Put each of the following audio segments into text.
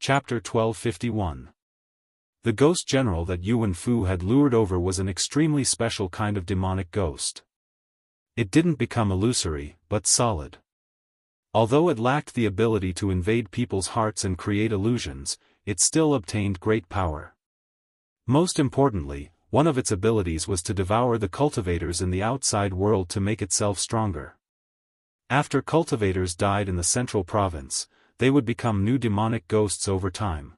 Chapter 1251. The ghost general that Yuan Fu had lured over was an extremely special kind of demonic ghost. It didn't become illusory, but solid. Although it lacked the ability to invade people's hearts and create illusions, it still obtained great power. Most importantly, one of its abilities was to devour the cultivators in the outside world to make itself stronger. After cultivators died in the central province, they would become new demonic ghosts over time.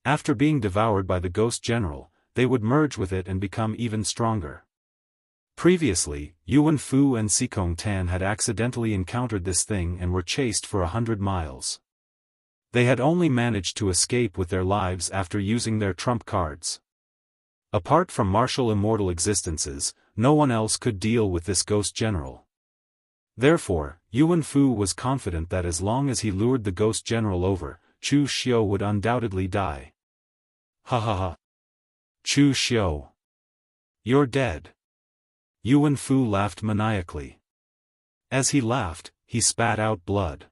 After being devoured by the ghost general, they would merge with it and become even stronger. Previously, Yuan Fu and Xikong Tan had accidentally encountered this thing and were chased for 100 miles. They had only managed to escape with their lives after using their trump cards. Apart from martial immortal existences, no one else could deal with this ghost general. Therefore, Yuan Fu was confident that as long as he lured the ghost general over, Chu Xiu would undoubtedly die. Ha ha ha. Chu Xiu. You're dead. Yuan Fu laughed maniacally. As he laughed, he spat out blood.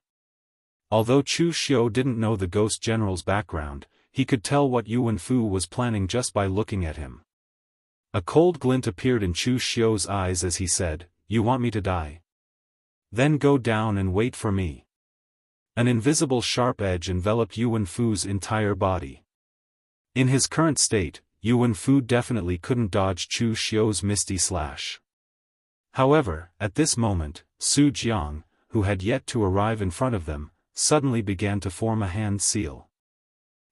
Although Chu Xiu didn't know the ghost general's background, he could tell what Yuan Fu was planning just by looking at him. A cold glint appeared in Chu Xiu's eyes as he said, "You want me to die? Then go down and wait for me." An invisible sharp edge enveloped Yuan Fu's entire body. In his current state, Yuan Fu definitely couldn't dodge Chu Xiu's misty slash. However, at this moment, Su Jiang, who had yet to arrive in front of them, suddenly began to form a hand seal.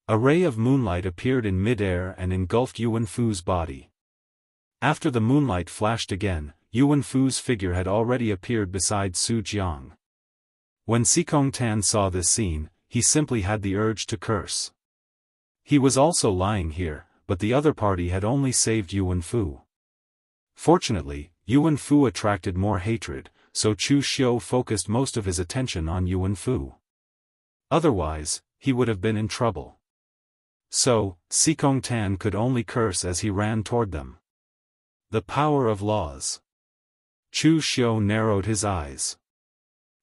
A ray of moonlight appeared in mid-air and engulfed Yuan Fu's body. After the moonlight flashed again, Yuan Fu's figure had already appeared beside Su Jiang. When Xikong Tan saw this scene, he simply had the urge to curse. He was also lying here, but the other party had only saved Yuan Fu. Fortunately, Yuan Fu attracted more hatred, so Chu Xiu focused most of his attention on Yuan Fu. Otherwise, he would have been in trouble. So, Xikong Tan could only curse as he ran toward them. The power of laws. Chu Xiu narrowed his eyes.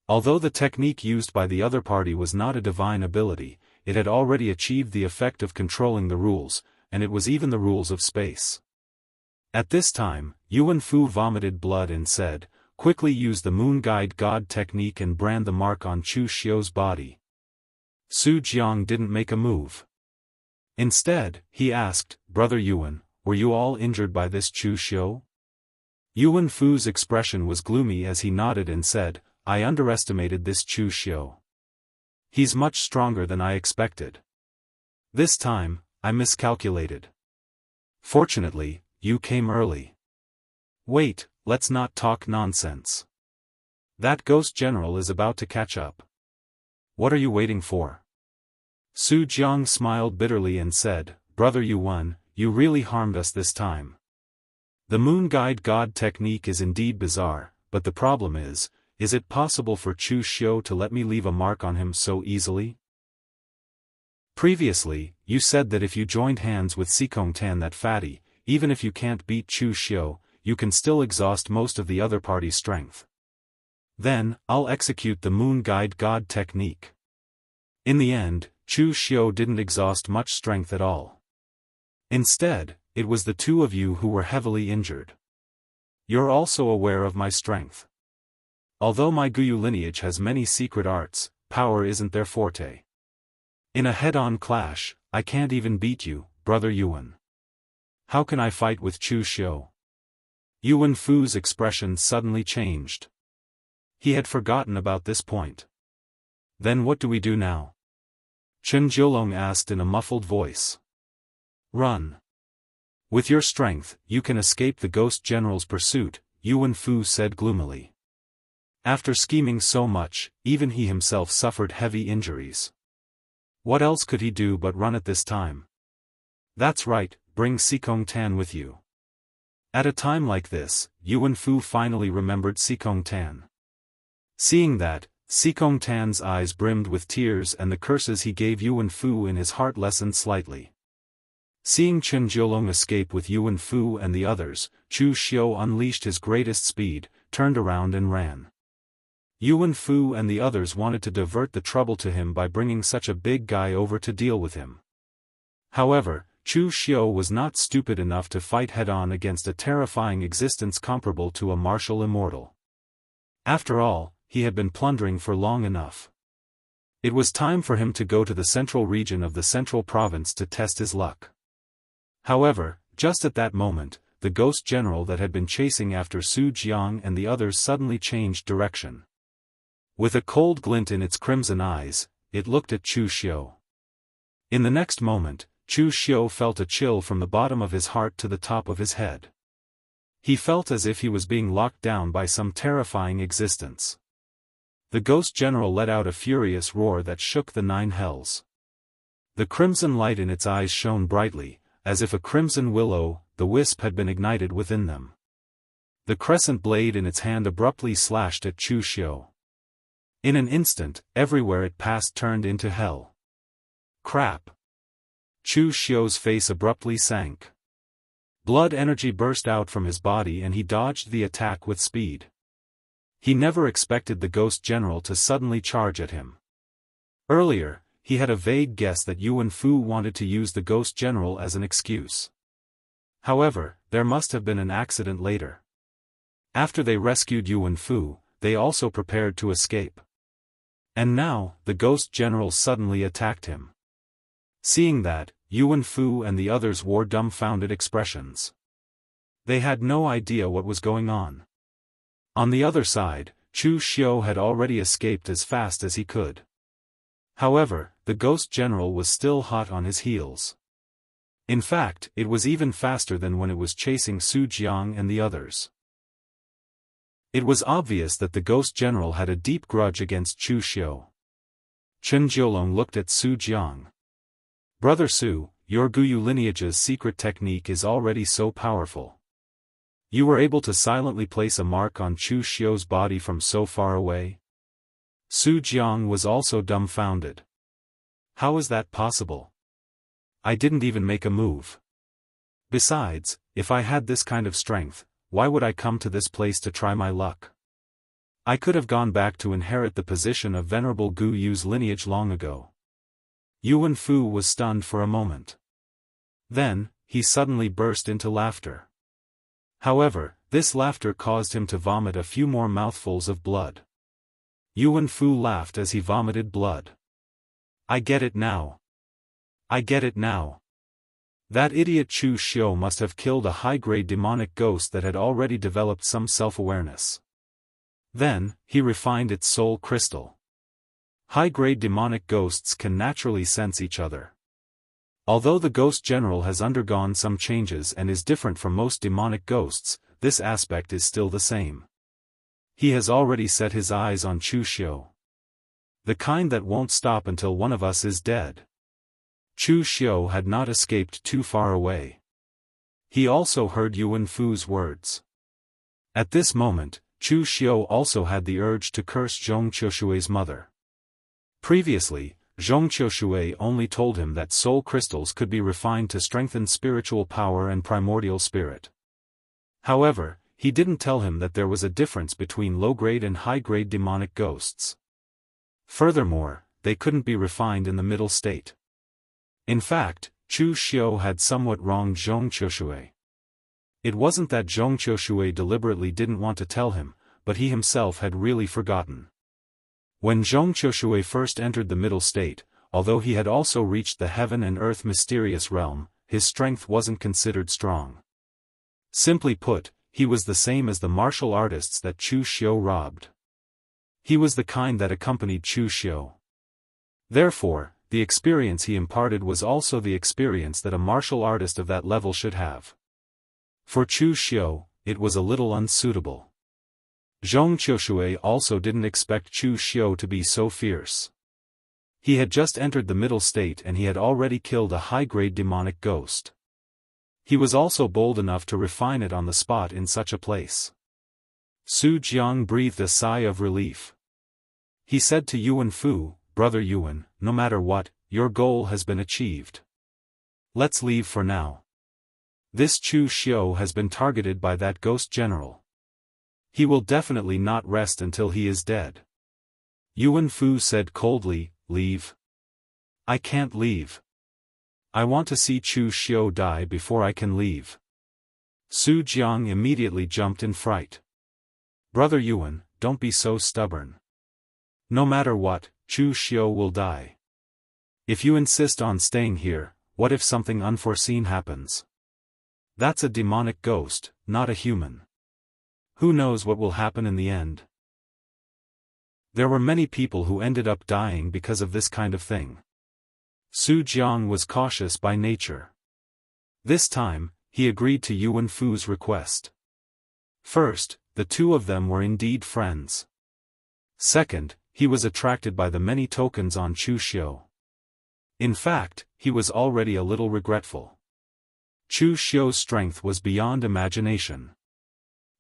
Although the technique used by the other party was not a divine ability, it had already achieved the effect of controlling the rules, and it was even the rules of space. At this time, Yuan Fu vomited blood and said, "Quickly use the Moon Guide God technique and brand the mark on Chu Xiu's body." Su Jiang didn't make a move. Instead, he asked, "Brother Yuan, were you all injured by this Chu Xiu?" Yuan Fu's expression was gloomy as he nodded and said, "I underestimated this Chu Xiu. He's much stronger than I expected. This time, I miscalculated. Fortunately, you came early." "Wait, let's not talk nonsense. That ghost general is about to catch up. What are you waiting for?" Su Jiang smiled bitterly and said, "Brother Yuan, you really harmed us this time. The Moon Guide God technique is indeed bizarre, but the problem is it possible for Chu Xiu to let me leave a mark on him so easily? Previously, you said that if you joined hands with Xikong Tan that fatty, even if you can't beat Chu Xiu, you can still exhaust most of the other party's strength. Then, I'll execute the Moon Guide God technique." In the end, Chu Xiu didn't exhaust much strength at all. Instead, it was the two of you who were heavily injured. You're also aware of my strength. Although my Guyu lineage has many secret arts, power isn't their forte. In a head-on clash, I can't even beat you, Brother Yuan. How can I fight with Chu Xiu? Yuan Fu's expression suddenly changed. He had forgotten about this point. Then what do we do now? Chen Jiulong asked in a muffled voice. Run. With your strength, you can escape the ghost general's pursuit, Yuan Fu said gloomily. After scheming so much, even he himself suffered heavy injuries. What else could he do but run at this time? That's right, bring Xikong Tan with you. At a time like this, Yuan Fu finally remembered Xikong Tan. Seeing that, Xikong Tan's eyes brimmed with tears and the curses he gave Yuan Fu in his heart lessened slightly. Seeing Chen Jiulong escape with Yuan Fu and the others, Chu Xiu unleashed his greatest speed, turned around and ran. Yuan Fu and the others wanted to divert the trouble to him by bringing such a big guy over to deal with him. However, Chu Xiu was not stupid enough to fight head-on against a terrifying existence comparable to a martial immortal. After all, he had been plundering for long enough. It was time for him to go to the central region of the central province to test his luck. However, just at that moment, the ghost general that had been chasing after Su Jiang and the others suddenly changed direction. With a cold glint in its crimson eyes, it looked at Chu Xiu. In the next moment, Chu Xiu felt a chill from the bottom of his heart to the top of his head. He felt as if he was being locked down by some terrifying existence. The ghost general let out a furious roar that shook the 9 hells. The crimson light in its eyes shone brightly, as if a crimson will-o'-the-wisp had been ignited within them. The crescent blade in its hand abruptly slashed at Chu Xiu. In an instant, everywhere it passed turned into hell. Crap! Chu Xiu's face abruptly sank. Blood energy burst out from his body and he dodged the attack with speed. He never expected the ghost general to suddenly charge at him. Earlier, he had a vague guess that Yuan Fu wanted to use the ghost general as an excuse. However, there must have been an accident later. After they rescued Yuan Fu, they also prepared to escape. And now, the ghost general suddenly attacked him. Seeing that, Yuan Fu and the others wore dumbfounded expressions. They had no idea what was going on. On the other side, Chu Xiu had already escaped as fast as he could. However, the ghost general was still hot on his heels. In fact, it was even faster than when it was chasing Su Jiang and the others. It was obvious that the ghost general had a deep grudge against Chu Xiu. Chen Jiolong looked at Su Jiang. "Brother Su, your Guyu lineage's secret technique is already so powerful. You were able to silently place a mark on Chu Xiu's body from so far away?" Su Jiang was also dumbfounded. "How is that possible? I didn't even make a move. Besides, if I had this kind of strength, why would I come to this place to try my luck? I could have gone back to inherit the position of Venerable Gu Yu's lineage long ago." Yuan Fu was stunned for a moment. Then, he suddenly burst into laughter. However, this laughter caused him to vomit a few more mouthfuls of blood. Yuan Fu laughed as he vomited blood. "I get it now. I get it now. That idiot Chu Xiu must have killed a high-grade demonic ghost that had already developed some self-awareness. Then, he refined its soul crystal. High-grade demonic ghosts can naturally sense each other. Although the ghost general has undergone some changes and is different from most demonic ghosts, this aspect is still the same. He has already set his eyes on Chu Xiu. The kind that won't stop until one of us is dead. Chu Xiu had not escaped too far away. He also heard Yuan Fu's words. At this moment, Chu Xiu also had the urge to curse Zhong Qiushui's mother. Previously, Zhong Qiushui only told him that soul crystals could be refined to strengthen spiritual power and primordial spirit. However, he didn't tell him that there was a difference between low-grade and high-grade demonic ghosts. Furthermore, they couldn't be refined in the middle state. In fact, Chu Xiu had somewhat wronged Zhong Qiushui. It wasn't that Zhong Qiushui deliberately didn't want to tell him, but he himself had really forgotten. When Zhong Qiushui first entered the middle state, although he had also reached the heaven and earth mysterious realm, his strength wasn't considered strong. Simply put, he was the same as the martial artists that Chu Xiu robbed. He was the kind that accompanied Chu Xiu. Therefore, the experience he imparted was also the experience that a martial artist of that level should have. For Chu Xiu, it was a little unsuitable. Zhong Qiushui also didn't expect Chu Xiu to be so fierce. He had just entered the middle state and he had already killed a high-grade demonic ghost. He was also bold enough to refine it on the spot in such a place. Su Jiang breathed a sigh of relief. He said to Yuan Fu, "Brother Yuan, no matter what, your goal has been achieved. Let's leave for now. This Chu Xiu has been targeted by that ghost general. He will definitely not rest until he is dead." Yuan Fu said coldly, "Leave? I can't leave. I want to see Chu Xiu die before I can leave." Su Jiang immediately jumped in fright. "Brother Yuan, don't be so stubborn. No matter what, Chu Xiu will die. If you insist on staying here, what if something unforeseen happens? That's a demonic ghost, not a human. Who knows what will happen in the end?" There were many people who ended up dying because of this kind of thing. Su Jiang was cautious by nature. This time, he agreed to Yuan Fu's request. First, the two of them were indeed friends. Second, he was attracted by the many tokens on Chu Xiu. In fact, he was already a little regretful. Chu Xiu's strength was beyond imagination.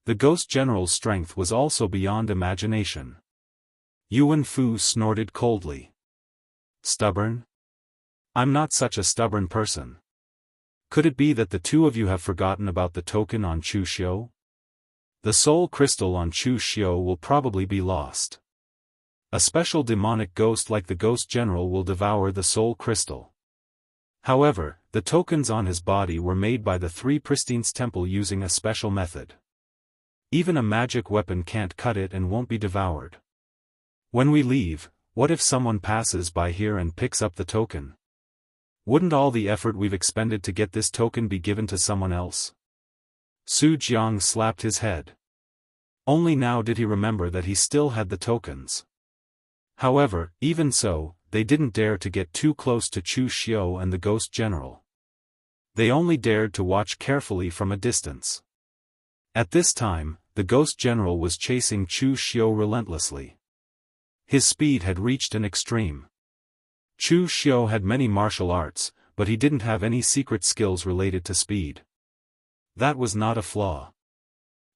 The Ghost General's strength was also beyond imagination. Yuan Fu snorted coldly. "Stubborn? I'm not such a stubborn person. Could it be that the two of you have forgotten about the token on Chu Xiu? The soul crystal on Chu Xiu will probably be lost. A special demonic ghost like the Ghost General will devour the soul crystal. However, the tokens on his body were made by the Three Pristines Temple using a special method. Even a magic weapon can't cut it and won't be devoured. When we leave, what if someone passes by here and picks up the token? Wouldn't all the effort we've expended to get this token be given to someone else?" Su Jiang slapped his head. Only now did he remember that he still had the tokens. However, even so, they didn't dare to get too close to Chu Xiu and the Ghost General. They only dared to watch carefully from a distance. At this time, the Ghost General was chasing Chu Xiu relentlessly. His speed had reached an extreme. Chu Xiu had many martial arts, but he didn't have any secret skills related to speed. That was not a flaw.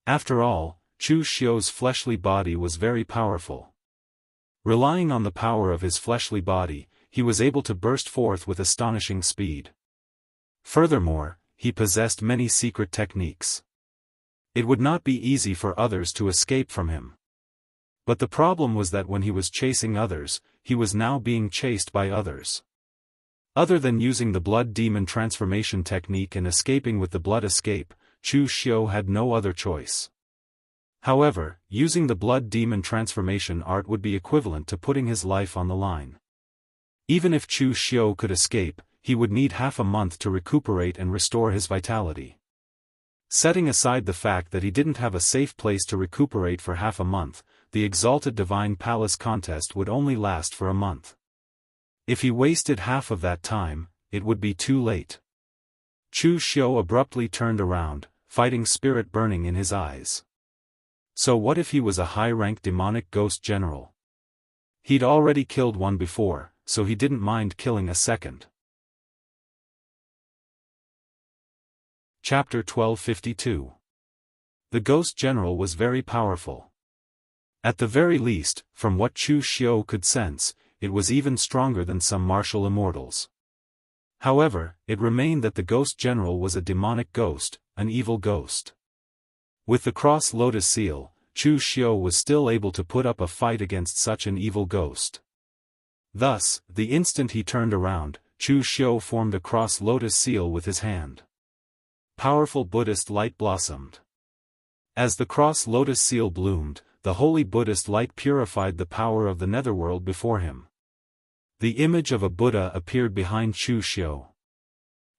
After all, Chu Xiu's fleshly body was very powerful. Relying on the power of his fleshly body, he was able to burst forth with astonishing speed. Furthermore, he possessed many secret techniques. It would not be easy for others to escape from him. But the problem was that when he was chasing others, he was now being chased by others. Other than using the blood demon transformation technique and escaping with the blood escape, Chu Xiu had no other choice. However, using the blood demon transformation art would be equivalent to putting his life on the line. Even if Chu Xiu could escape, he would need half a month to recuperate and restore his vitality. Setting aside the fact that he didn't have a safe place to recuperate for half a month, the Exalted Divine Palace contest would only last for a month. If he wasted half of that time, it would be too late. Chu Xiu abruptly turned around, fighting spirit burning in his eyes. So what if he was a high-rank demonic ghost general? He'd already killed one before, so he didn't mind killing a second. Chapter 1252. The Ghost General was very powerful. At the very least, from what Chu Xiu could sense, it was even stronger than some martial immortals. However, it remained that the Ghost General was a demonic ghost, an evil ghost. With the Cross Lotus Seal, Chu Xiu was still able to put up a fight against such an evil ghost. Thus, the instant he turned around, Chu Xiu formed a Cross Lotus Seal with his hand. Powerful Buddhist light blossomed. As the Cross Lotus Seal bloomed, the holy Buddhist light purified the power of the netherworld before him. The image of a Buddha appeared behind Chu Xiu.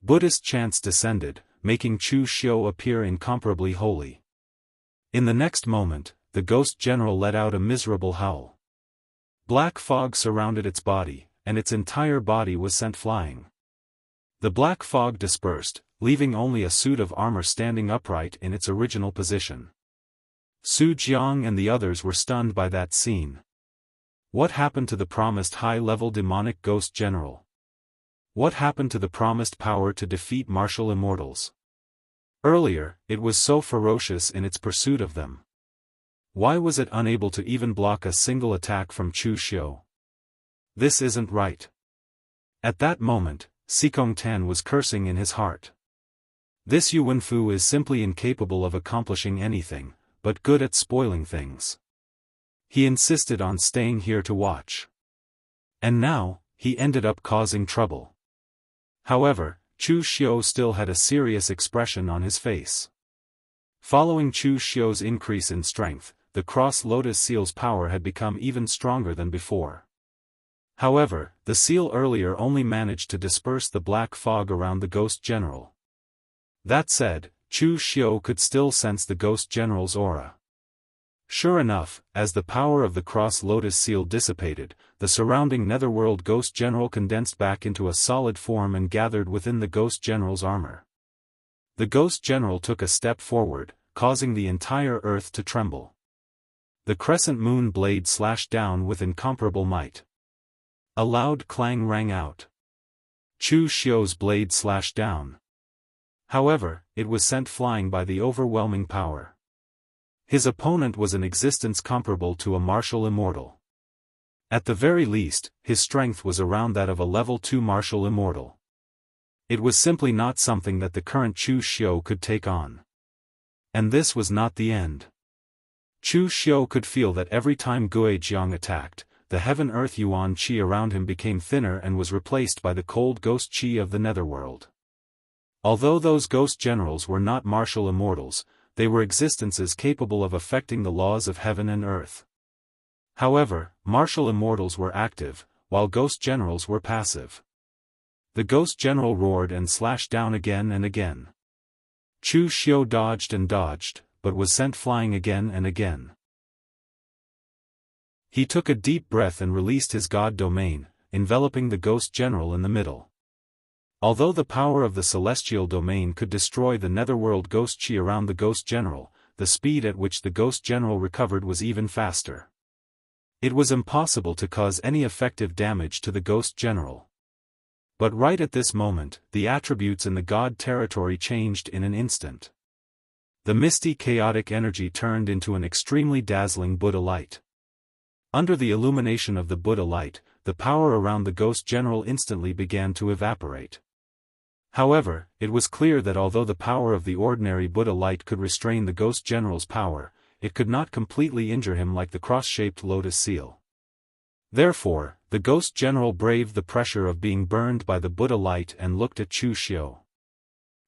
Buddhist chants descended, making Chu Xiu appear incomparably holy. In the next moment, the Ghost General let out a miserable howl. Black fog surrounded its body, and its entire body was sent flying. The black fog dispersed, leaving only a suit of armor standing upright in its original position. Su Jiang and the others were stunned by that scene. What happened to the promised high-level demonic ghost general? What happened to the promised power to defeat martial immortals? Earlier, it was so ferocious in its pursuit of them. Why was it unable to even block a single attack from Chu Xiu? This isn't right. At that moment, Sikong Tan was cursing in his heart. This Yuan Fu is simply incapable of accomplishing anything, but good at spoiling things. He insisted on staying here to watch. And now, he ended up causing trouble. However, Chu Xiu still had a serious expression on his face. Following Chu Xiu's increase in strength, the cross-lotus seal's power had become even stronger than before. However, the seal earlier only managed to disperse the black fog around the ghost general. That said, Chu Xiu could still sense the ghost general's aura. Sure enough, as the power of the cross-lotus seal dissipated, the surrounding netherworld ghost general condensed back into a solid form and gathered within the ghost general's armor. The ghost general took a step forward, causing the entire earth to tremble. The crescent moon blade slashed down with incomparable might. A loud clang rang out. Chu Xiu's blade slashed down. However, it was sent flying by the overwhelming power. His opponent was an existence comparable to a martial immortal. At the very least, his strength was around that of a level 2 martial immortal. It was simply not something that the current Chu Xiu could take on. And this was not the end. Chu Xiu could feel that every time Guijiang attacked, the heaven-earth yuan qi around him became thinner and was replaced by the cold ghost qi of the netherworld. Although those ghost generals were not martial immortals, they were existences capable of affecting the laws of heaven and earth. However, martial immortals were active, while ghost generals were passive. The ghost general roared and slashed down again and again. Chu Xiu dodged and dodged, but was sent flying again and again. He took a deep breath and released his god domain, enveloping the ghost general in the middle. Although the power of the celestial domain could destroy the netherworld ghost qi around the ghost general, the speed at which the ghost general recovered was even faster. It was impossible to cause any effective damage to the ghost general. But right at this moment, the attributes in the god territory changed in an instant. The misty chaotic energy turned into an extremely dazzling Buddha light. Under the illumination of the Buddha light, the power around the ghost general instantly began to evaporate. However, it was clear that although the power of the ordinary Buddha light could restrain the ghost general's power, it could not completely injure him like the cross-shaped lotus seal. Therefore, the ghost general braved the pressure of being burned by the Buddha light and looked at Chu Xiu.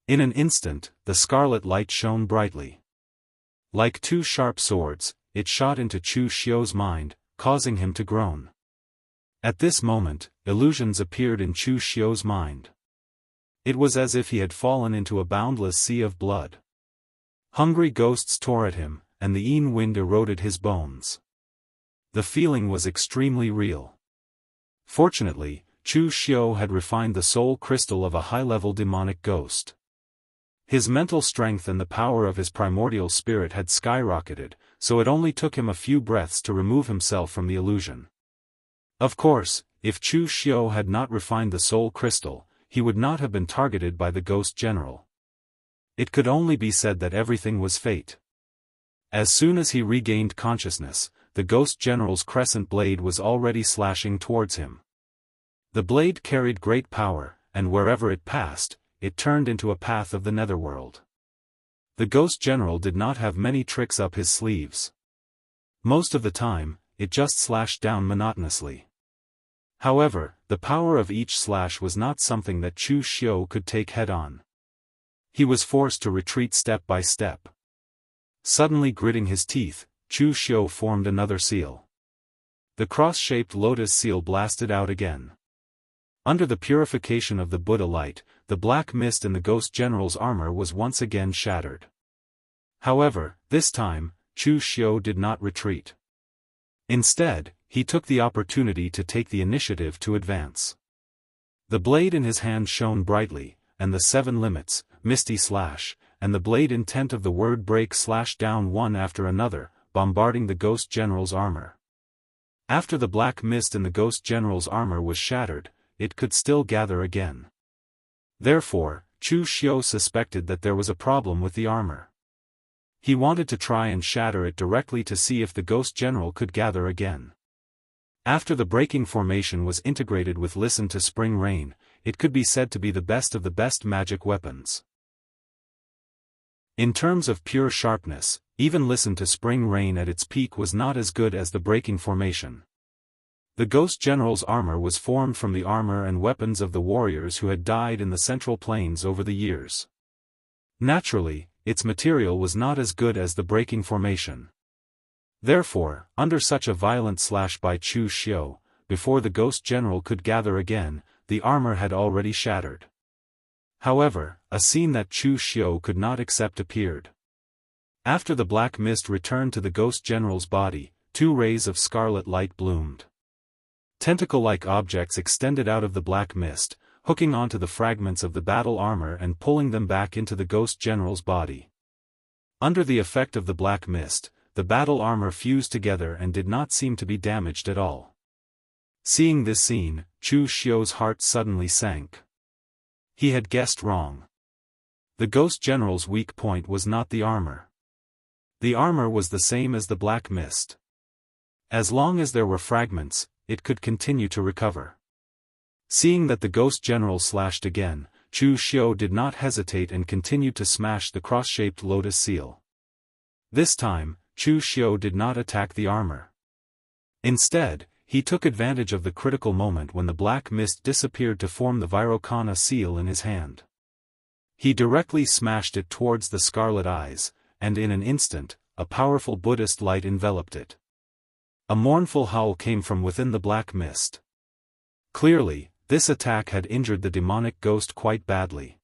In an instant, the scarlet light shone brightly. Like two sharp swords, it shot into Chu Xiu's mind, causing him to groan. At this moment, illusions appeared in Chu Xiu's mind. It was as if he had fallen into a boundless sea of blood. Hungry ghosts tore at him, and the Yin wind eroded his bones. The feeling was extremely real. Fortunately, Chu Xiu had refined the soul crystal of a high-level demonic ghost. His mental strength and the power of his primordial spirit had skyrocketed, so it only took him a few breaths to remove himself from the illusion. Of course, if Chu Xiu had not refined the soul crystal, he would not have been targeted by the ghost general. It could only be said that everything was fate. As soon as he regained consciousness, the ghost general's crescent blade was already slashing towards him. The blade carried great power, and wherever it passed, it turned into a path of the netherworld. The ghost general did not have many tricks up his sleeves. Most of the time, it just slashed down monotonously. However, the power of each slash was not something that Chu Xiu could take head-on. He was forced to retreat step by step. Suddenly gritting his teeth, Chu Xiu formed another seal. The cross-shaped lotus seal blasted out again. Under the purification of the Buddha light, the black mist in the ghost general's armor was once again shattered. However, this time, Chu Xiu did not retreat. Instead, he took the opportunity to take the initiative to advance. The blade in his hand shone brightly, and the 7 limits, misty slash, and the blade intent of the word break slashed down one after another, bombarding the ghost general's armor. After the black mist in the ghost general's armor was shattered, it could still gather again. Therefore, Chu Xiu suspected that there was a problem with the armor. He wanted to try and shatter it directly to see if the ghost general could gather again. After the breaking formation was integrated with Listen to Spring Rain, it could be said to be the best of the best magic weapons. In terms of pure sharpness, even listen to spring rain at its peak was not as good as the breaking formation. The Ghost General's armor was formed from the armor and weapons of the warriors who had died in the Central Plains over the years. Naturally, its material was not as good as the breaking formation. Therefore, under such a violent slash by Chu Xiu, before the Ghost General could gather again, the armor had already shattered. However, a scene that Chu Xiu could not accept appeared. After the black mist returned to the Ghost General's body, 2 rays of scarlet light bloomed. Tentacle-like objects extended out of the black mist, hooking onto the fragments of the battle armor and pulling them back into the Ghost General's body. Under the effect of the black mist, the battle armor fused together and did not seem to be damaged at all. Seeing this scene, Chu Xiu's heart suddenly sank. He had guessed wrong. The Ghost General's weak point was not the armor. The armor was the same as the black mist. As long as there were fragments, it could continue to recover. Seeing that the Ghost General slashed again, Chu Xiu did not hesitate and continued to smash the cross-shaped lotus seal. This time, Chu Xiu did not attack the armor. Instead, he took advantage of the critical moment when the black mist disappeared to form the Vairocana seal in his hand. He directly smashed it towards the scarlet eyes, and in an instant, a powerful Buddhist light enveloped it. A mournful howl came from within the black mist. Clearly, this attack had injured the demonic ghost quite badly.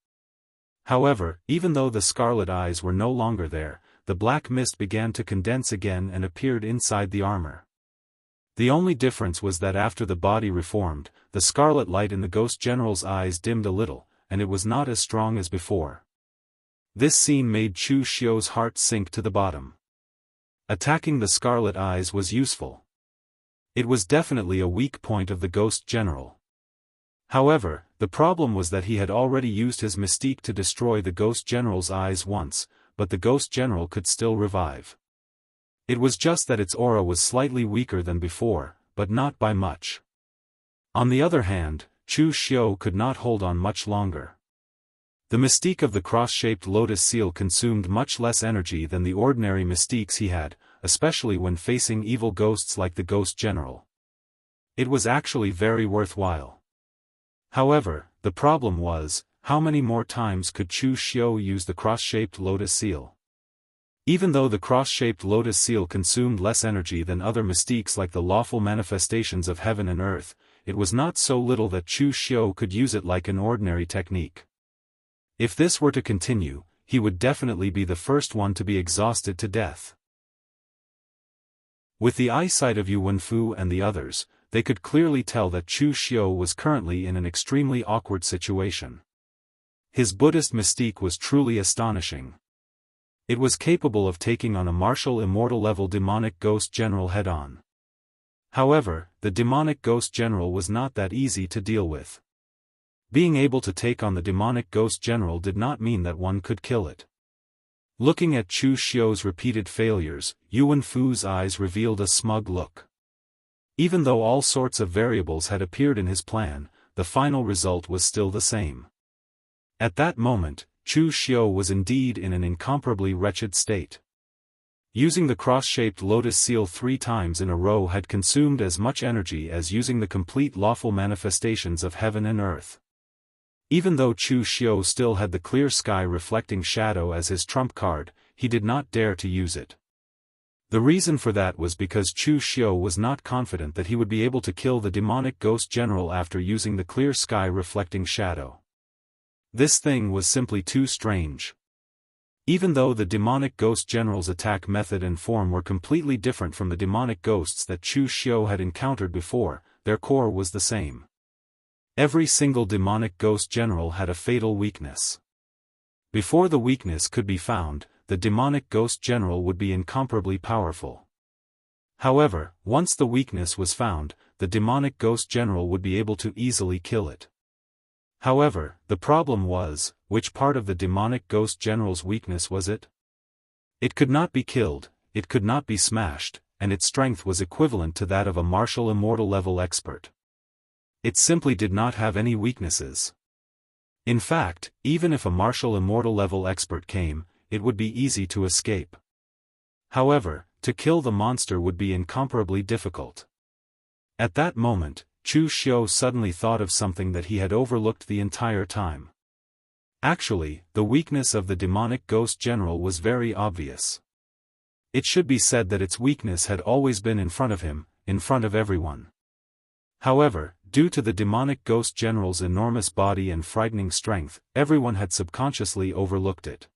However, even though the scarlet eyes were no longer there, the black mist began to condense again and appeared inside the armor. The only difference was that after the body reformed, the scarlet light in the Ghost General's eyes dimmed a little, and it was not as strong as before. This scene made Chu Xiu's heart sink to the bottom. Attacking the scarlet eyes was useful. It was definitely a weak point of the Ghost General. However, the problem was that he had already used his mystique to destroy the Ghost General's eyes once, but the Ghost General could still revive. It was just that its aura was slightly weaker than before, but not by much. On the other hand, Chu Xiu could not hold on much longer. The mystique of the cross-shaped lotus seal consumed much less energy than the ordinary mystiques he had, especially when facing evil ghosts like the Ghost General. It was actually very worthwhile. However, the problem was, how many more times could Chu Xiu use the cross-shaped lotus seal? Even though the cross-shaped lotus seal consumed less energy than other mystiques like the lawful manifestations of heaven and earth, it was not so little that Chu Xiu could use it like an ordinary technique. If this were to continue, he would definitely be the first one to be exhausted to death. With the eyesight of Yu Wenfu and the others, they could clearly tell that Chu Xiu was currently in an extremely awkward situation. His Buddhist mystique was truly astonishing. It was capable of taking on a martial immortal level demonic Ghost General head-on. However, the demonic Ghost General was not that easy to deal with. Being able to take on the demonic Ghost General did not mean that one could kill it. Looking at Chu Xiu's repeated failures, Yu Wenfu's eyes revealed a smug look. Even though all sorts of variables had appeared in his plan, the final result was still the same. At that moment, Chu Xiu was indeed in an incomparably wretched state. Using the cross-shaped lotus seal 3 times in a row had consumed as much energy as using the complete lawful manifestations of heaven and earth. Even though Chu Xiu still had the clear sky reflecting shadow as his trump card, he did not dare to use it. The reason for that was because Chu Xiu was not confident that he would be able to kill the demonic Ghost General after using the clear sky reflecting shadow. This thing was simply too strange. Even though the demonic Ghost General's attack method and form were completely different from the demonic ghosts that Chu Xiu had encountered before, their core was the same. Every single demonic Ghost General had a fatal weakness. Before the weakness could be found, the demonic Ghost General would be incomparably powerful. However, once the weakness was found, the demonic Ghost General would be able to easily kill it. However, the problem was, which part of the demonic Ghost General's weakness was it? It could not be killed, it could not be smashed, and its strength was equivalent to that of a martial immortal level expert. It simply did not have any weaknesses. In fact, even if a martial immortal level expert came, it would be easy to escape. However, to kill the monster would be incomparably difficult. At that moment, Chu Xiu suddenly thought of something that he had overlooked the entire time. Actually, the weakness of the demonic ghost general was very obvious. It should be said that its weakness had always been in front of him, in front of everyone. However, due to the demonic ghost general's enormous body and frightening strength, everyone had subconsciously overlooked it.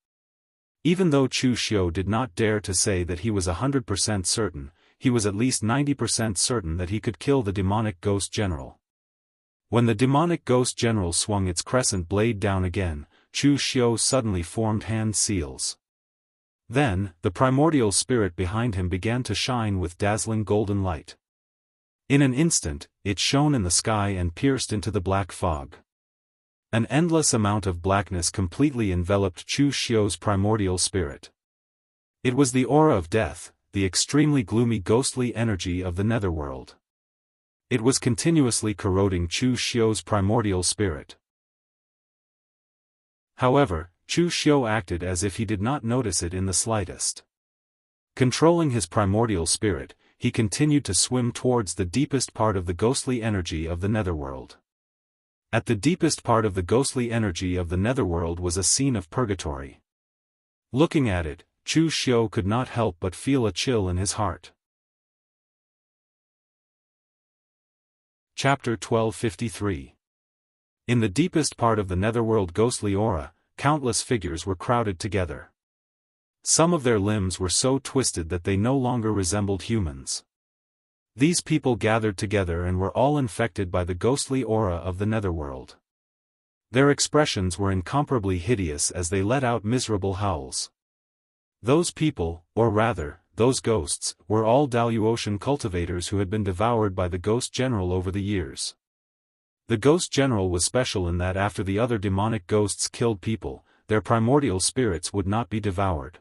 Even though Chu Xiu did not dare to say that he was 100% certain, he was at least 90% certain that he could kill the demonic ghost general. When the demonic ghost general swung its crescent blade down again, Chu Xiu suddenly formed hand seals. Then, the primordial spirit behind him began to shine with dazzling golden light. In an instant, it shone in the sky and pierced into the black fog. An endless amount of blackness completely enveloped Chu Xiu's primordial spirit. It was the aura of death, the extremely gloomy ghostly energy of the netherworld. It was continuously corroding Chu Xiu's primordial spirit. However, Chu Xiu acted as if he did not notice it in the slightest. Controlling his primordial spirit, he continued to swim towards the deepest part of the ghostly energy of the netherworld. At the deepest part of the ghostly energy of the netherworld was a scene of purgatory. Looking at it, Chu Xiu could not help but feel a chill in his heart. Chapter 1253. In the deepest part of the netherworld ghostly aura, countless figures were crowded together. Some of their limbs were so twisted that they no longer resembled humans. These people gathered together and were all infected by the ghostly aura of the netherworld. Their expressions were incomparably hideous as they let out miserable howls. Those people, or rather, those ghosts, were all Daoist cultivators who had been devoured by the ghost general over the years. The ghost general was special in that after the other demonic ghosts killed people, their primordial spirits would not be devoured.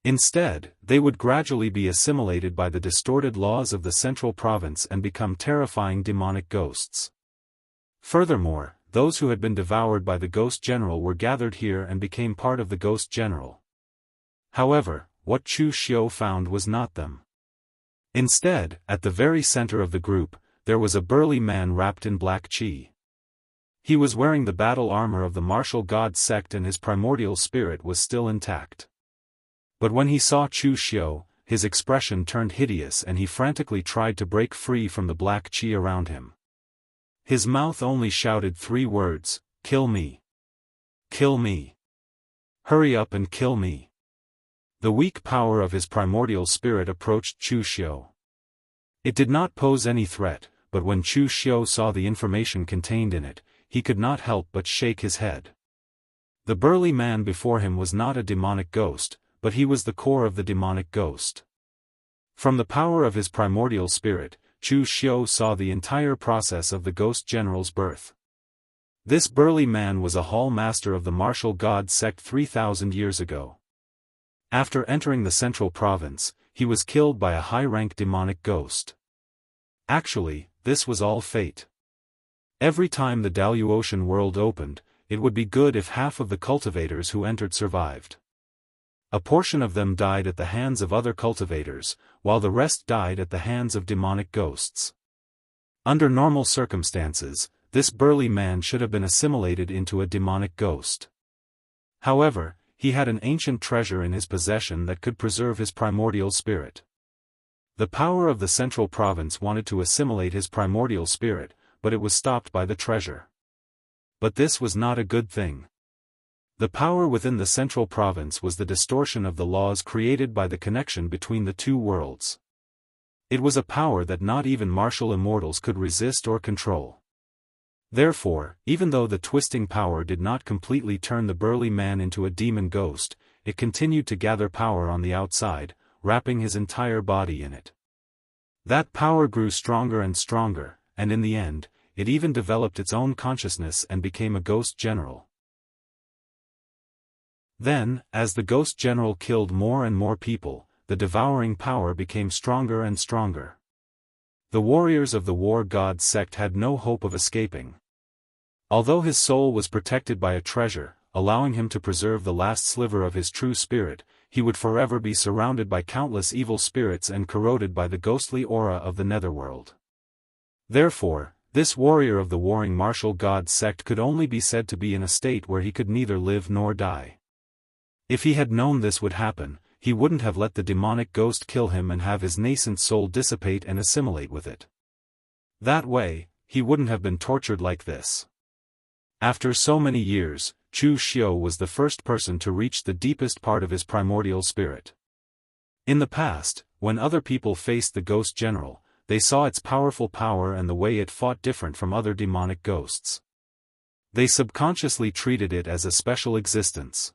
Instead, they would gradually be assimilated by the distorted laws of the central province and become terrifying demonic ghosts. Furthermore, those who had been devoured by the ghost general were gathered here and became part of the ghost general. However, what Chu Xiu found was not them. Instead, at the very center of the group, there was a burly man wrapped in black qi. He was wearing the battle armor of the martial god sect and his primordial spirit was still intact. But when he saw Chu Xiu, his expression turned hideous and he frantically tried to break free from the black qi around him. His mouth only shouted 3 words, "Kill me! Kill me! Hurry up and kill me!" The weak power of his primordial spirit approached Chu Xiu. It did not pose any threat, but when Chu Xiu saw the information contained in it, he could not help but shake his head. The burly man before him was not a demonic ghost, but he was the core of the demonic ghost. From the power of his primordial spirit, Chu Xiu saw the entire process of the ghost general's birth. This burly man was a hall master of the martial god sect 3,000 years ago. After entering the central province, he was killed by a high-rank demonic ghost. Actually, this was all fate. Every time the Daoist world opened, it would be good if half of the cultivators who entered survived. A portion of them died at the hands of other cultivators, while the rest died at the hands of demonic ghosts. Under normal circumstances, this burly man should have been assimilated into a demonic ghost. However, he had an ancient treasure in his possession that could preserve his primordial spirit. The power of the central province wanted to assimilate his primordial spirit, but it was stopped by the treasure. But this was not a good thing. The power within the central province was the distortion of the laws created by the connection between the two worlds. It was a power that not even martial immortals could resist or control. Therefore, even though the twisting power did not completely turn the burly man into a demon ghost, it continued to gather power on the outside, wrapping his entire body in it. That power grew stronger and stronger, and in the end, it even developed its own consciousness and became a ghost general. Then, as the ghost general killed more and more people, the devouring power became stronger and stronger. The warriors of the war god sect had no hope of escaping. Although his soul was protected by a treasure, allowing him to preserve the last sliver of his true spirit, he would forever be surrounded by countless evil spirits and corroded by the ghostly aura of the netherworld. Therefore, this warrior of the warring martial god sect could only be said to be in a state where he could neither live nor die. If he had known this would happen, he wouldn't have let the demonic ghost kill him and have his nascent soul dissipate and assimilate with it. That way, he wouldn't have been tortured like this. After so many years, Chu Xiu was the first person to reach the deepest part of his primordial spirit. In the past, when other people faced the ghost general, they saw its powerful power and the way it fought different from other demonic ghosts. They subconsciously treated it as a special existence.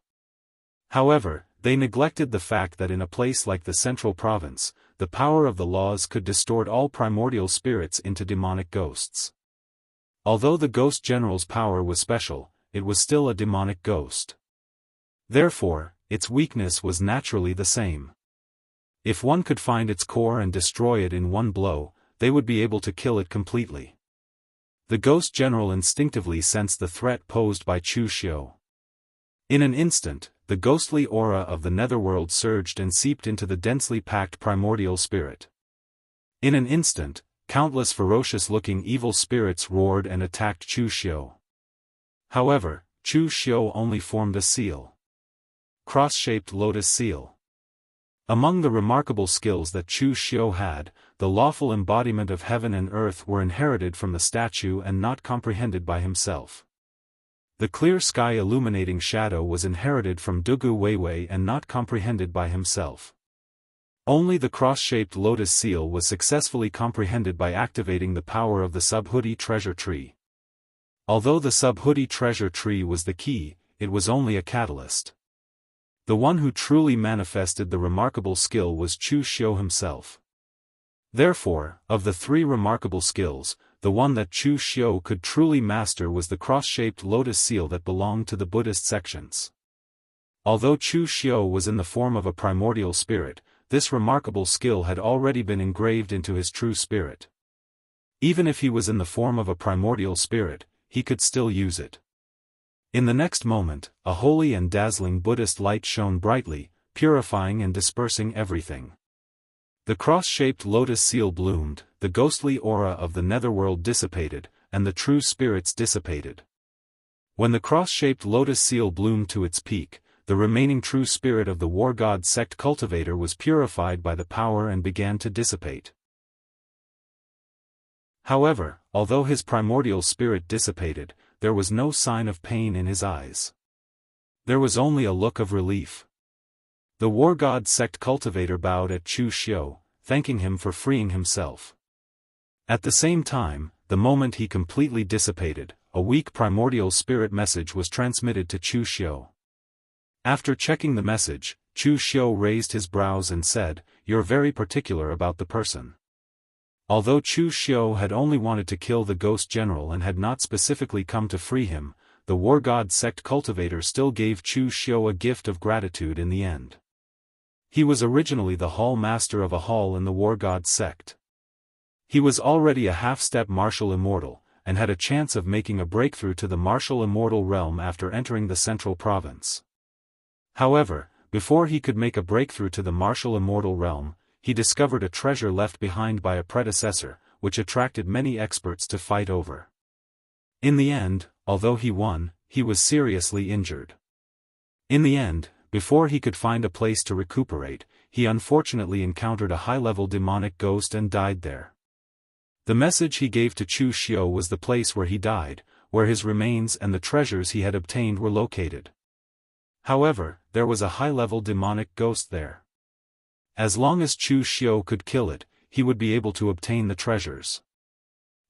However, they neglected the fact that in a place like the Central Province, the power of the laws could distort all primordial spirits into demonic ghosts. Although the ghost general's power was special, it was still a demonic ghost. Therefore, its weakness was naturally the same. If one could find its core and destroy it in one blow, they would be able to kill it completely. The ghost general instinctively sensed the threat posed by Chu Xiu. In an instant, the ghostly aura of the netherworld surged and seeped into the densely packed primordial spirit. In an instant, countless ferocious-looking evil spirits roared and attacked Chu Xiu. However, Chu Xiu only formed a seal. Cross-shaped lotus seal. Among the remarkable skills that Chu Xiu had, the lawful embodiment of heaven and earth were inherited from the statue and not comprehended by himself. The clear sky illuminating shadow was inherited from Dugu Weiwei and not comprehended by himself. Only the cross-shaped lotus seal was successfully comprehended by activating the power of the Subhuti treasure tree. Although the Subhuti treasure tree was the key, it was only a catalyst. The one who truly manifested the remarkable skill was Chu Xiu himself. Therefore, of the three remarkable skills, the one that Chu Xiu could truly master was the cross-shaped lotus seal that belonged to the Buddhist sections. Although Chu Xiu was in the form of a primordial spirit, this remarkable skill had already been engraved into his true spirit. Even if he was in the form of a primordial spirit, he could still use it. In the next moment, a holy and dazzling Buddhist light shone brightly, purifying and dispersing everything. The cross-shaped lotus seal bloomed, the ghostly aura of the netherworld dissipated, and the true spirits dissipated. When the cross-shaped lotus seal bloomed to its peak, the remaining true spirit of the war god sect cultivator was purified by the power and began to dissipate. However, although his primordial spirit dissipated, there was no sign of pain in his eyes. There was only a look of relief. The war god sect cultivator bowed at Chu Xiu, thanking him for freeing himself. At the same time, the moment he completely dissipated, a weak primordial spirit message was transmitted to Chu Xiu. After checking the message, Chu Xiu raised his brows and said, "You're very particular about the person." Although Chu Xiu had only wanted to kill the ghost general and had not specifically come to free him, the war god sect cultivator still gave Chu Xiu a gift of gratitude in the end. He was originally the hall master of a hall in the war god sect. He was already a half-step martial immortal, and had a chance of making a breakthrough to the martial immortal realm after entering the Central Province. However, before he could make a breakthrough to the martial immortal realm, he discovered a treasure left behind by a predecessor, which attracted many experts to fight over. In the end, although he won, he was seriously injured. In the end, before he could find a place to recuperate, he unfortunately encountered a high-level demonic ghost and died there. The message he gave to Chu Xiu was the place where he died, where his remains and the treasures he had obtained were located. However, there was a high-level demonic ghost there. As long as Chu Xiu could kill it, he would be able to obtain the treasures.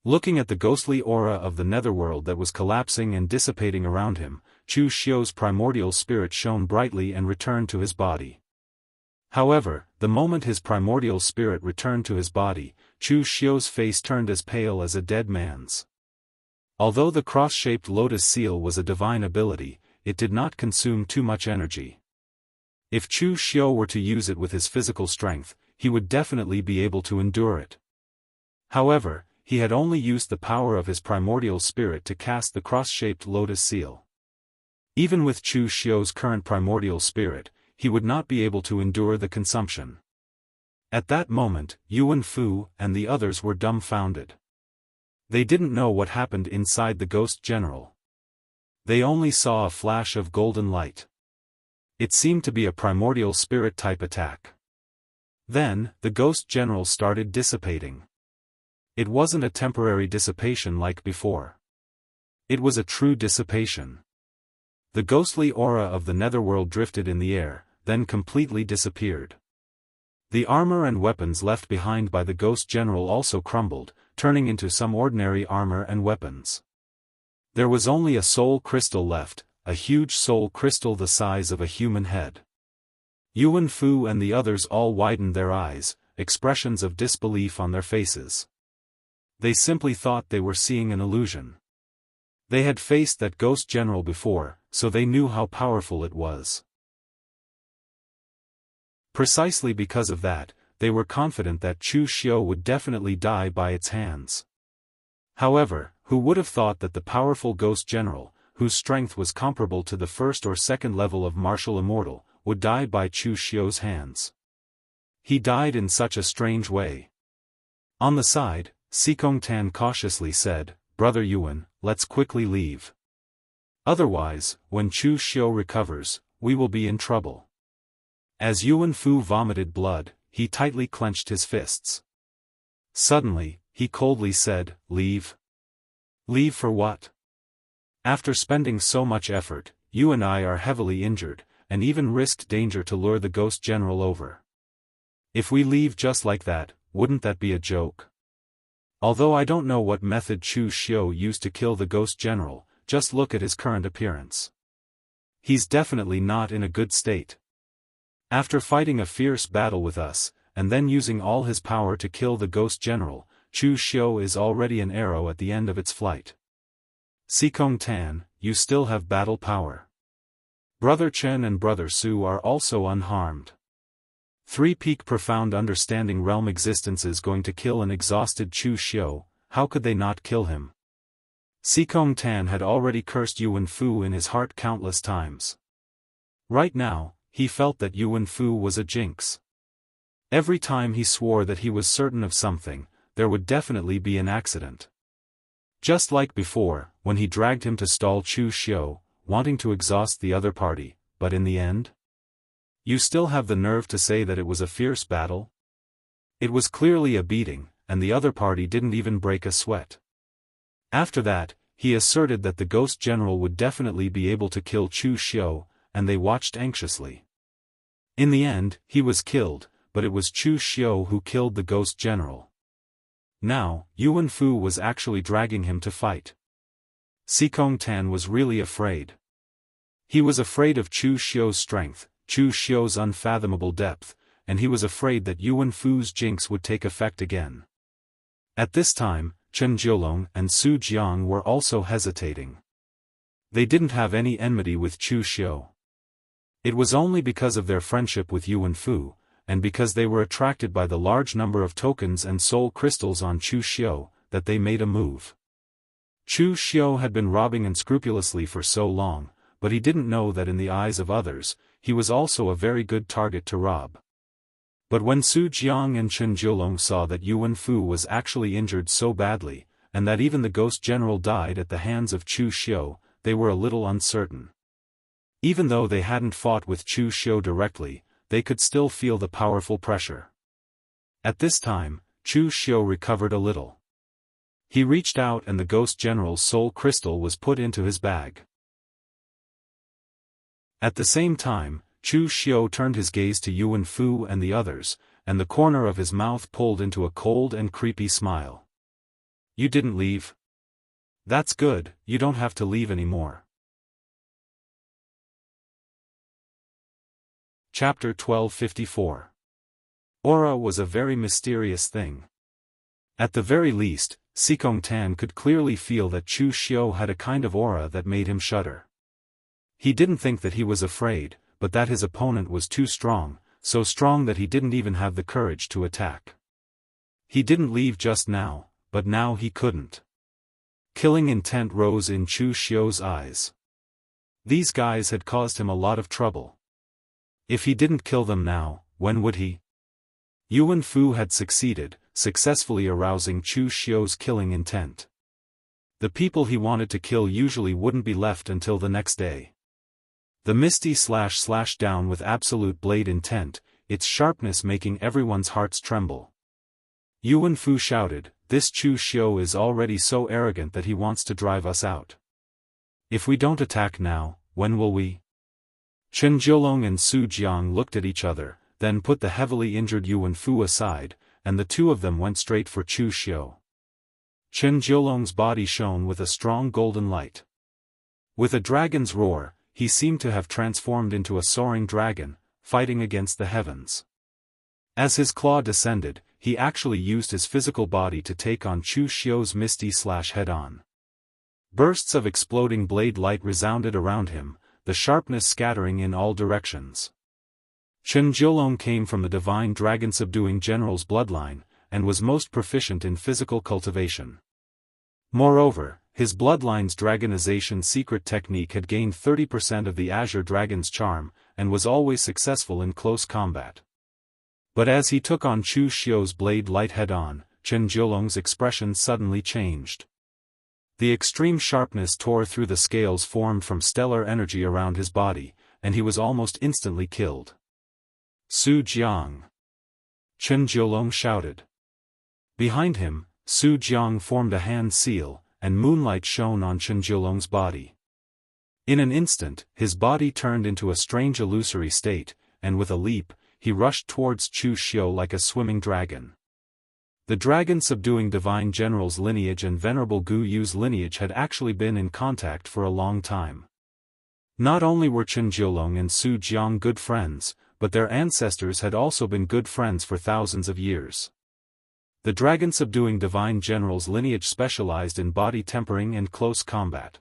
Looking at the ghostly aura of the netherworld that was collapsing and dissipating around him, Chu Xiu's primordial spirit shone brightly and returned to his body. However, the moment his primordial spirit returned to his body, Chu Xiu's face turned as pale as a dead man's. Although the cross-shaped lotus seal was a divine ability, it did not consume too much energy. If Chu Xiu were to use it with his physical strength, he would definitely be able to endure it. However, he had only used the power of his primordial spirit to cast the cross-shaped lotus seal. Even with Chu Xiu's current primordial spirit, he would not be able to endure the consumption. At that moment, Yuan Fu and the others were dumbfounded. They didn't know what happened inside the Ghost General. They only saw a flash of golden light. It seemed to be a primordial spirit-type attack. Then, the Ghost General started dissipating. It wasn't a temporary dissipation like before. It was a true dissipation. The ghostly aura of the netherworld drifted in the air, then completely disappeared. The armor and weapons left behind by the Ghost General also crumbled, turning into some ordinary armor and weapons. There was only a soul crystal left, a huge soul crystal the size of a human head. Yuan Fu and the others all widened their eyes, expressions of disbelief on their faces. They simply thought they were seeing an illusion. They had faced that Ghost General before, so they knew how powerful it was. Precisely because of that, they were confident that Chu Xiu would definitely die by its hands. However, who would have thought that the powerful Ghost General, whose strength was comparable to the first or second level of martial immortal, would die by Chu Xiu's hands? He died in such a strange way. On the side, Sikong Tan cautiously said, "Brother Yuan, let's quickly leave. Otherwise, when Chu Xiu recovers, we will be in trouble." As Yuan Fu vomited blood, he tightly clenched his fists. Suddenly, he coldly said, "Leave? Leave for what? After spending so much effort, you and I are heavily injured, and even risked danger to lure the Ghost General over. If we leave just like that, wouldn't that be a joke? Although I don't know what method Chu Xiu used to kill the Ghost General, just look at his current appearance. He's definitely not in a good state. After fighting a fierce battle with us, and then using all his power to kill the Ghost General, Chu Xiu is already an arrow at the end of its flight. Sikong Tan, you still have battle power. Brother Chen and Brother Su are also unharmed. Three-peak profound understanding realm existence is going to kill an exhausted Chu Xiu, how could they not kill him? Sikong Tan had already cursed Yuan Fu in his heart countless times. Right now, he felt that Yuan Fu was a jinx. Every time he swore that he was certain of something, there would definitely be an accident. Just like before, when he dragged him to stall Chu Xiu, wanting to exhaust the other party, but in the end? You still have the nerve to say that it was a fierce battle? It was clearly a beating, and the other party didn't even break a sweat. After that, he asserted that the Ghost General would definitely be able to kill Chu Xiu, and they watched anxiously. In the end, he was killed, but it was Chu Xiu who killed the Ghost General. Now, Yuan Fu was actually dragging him to fight. Sikong Tan was really afraid. He was afraid of Chu Xiu's strength, Chu Xiu's unfathomable depth, and he was afraid that Yuan Fu's jinx would take effect again. At this time, Chen Jiulong and Su Jiang were also hesitating. They didn't have any enmity with Chu Xiu. It was only because of their friendship with Yuan Fu, and because they were attracted by the large number of tokens and soul crystals on Chu Xiu, that they made a move. Chu Xiu had been robbing unscrupulously for so long, but he didn't know that in the eyes of others, he was also a very good target to rob. But when Su Jiang and Chen Jiulong saw that Yuan Fu was actually injured so badly, and that even the Ghost General died at the hands of Chu Xiu, they were a little uncertain. Even though they hadn't fought with Chu Xiu directly, they could still feel the powerful pressure. At this time, Chu Xiu recovered a little. He reached out and the Ghost General's soul crystal was put into his bag. At the same time, Chu Xiu turned his gaze to Yuan Fu and the others, and the corner of his mouth pulled into a cold and creepy smile. You didn't leave? That's good, you don't have to leave anymore. Chapter 1254. Aura was a very mysterious thing. At the very least, Sikong Tan could clearly feel that Chu Xiu had a kind of aura that made him shudder. He didn't think that he was afraid, but that his opponent was too strong, so strong that he didn't even have the courage to attack. He didn't leave just now, but now he couldn't. Killing intent rose in Chu Xiu's eyes. These guys had caused him a lot of trouble. If he didn't kill them now, when would he? Yuan Fu had succeeded, successfully arousing Chu Xiu's killing intent. The people he wanted to kill usually wouldn't be left until the next day. The misty slash down with absolute blade intent, its sharpness making everyone's hearts tremble. Yuan Fu shouted, "This Chu Xiu is already so arrogant that he wants to drive us out. If we don't attack now, when will we?" Chen Jiulong and Su Jiang looked at each other, then put the heavily injured Yuan Fu aside, and the two of them went straight for Chu Xiu. Chen Jiulong's body shone with a strong golden light. With a dragon's roar, he seemed to have transformed into a soaring dragon, fighting against the heavens. As his claw descended, he actually used his physical body to take on Chu Xiu's misty slash head-on. Bursts of exploding blade light resounded around him, the sharpness scattering in all directions. Chen Jiulong came from the divine dragon-subduing general's bloodline, and was most proficient in physical cultivation. Moreover, his bloodline's dragonization secret technique had gained 30% of the Azure Dragon's charm, and was always successful in close combat. But as he took on Chu Xiu's blade light head-on, Chen Jiulong's expression suddenly changed. The extreme sharpness tore through the scales formed from stellar energy around his body, and he was almost instantly killed. "Su Jiang!" Chen Jiulong shouted. Behind him, Su Jiang formed a hand seal, and moonlight shone on Chen Jiulong's body. In an instant, his body turned into a strange illusory state, and with a leap, he rushed towards Chu Xiu like a swimming dragon. The dragon-subduing divine general's lineage and Venerable Gu Yu's lineage had actually been in contact for a long time. Not only were Chen Jiulong and Su Jiang good friends, but their ancestors had also been good friends for thousands of years. The dragon-subduing divine general's lineage specialized in body tempering and close combat.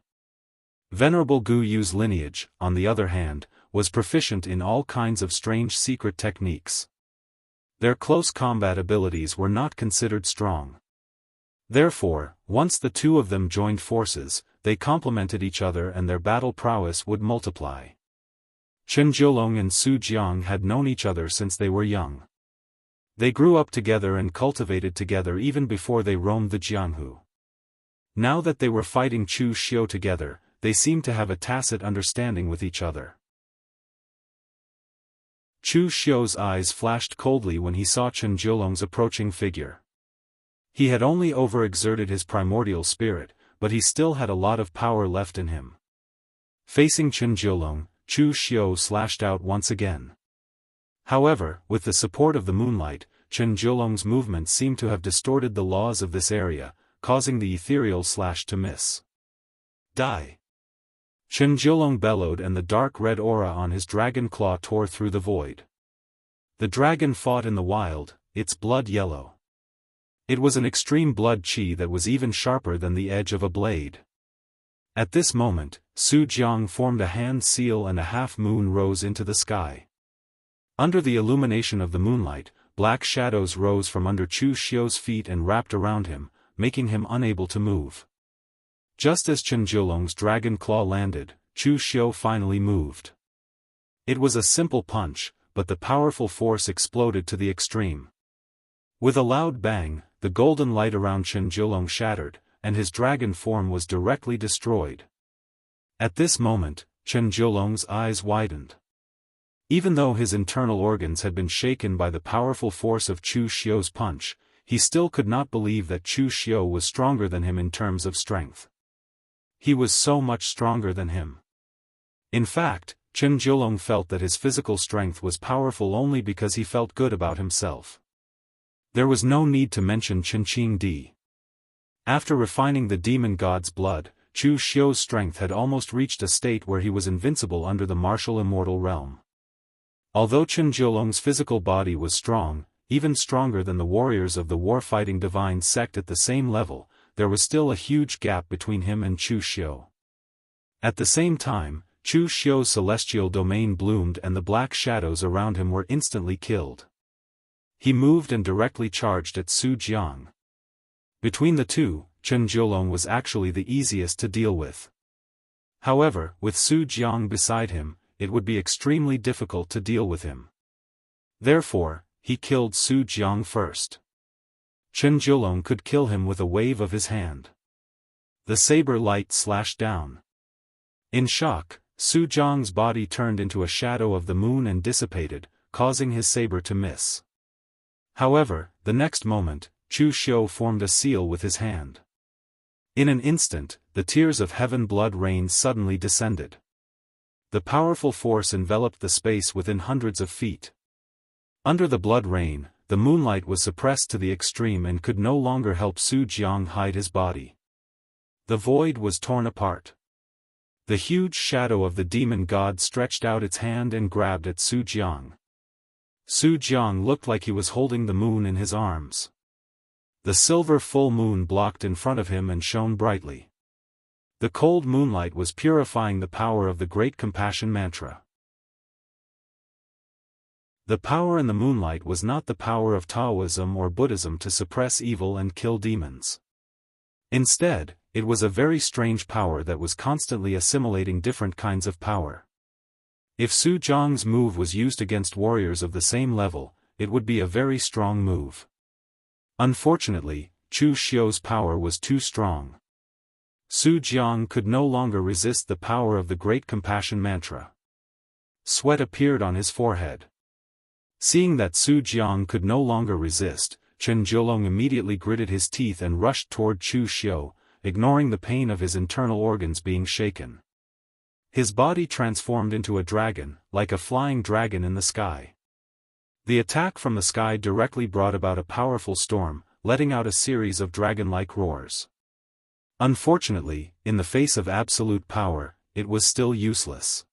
Venerable Gu Yu's lineage, on the other hand, was proficient in all kinds of strange secret techniques. Their close combat abilities were not considered strong. Therefore, once the two of them joined forces, they complemented each other and their battle prowess would multiply. Chen Jiulong and Su Jiang had known each other since they were young. They grew up together and cultivated together even before they roamed the Jianghu. Now that they were fighting Chu Xiu together, they seemed to have a tacit understanding with each other. Chu Xiu's eyes flashed coldly when he saw Chen Jiulong's approaching figure. He had only overexerted his primordial spirit, but he still had a lot of power left in him. Facing Chen Jiulong, Chu Xiu slashed out once again. However, with the support of the moonlight, Chen Jiulong's movement seemed to have distorted the laws of this area, causing the ethereal slash to miss. "Die!" Chen Jiulong bellowed and the dark red aura on his dragon claw tore through the void. The dragon fought in the wild, its blood yellow. It was an extreme blood qi that was even sharper than the edge of a blade. At this moment, Su Jiang formed a hand seal and a half-moon rose into the sky. Under the illumination of the moonlight, black shadows rose from under Chu Xiu's feet and wrapped around him, making him unable to move. Just as Chen Jiulong's dragon claw landed, Chu Xiu finally moved. It was a simple punch, but the powerful force exploded to the extreme. With a loud bang, the golden light around Chen Jiulong shattered, and his dragon form was directly destroyed. At this moment, Chen Jiulong's eyes widened. Even though his internal organs had been shaken by the powerful force of Chu Xiu's punch, he still could not believe that Chu Xiu was stronger than him in terms of strength. He was so much stronger than him. In fact, Chen Jiulong felt that his physical strength was powerful only because he felt good about himself. There was no need to mention Qingqing Di. After refining the demon god's blood, Chu Xiu's strength had almost reached a state where he was invincible under the martial immortal realm. Although Chen Jiulong's physical body was strong, even stronger than the warriors of the war-fighting divine sect at the same level, there was still a huge gap between him and Chu Xiu. At the same time, Chu Xiu's celestial domain bloomed and the black shadows around him were instantly killed. He moved and directly charged at Su Jiang. Between the two, Chen Jiulong was actually the easiest to deal with. However, with Su Jiang beside him, it would be extremely difficult to deal with him. Therefore, he killed Su Jiang first. Chen Jiulong could kill him with a wave of his hand. The saber light slashed down. In shock, Su Jiang's body turned into a shadow of the moon and dissipated, causing his saber to miss. However, the next moment, Chu Xiu formed a seal with his hand. In an instant, the tears of heaven blood rain suddenly descended. The powerful force enveloped the space within hundreds of feet. Under the blood rain, the moonlight was suppressed to the extreme and could no longer help Su Jiang hide his body. The void was torn apart. The huge shadow of the demon god stretched out its hand and grabbed at Su Jiang. Su Jiang looked like he was holding the moon in his arms. The silver full moon blocked in front of him and shone brightly. The cold moonlight was purifying the power of the Great Compassion Mantra. The power in the moonlight was not the power of Taoism or Buddhism to suppress evil and kill demons. Instead, it was a very strange power that was constantly assimilating different kinds of power. If Su Jiang's move was used against warriors of the same level, it would be a very strong move. Unfortunately, Chu Xiu's power was too strong. Su Jiang could no longer resist the power of the Great Compassion Mantra. Sweat appeared on his forehead. Seeing that Su Jiang could no longer resist, Chen Jiulong immediately gritted his teeth and rushed toward Chu Xiu, ignoring the pain of his internal organs being shaken. His body transformed into a dragon, like a flying dragon in the sky. The attack from the sky directly brought about a powerful storm, letting out a series of dragon-like roars. Unfortunately, in the face of absolute power, it was still useless.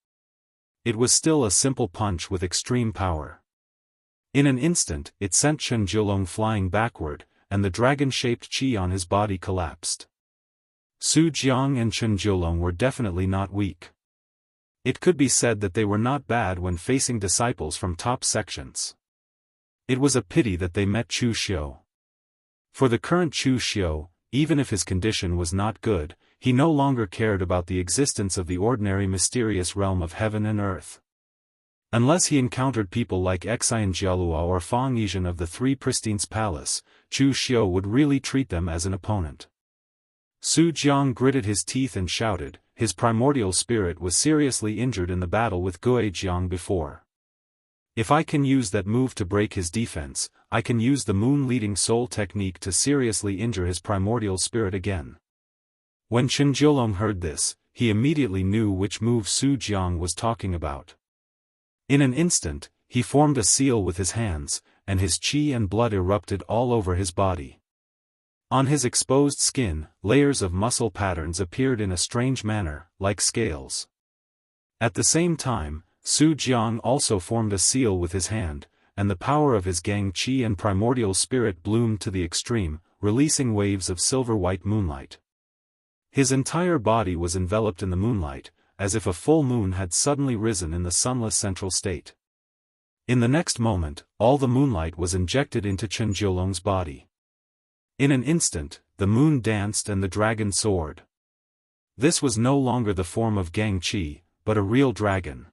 It was still a simple punch with extreme power. In an instant, it sent Chen Jiulong flying backward, and the dragon-shaped qi on his body collapsed. Su Jiang and Chen Jiulong were definitely not weak. It could be said that they were not bad when facing disciples from top sections. It was a pity that they met Chu Xiu. For the current Chu Xiu, even if his condition was not good, he no longer cared about the existence of the ordinary mysterious realm of heaven and earth. Unless he encountered people like Xian Jialua or Fang Yizhen of the Three Pristines Palace, Chu Xiu would really treat them as an opponent. Su Jiang gritted his teeth and shouted. His primordial spirit was seriously injured in the battle with Gui Jiang before. If I can use that move to break his defense, I can use the moon-leading soul technique to seriously injure his primordial spirit again. When Chen Jiulong heard this, he immediately knew which move Su Jiang was talking about. In an instant, he formed a seal with his hands, and his qi and blood erupted all over his body. On his exposed skin, layers of muscle patterns appeared in a strange manner, like scales. At the same time, Su Jiang also formed a seal with his hand, and the power of his gang qi and primordial spirit bloomed to the extreme, releasing waves of silver-white moonlight. His entire body was enveloped in the moonlight, as if a full moon had suddenly risen in the sunless central state. In the next moment, all the moonlight was injected into Chen Jiulong's body. In an instant, the moon danced and the dragon soared. This was no longer the form of gang qi, but a real dragon.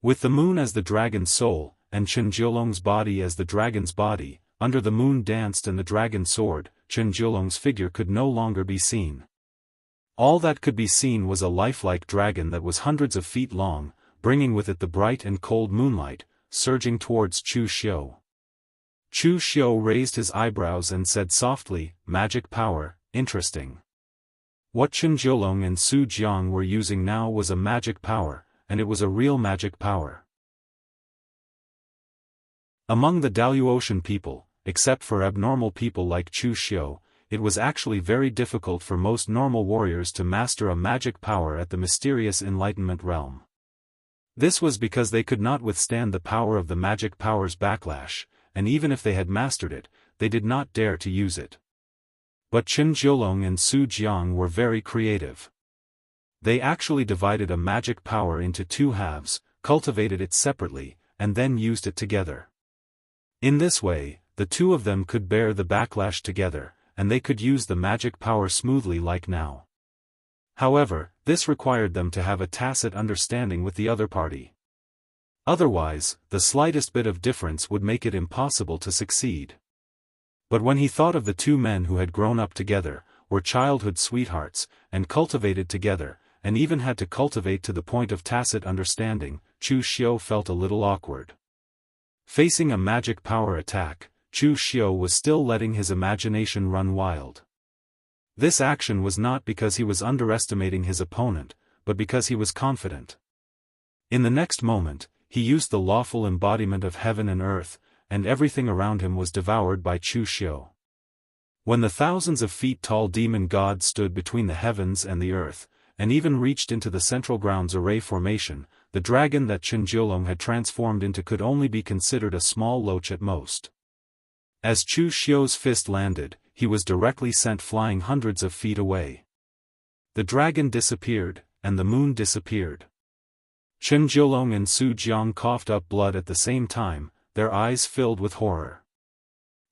With the moon as the dragon's soul, and Chen Jiulong's body as the dragon's body, under the moon danced and the dragon soared, Chen Jiulong's figure could no longer be seen. All that could be seen was a lifelike dragon that was hundreds of feet long, bringing with it the bright and cold moonlight, surging towards Chu Xiu. Chu Xiu raised his eyebrows and said softly, "Magic power, interesting." What Chen Jiulong and Su Jiang were using now was a magic power, and it was a real magic power. Among the Daoist people, except for abnormal people like Chu Xiu, it was actually very difficult for most normal warriors to master a magic power at the mysterious enlightenment realm. This was because they could not withstand the power of the magic power's backlash, and even if they had mastered it, they did not dare to use it. But Chen Jiulong and Su Jiang were very creative. They actually divided a magic power into two halves, cultivated it separately, and then used it together. In this way, the two of them could bear the backlash together, and they could use the magic power smoothly like now. However, this required them to have a tacit understanding with the other party. Otherwise, the slightest bit of difference would make it impossible to succeed. But when he thought of the two men who had grown up together, were childhood sweethearts, and cultivated together, and even had to cultivate to the point of tacit understanding, Chu Xiu felt a little awkward. Facing a magic power attack, Chu Xiu was still letting his imagination run wild. This action was not because he was underestimating his opponent, but because he was confident. In the next moment, he used the lawful embodiment of heaven and earth, and everything around him was devoured by Chu Xiu. When the thousands of feet tall demon god stood between the heavens and the earth, and even reached into the central ground's array formation, the dragon that Chen Jiulong had transformed into could only be considered a small loach at most. As Chu Xiu's fist landed, he was directly sent flying hundreds of feet away. The dragon disappeared, and the moon disappeared. Chen Jiulong and Su Jiang coughed up blood at the same time, their eyes filled with horror.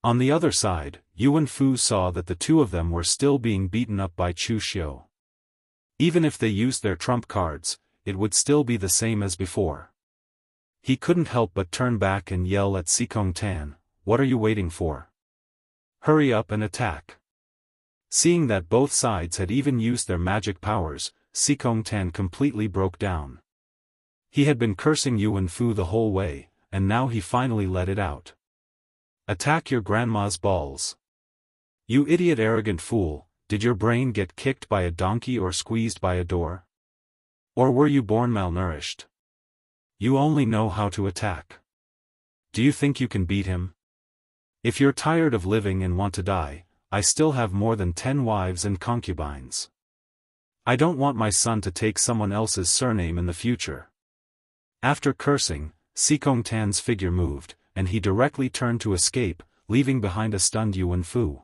On the other side, Yuan Fu saw that the two of them were still being beaten up by Chu Xiu. Even if they used their trump cards, it would still be the same as before. He couldn't help but turn back and yell at Sikong Tan, "What are you waiting for? Hurry up and attack." Seeing that both sides had even used their magic powers, Sikong Tan completely broke down. He had been cursing Yuan Fu the whole way, and now he finally let it out. "Attack your grandma's balls. You idiot arrogant fool, did your brain get kicked by a donkey or squeezed by a door? Or were you born malnourished? You only know how to attack. Do you think you can beat him? If you're tired of living and want to die, I still have more than 10 wives and concubines. I don't want my son to take someone else's surname in the future." After cursing, Sikong Tan's figure moved, and he directly turned to escape, leaving behind a stunned Yuan Fu.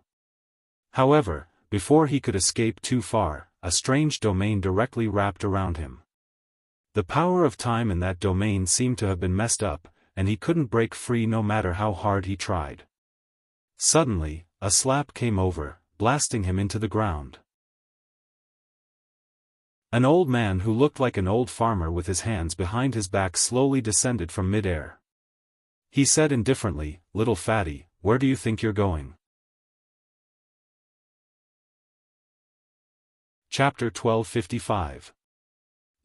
However, before he could escape too far, a strange domain directly wrapped around him. The power of time in that domain seemed to have been messed up, and he couldn't break free no matter how hard he tried. Suddenly, a slap came over, blasting him into the ground. An old man who looked like an old farmer with his hands behind his back slowly descended from mid-air. He said indifferently, "Little fatty, where do you think you're going?" Chapter 1255.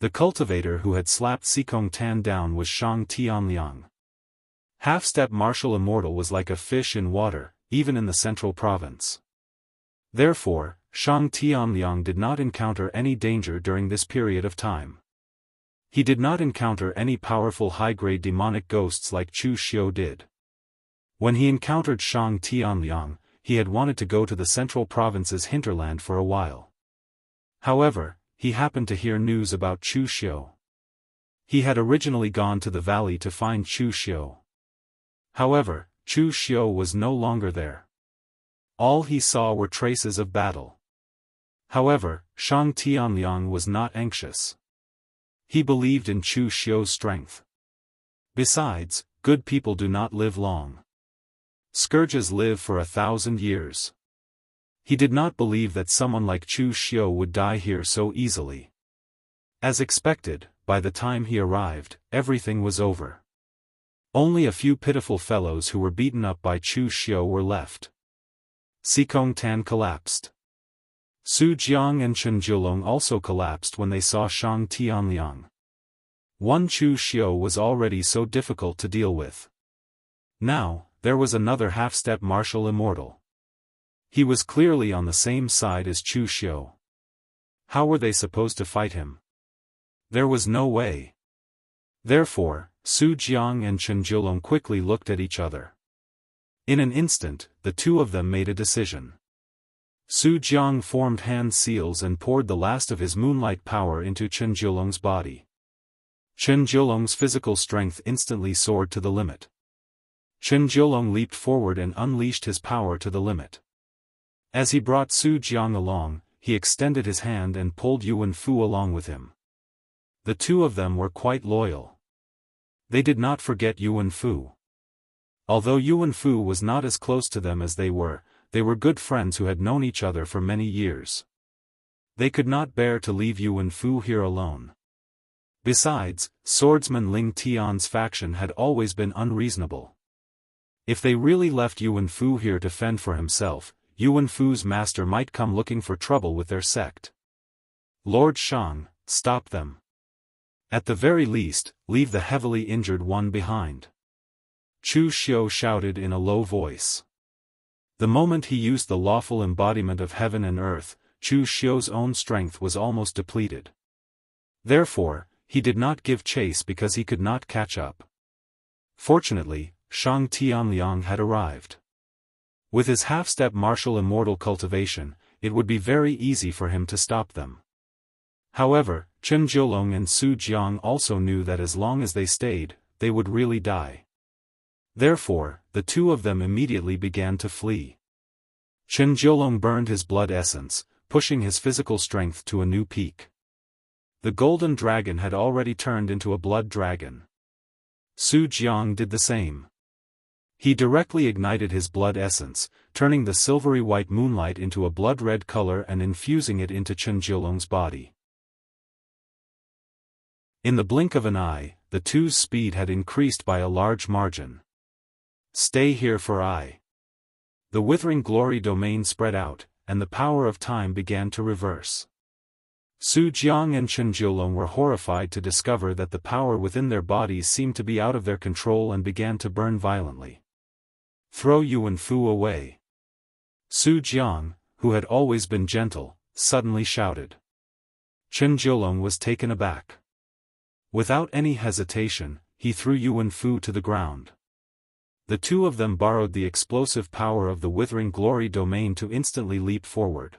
The cultivator who had slapped Sikong Tan down was Shang Tianliang. Half-step martial immortal was like a fish in water, even in the central province. Therefore, Shang Tianliang did not encounter any danger during this period of time. He did not encounter any powerful high-grade demonic ghosts like Chu Xiu did. When he encountered Shang Tianliang, he had wanted to go to the central province's hinterland for a while. However, he happened to hear news about Chu Xiu. He had originally gone to the valley to find Chu Xiu. However, Chu Xiu was no longer there. All he saw were traces of battle. However, Shang Tianliang was not anxious. He believed in Chu Xiu's strength. Besides, good people do not live long. Scourges live for 1,000 years. He did not believe that someone like Chu Xiu would die here so easily. As expected, by the time he arrived, everything was over. Only a few pitiful fellows who were beaten up by Chu Xiu were left. Sikong Tan collapsed. Su Jiang and Chen Jiulong also collapsed when they saw Shang Tianliang. One Chu Xiu was already so difficult to deal with. Now, there was another half-step martial immortal. He was clearly on the same side as Chu Xiu. How were they supposed to fight him? There was no way. Therefore, Su Jiang and Chen Jiulong quickly looked at each other. In an instant, the two of them made a decision. Su Jiang formed hand seals and poured the last of his moonlight power into Chen Jiulong's body. Chen Jiulong's physical strength instantly soared to the limit. Chen Jiulong leaped forward and unleashed his power to the limit. As he brought Su Jiang along, he extended his hand and pulled Yuan Fu along with him. The two of them were quite loyal. They did not forget Yuan Fu. Although Yuan Fu was not as close to them as they were good friends who had known each other for many years. They could not bear to leave Yuan Fu here alone. Besides, swordsman Ling Tian's faction had always been unreasonable. If they really left Yuan Fu here to fend for himself, Yuan Fu's master might come looking for trouble with their sect. Lord Shang, stop them. At the very least, leave the heavily injured one behind. Chu Xiu shouted in a low voice. The moment he used the lawful embodiment of heaven and earth, Chu Xiu's own strength was almost depleted. Therefore, he did not give chase because he could not catch up. Fortunately, Shang Tianliang had arrived. With his half-step martial immortal cultivation, it would be very easy for him to stop them. However, Chen Jiulong and Su Jiang also knew that as long as they stayed, they would really die. Therefore, the two of them immediately began to flee. Chen Jiulong burned his blood essence, pushing his physical strength to a new peak. The golden dragon had already turned into a blood dragon. Su Jiang did the same. He directly ignited his blood essence, turning the silvery white moonlight into a blood-red color and infusing it into Chen Jiulong's body. In the blink of an eye, the two's speed had increased by a large margin. Stay here for I. The withering glory domain spread out, and the power of time began to reverse. Su Jiang and Chen Jiulong were horrified to discover that the power within their bodies seemed to be out of their control and began to burn violently. Throw Yuan Fu away. Su Jiang, who had always been gentle, suddenly shouted. Chen Jiulong was taken aback. Without any hesitation, he threw Yuan Fu to the ground. The two of them borrowed the explosive power of the withering glory domain to instantly leap forward.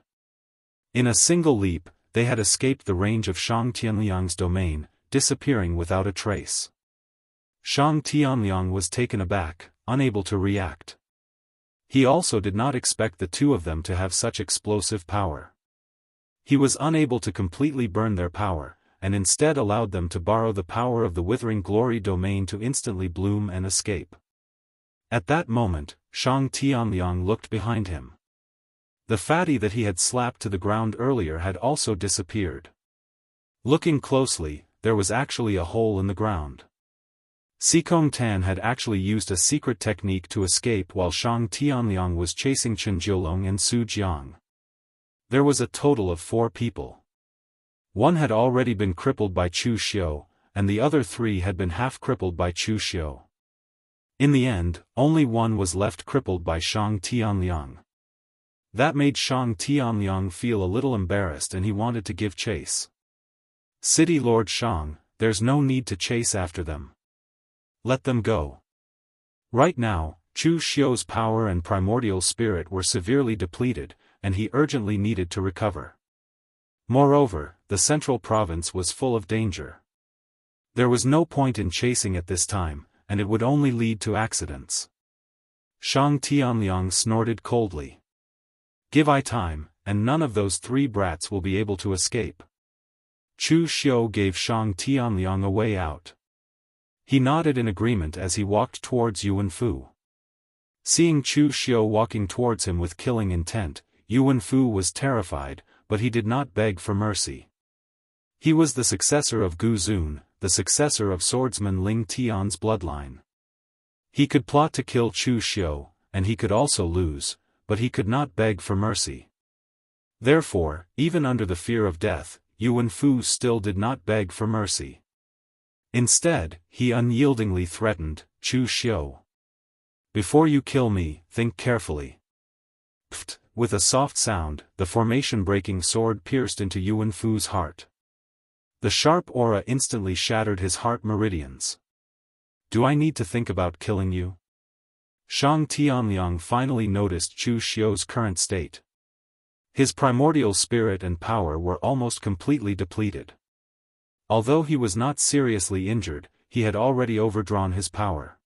In a single leap, they had escaped the range of Shang Tianliang's domain, disappearing without a trace. Shang Tianliang was taken aback, unable to react. He also did not expect the two of them to have such explosive power. He was unable to completely burn their power, and instead allowed them to borrow the power of the withering glory domain to instantly bloom and escape. At that moment, Shang Tianliang looked behind him. The fatty that he had slapped to the ground earlier had also disappeared. Looking closely, there was actually a hole in the ground. Xikong Tan had actually used a secret technique to escape while Shang Tianliang was chasing Chen Jiulong and Su Jiang. There was a total of 4 people. One had already been crippled by Chu Xiu, and the other 3 had been half-crippled by Chu Xiu. In the end, only one was left crippled by Shang Tianliang. That made Shang Tianliang feel a little embarrassed and he wanted to give chase. City Lord Shang, there's no need to chase after them. Let them go. Right now, Chu Xiu's power and primordial spirit were severely depleted, and he urgently needed to recover. Moreover, the central province was full of danger. There was no point in chasing at this time, and it would only lead to accidents. Shang Tianliang snorted coldly. Give I time, and none of those 3 brats will be able to escape. Chu Xiu gave Shang Tianliang a way out. He nodded in agreement as he walked towards Yuan Fu. Seeing Chu Xiu walking towards him with killing intent, Yuan Fu was terrified, but he did not beg for mercy. He was the successor of Gu Zun, the successor of swordsman Ling Tian's bloodline. He could plot to kill Chu Xiu, and he could also lose, but he could not beg for mercy. Therefore, even under the fear of death, Yuan Fu still did not beg for mercy. Instead, he unyieldingly threatened, Chu Xiu. Before you kill me, think carefully. Pft! With a soft sound, the formation-breaking sword pierced into Yuan Fu's heart. The sharp aura instantly shattered his heart meridians. Do I need to think about killing you? Shang Tianliang finally noticed Chu Xiu's current state. His primordial spirit and power were almost completely depleted. Although he was not seriously injured, he had already overdrawn his power.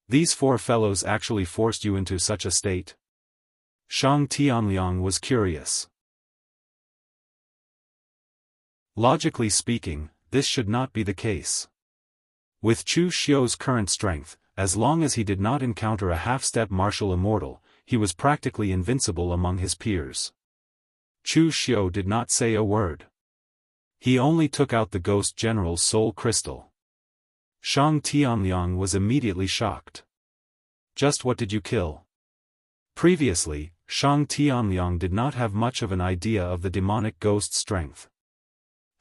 These 4 fellows actually forced you into such a state? Shang Tianliang was curious. Logically speaking, this should not be the case. With Chu Xiu's current strength, as long as he did not encounter a half-step martial immortal, he was practically invincible among his peers. Chu Xiu did not say a word. He only took out the ghost general's soul crystal. Shang Tianliang was immediately shocked. Just what did you kill? Previously, Shang Tianliang did not have much of an idea of the demonic ghost's strength.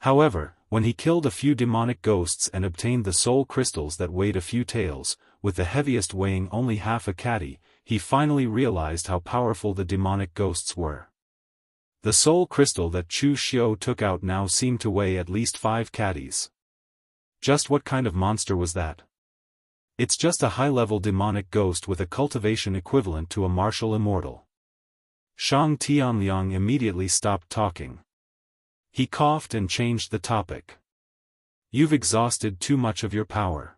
However, when he killed a few demonic ghosts and obtained the soul crystals that weighed a few taels, with the heaviest weighing only half a catty, he finally realized how powerful the demonic ghosts were. The soul crystal that Chu Xiu took out now seemed to weigh at least 5 catties. Just what kind of monster was that? It's just a high-level demonic ghost with a cultivation equivalent to a martial immortal. Shang Tianliang immediately stopped talking. He coughed and changed the topic. You've exhausted too much of your power.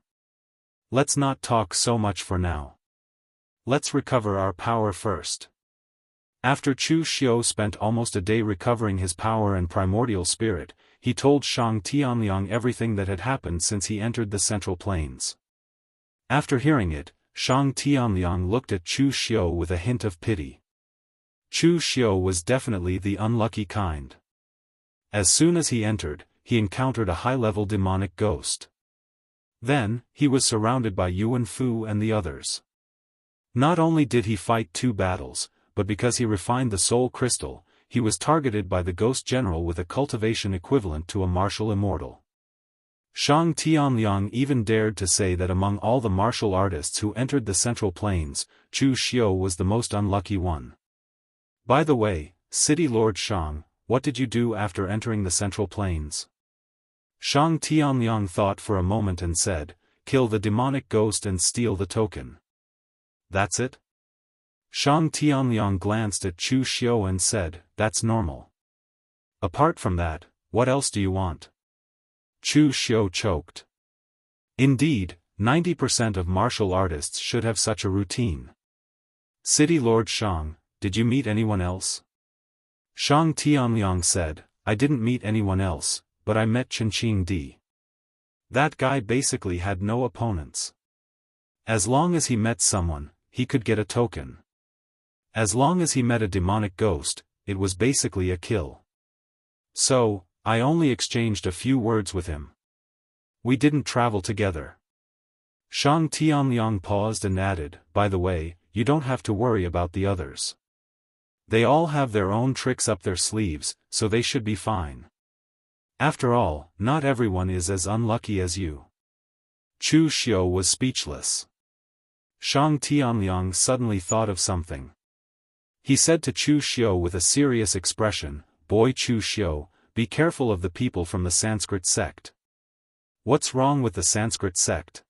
Let's not talk so much for now. Let's recover our power first. After Chu Xiu spent almost a day recovering his power and primordial spirit, he told Shang Tianliang everything that had happened since he entered the Central Plains. After hearing it, Shang Tianliang looked at Chu Xiu with a hint of pity. Chu Xiu was definitely the unlucky kind. As soon as he entered, he encountered a high-level demonic ghost. Then, he was surrounded by Yuan Fu and the others. Not only did he fight 2 battles, but because he refined the soul crystal, he was targeted by the ghost general with a cultivation equivalent to a martial immortal. Shang Tianliang even dared to say that among all the martial artists who entered the Central Plains, Chu Xiu was the most unlucky one. By the way, City Lord Shang, what did you do after entering the Central Plains? Shang Tianliang thought for a moment and said, kill the demonic ghost and steal the token. That's it? Shang Tianliang glanced at Chu Xiu and said, that's normal. Apart from that, what else do you want? Chu Xiu choked. Indeed, 90% of martial artists should have such a routine. City Lord Shang, did you meet anyone else? Shang Tianliang said, I didn't meet anyone else, but I met Qinqing Di. That guy basically had no opponents. As long as he met someone, he could get a token. As long as he met a demonic ghost, it was basically a kill. So, I only exchanged a few words with him. We didn't travel together. Shang Tianliang paused and added, by the way, you don't have to worry about the others. They all have their own tricks up their sleeves, so they should be fine. After all, not everyone is as unlucky as you. Chu Xiu was speechless. Shang Tianliang suddenly thought of something. He said to Chu Xiu with a serious expression, Boy Chu Xiu, be careful of the people from the Sanskrit sect. What's wrong with the Sanskrit sect?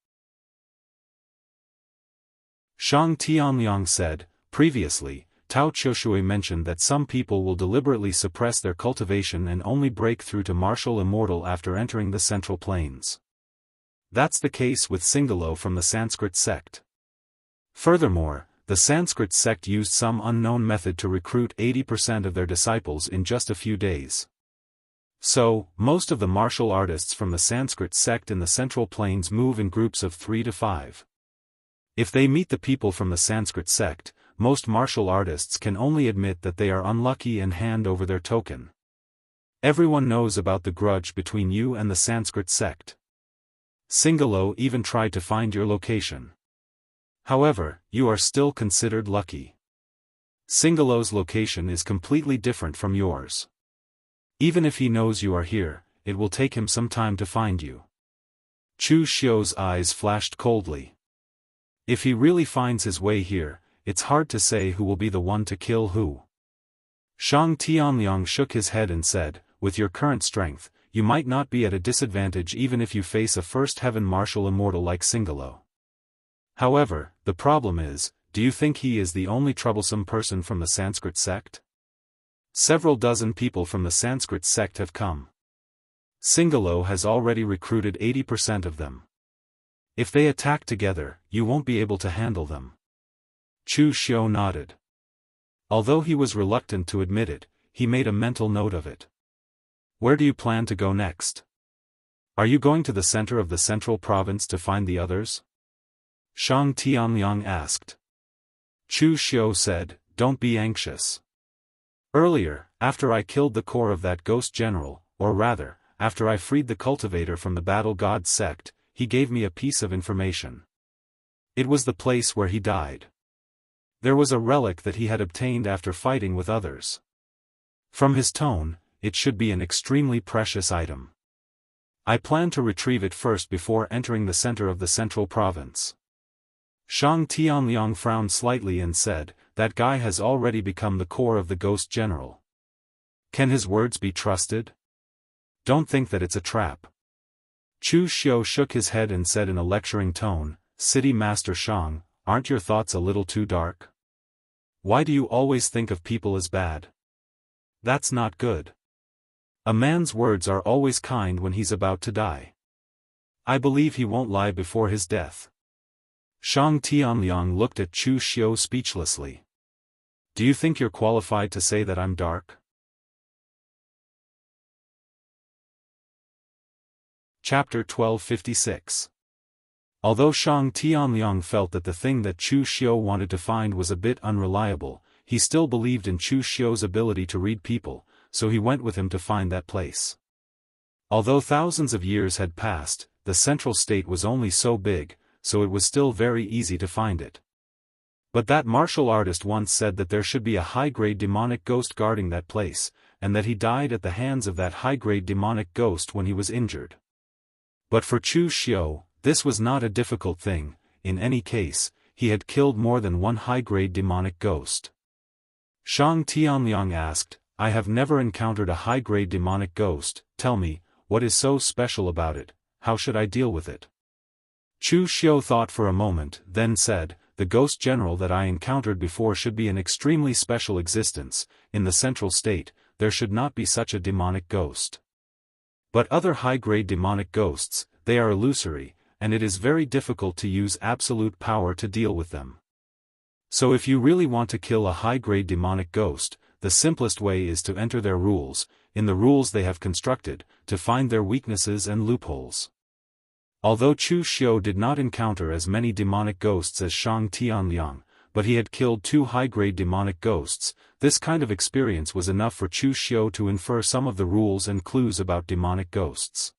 Shang Tianliang said, previously, Tao Qiushui mentioned that some people will deliberately suppress their cultivation and only break through to martial immortal after entering the Central Plains. That's the case with Singalo from the Sanskrit sect. Furthermore, the Sanskrit sect used some unknown method to recruit 80% of their disciples in just a few days. So, most of the martial artists from the Sanskrit sect in the Central Plains move in groups of 3 to 5. If they meet the people from the Sanskrit sect, most martial artists can only admit that they are unlucky and hand over their token. Everyone knows about the grudge between you and the Sanskrit sect. Singalo even tried to find your location. However, you are still considered lucky. Singalo's location is completely different from yours. Even if he knows you are here, it will take him some time to find you. Chu Xiu's eyes flashed coldly. If he really finds his way here, it's hard to say who will be the one to kill who. Shang Tianliang shook his head and said, with your current strength, you might not be at a disadvantage even if you face a first heaven martial immortal like Singalo. However, the problem is, do you think he is the only troublesome person from the Sanskrit sect? Several dozen people from the Sanskrit sect have come. Singalo has already recruited 80% of them. If they attack together, you won't be able to handle them. Chu Xiu nodded. Although he was reluctant to admit it, he made a mental note of it. Where do you plan to go next? Are you going to the center of the central province to find the others? Shang Tianliang asked. Chu Xiu said, don't be anxious. Earlier, after I killed the core of that ghost general, or rather, after I freed the cultivator from the battle god sect, he gave me a piece of information. It was the place where he died. There was a relic that he had obtained after fighting with others. From his tone, it should be an extremely precious item. I plan to retrieve it first before entering the center of the central province. Shang Tianliang frowned slightly and said, that guy has already become the core of the ghost general. Can his words be trusted? Don't think that it's a trap. Chu Xiu shook his head and said in a lecturing tone, City Master Shang, aren't your thoughts a little too dark? Why do you always think of people as bad? That's not good. A man's words are always kind when he's about to die. I believe he won't lie before his death. Shang Tianliang looked at Chu Xiu speechlessly. Do you think you're qualified to say that I'm dark? Chapter 1256. Although Shang Tianliang felt that the thing that Chu Xiu wanted to find was a bit unreliable, he still believed in Chu Xiu's ability to read people, so he went with him to find that place. Although thousands of years had passed, the central state was only so big, so it was still very easy to find it. But that martial artist once said that there should be a high-grade demonic ghost guarding that place, and that he died at the hands of that high-grade demonic ghost when he was injured. But for Chu Xiu, this was not a difficult thing. In any case, he had killed more than one high-grade demonic ghost. Shang Tianliang asked, I have never encountered a high-grade demonic ghost, tell me, what is so special about it, how should I deal with it? Chu Xiu thought for a moment, then said, the ghost general that I encountered before should be an extremely special existence. In the central state, there should not be such a demonic ghost. But other high-grade demonic ghosts, they are illusory, and it is very difficult to use absolute power to deal with them. So if you really want to kill a high-grade demonic ghost, the simplest way is to enter their rules, in the rules they have constructed, to find their weaknesses and loopholes. Although Chu Xiu did not encounter as many demonic ghosts as Shang Tianliang, but he had killed 2 high-grade demonic ghosts, this kind of experience was enough for Chu Xiu to infer some of the rules and clues about demonic ghosts.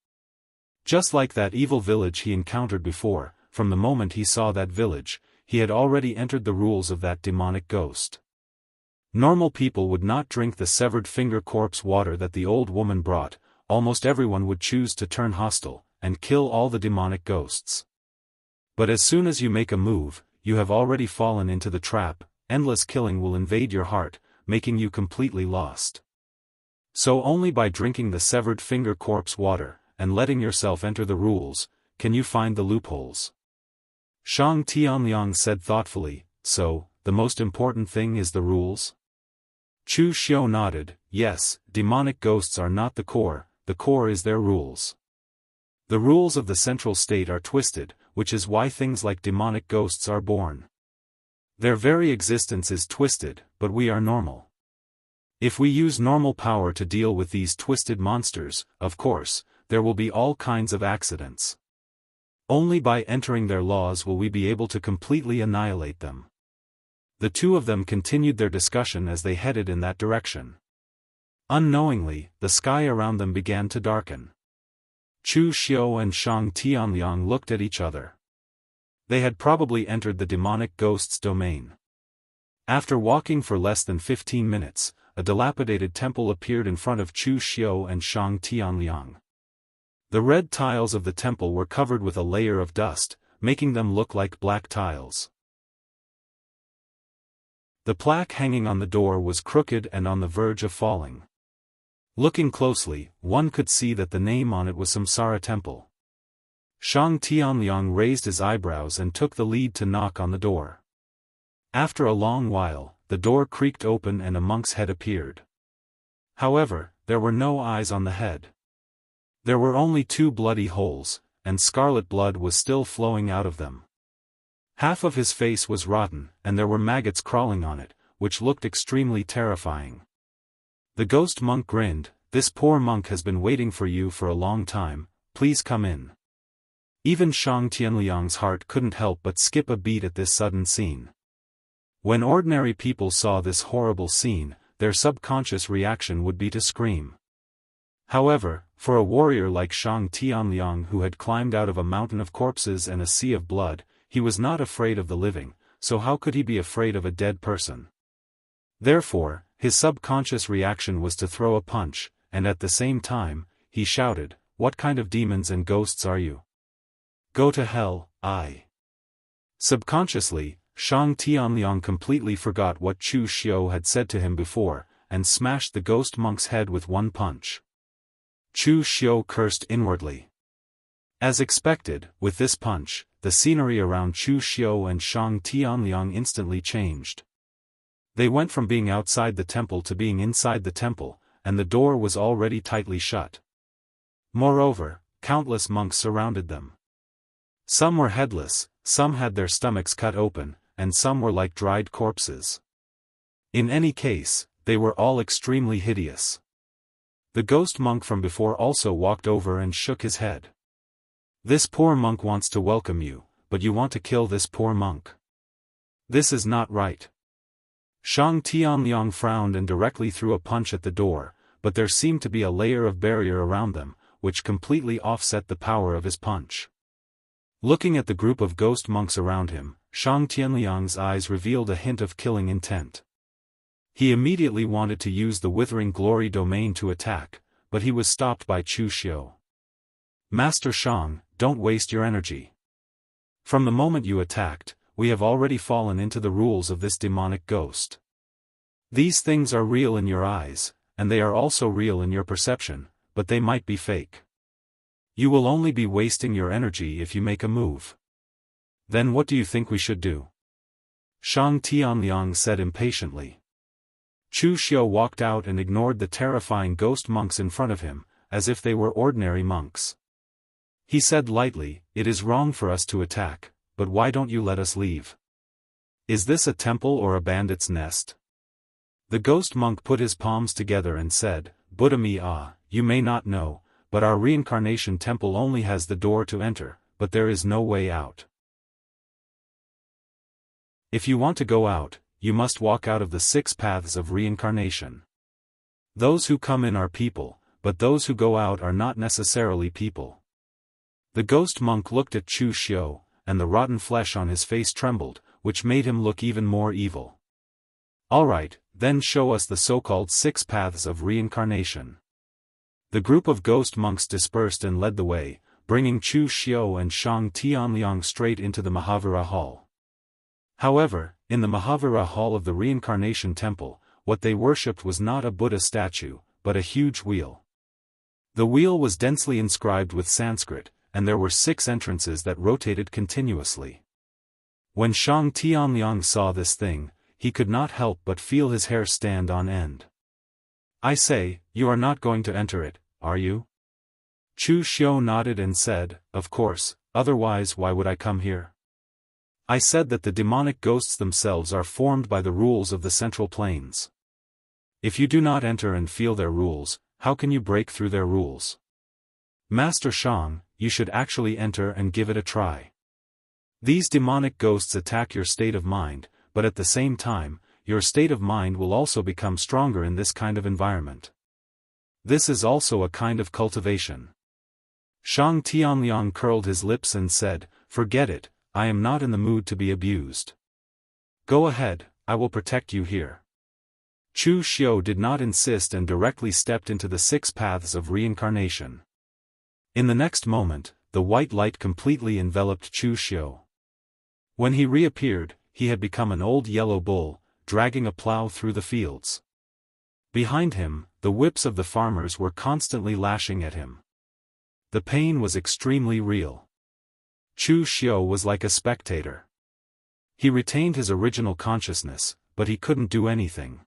Just like that evil village he encountered before, from the moment he saw that village, he had already entered the rules of that demonic ghost. Normal people would not drink the severed finger corpse water that the old woman brought, almost everyone would choose to turn hostile, and kill all the demonic ghosts. But as soon as you make a move, you have already fallen into the trap, endless killing will invade your heart, making you completely lost. So only by drinking the severed finger corpse water, and letting yourself enter the rules, can you find the loopholes. Shang Tianliang said thoughtfully, so, the most important thing is the rules? Chu Xiu nodded, yes, demonic ghosts are not the core is their rules. The rules of the central state are twisted, which is why things like demonic ghosts are born. Their very existence is twisted, but we are normal. If we use normal power to deal with these twisted monsters, of course, there will be all kinds of accidents. Only by entering their laws will we be able to completely annihilate them. The two of them continued their discussion as they headed in that direction. Unknowingly, the sky around them began to darken. Chu Xiu and Shang Tianliang looked at each other. They had probably entered the demonic ghost's domain. After walking for less than 15 minutes, a dilapidated temple appeared in front of Chu Xiu and Shang Tianliang. The red tiles of the temple were covered with a layer of dust, making them look like black tiles. The plaque hanging on the door was crooked and on the verge of falling. Looking closely, one could see that the name on it was Samsara Temple. Shang Tianliang raised his eyebrows and took the lead to knock on the door. After a long while, the door creaked open and a monk's head appeared. However, there were no eyes on the head. There were only 2 bloody holes, and scarlet blood was still flowing out of them. Half of his face was rotten, and there were maggots crawling on it, which looked extremely terrifying. The ghost monk grinned, this poor monk has been waiting for you for a long time, please come in. Even Shang Tianliang's heart couldn't help but skip a beat at this sudden scene. When ordinary people saw this horrible scene, their subconscious reaction would be to scream. However, for a warrior like Shang Tianliang who had climbed out of a mountain of corpses and a sea of blood, he was not afraid of the living, so how could he be afraid of a dead person? Therefore, his subconscious reaction was to throw a punch, and at the same time, he shouted, "What kind of demons and ghosts are you? Go to hell, I." Subconsciously, Shang Tianliang completely forgot what Chu Xiu had said to him before, and smashed the ghost monk's head with one punch. Chu Xiu cursed inwardly. As expected, with this punch, the scenery around Chu Xiu and Shang Tianliang instantly changed. They went from being outside the temple to being inside the temple, and the door was already tightly shut. Moreover, countless monks surrounded them. Some were headless, some had their stomachs cut open, and some were like dried corpses. In any case, they were all extremely hideous. The ghost monk from before also walked over and shook his head. "This poor monk wants to welcome you, but you want to kill this poor monk. This is not right." Shang Tianliang frowned and directly threw a punch at the door, but there seemed to be a layer of barrier around them, which completely offset the power of his punch. Looking at the group of ghost monks around him, Shang Tianliang's eyes revealed a hint of killing intent. He immediately wanted to use the Withering Glory domain to attack, but he was stopped by Chu Xiu. "Master Shang, don't waste your energy. From the moment you attacked, we have already fallen into the rules of this demonic ghost. These things are real in your eyes, and they are also real in your perception, but they might be fake. You will only be wasting your energy if you make a move. Then what do you think we should do?" Shang Tianliang said impatiently. Chu Xiu walked out and ignored the terrifying ghost monks in front of him, as if they were ordinary monks. He said lightly, "It is wrong for us to attack, but why don't you let us leave? Is this a temple or a bandit's nest?" The ghost monk put his palms together and said, "Buddha-me, you may not know, but our reincarnation temple only has the door to enter, but there is no way out. If you want to go out, you must walk out of the 6 paths of reincarnation. Those who come in are people, but those who go out are not necessarily people." The ghost monk looked at Chu Xiu, and the rotten flesh on his face trembled, which made him look even more evil. "All right, then show us the so-called 6 paths of reincarnation." The group of ghost monks dispersed and led the way, bringing Chu Xiu and Shang Tianliang straight into the Mahavira Hall. However, in the Mahavira Hall of the Reincarnation Temple, what they worshipped was not a Buddha statue, but a huge wheel. The wheel was densely inscribed with Sanskrit, and there were 6 entrances that rotated continuously. When Shang Tianliang saw this thing, he could not help but feel his hair stand on end. "I say, you are not going to enter it, are you?" Chu Xiu nodded and said, "Of course, otherwise why would I come here? I said that the demonic ghosts themselves are formed by the rules of the Central Plains. If you do not enter and feel their rules, how can you break through their rules? Master Shang, you should actually enter and give it a try. These demonic ghosts attack your state of mind, but at the same time, your state of mind will also become stronger in this kind of environment. This is also a kind of cultivation." Shang Tianliang curled his lips and said, "Forget it, I am not in the mood to be abused. Go ahead, I will protect you here." Chu Xiu did not insist and directly stepped into the 6 paths of reincarnation. In the next moment, the white light completely enveloped Chu Xiu. When he reappeared, he had become an old yellow bull, dragging a plow through the fields. Behind him, the whips of the farmers were constantly lashing at him. The pain was extremely real. Chu Xiu was like a spectator. He retained his original consciousness, but he couldn't do anything.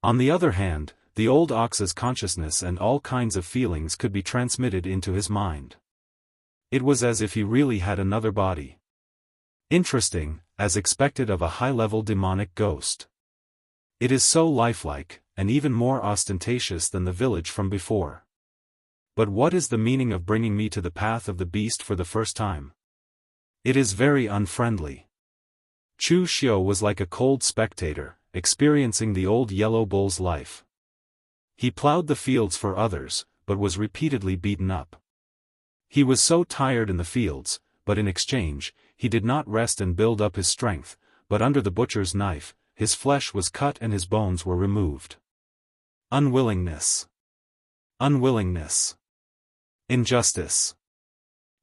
On the other hand, the old ox's consciousness and all kinds of feelings could be transmitted into his mind. It was as if he really had another body. Interesting, as expected of a high-level demonic ghost. It is so lifelike, and even more ostentatious than the village from before. But what is the meaning of bringing me to the path of the beast for the first time? It is very unfriendly. Chu Xiu was like a cold spectator, experiencing the old yellow bull's life. He plowed the fields for others, but was repeatedly beaten up. He was so tired in the fields, but in exchange, he did not rest and build up his strength, but under the butcher's knife, his flesh was cut and his bones were removed. Unwillingness. Unwillingness. Injustice.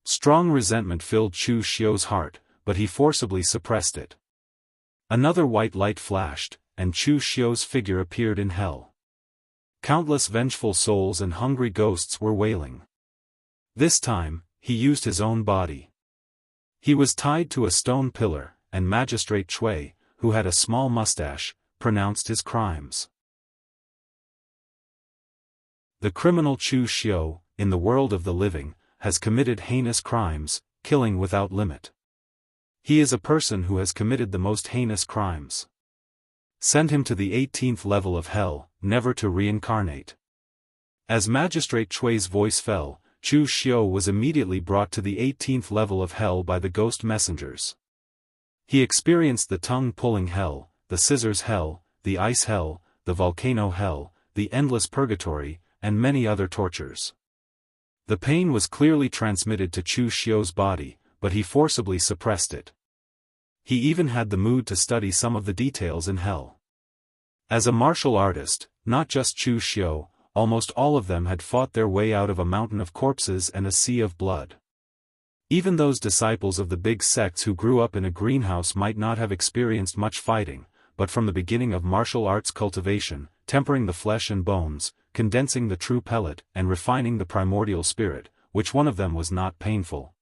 Strong resentment filled Chu Xiu's heart, but he forcibly suppressed it. Another white light flashed, and Chu Xiu's figure appeared in hell. Countless vengeful souls and hungry ghosts were wailing. This time, he used his own body. He was tied to a stone pillar, and Magistrate Chui, who had a small mustache, pronounced his crimes. The criminal Chu Xiu, in the world of the living, has committed heinous crimes, killing without limit. He is a person who has committed the most heinous crimes. Send him to the 18th level of hell, never to reincarnate. As Magistrate Chui's voice fell, Chu Xiu was immediately brought to the 18th level of hell by the ghost messengers. He experienced the tongue-pulling hell, the scissors hell, the ice hell, the volcano hell, the endless purgatory, and many other tortures. The pain was clearly transmitted to Chu Xiu's body, but he forcibly suppressed it. He even had the mood to study some of the details in hell. As a martial artist, not just Chu Xiu, almost all of them had fought their way out of a mountain of corpses and a sea of blood. Even those disciples of the big sects who grew up in a greenhouse might not have experienced much fighting, but from the beginning of martial arts cultivation, tempering the flesh and bones, condensing the true pellet, and refining the primordial spirit, which one of them was not painful.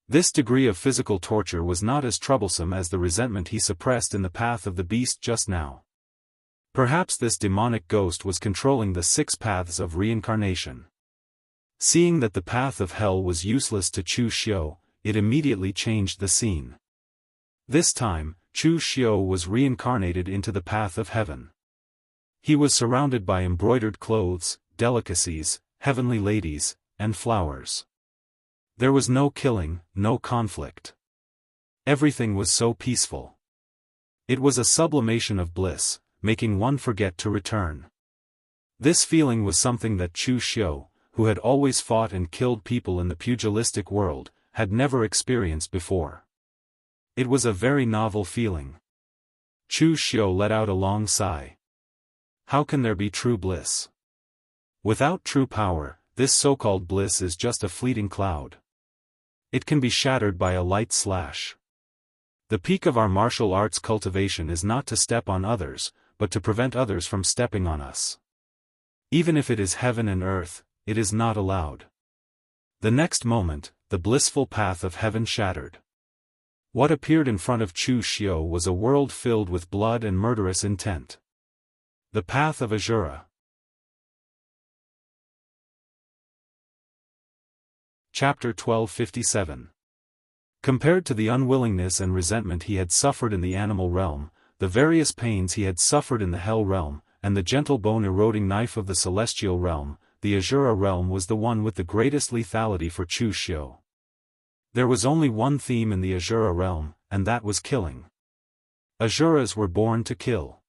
This degree of physical torture was not as troublesome as the resentment he suppressed in the path of the beast just now. Perhaps this demonic ghost was controlling the 6 paths of reincarnation. Seeing that the path of hell was useless to Chu Xiu, it immediately changed the scene. This time, Chu Xiu was reincarnated into the path of heaven. He was surrounded by embroidered clothes, delicacies, heavenly ladies, and flowers. There was no killing, no conflict. Everything was so peaceful. It was a sublimation of bliss, making one forget to return. This feeling was something that Chu Xiu, who had always fought and killed people in the pugilistic world, had never experienced before. It was a very novel feeling. Chu Xiu let out a long sigh. How can there be true bliss? Without true power, this so-called bliss is just a fleeting cloud. It can be shattered by a light slash. The peak of our martial arts cultivation is not to step on others, but to prevent others from stepping on us. Even if it is heaven and earth, it is not allowed. The next moment, the blissful path of heaven shattered. What appeared in front of Chu Xiu was a world filled with blood and murderous intent. The path of Azura. Chapter 1257. Compared to the unwillingness and resentment he had suffered in the animal realm, the various pains he had suffered in the hell realm, and the gentle bone-eroding knife of the celestial realm, the Azura realm was the one with the greatest lethality for Chu Xiu. There was only one theme in the Azura realm, and that was killing. Azuras were born to kill.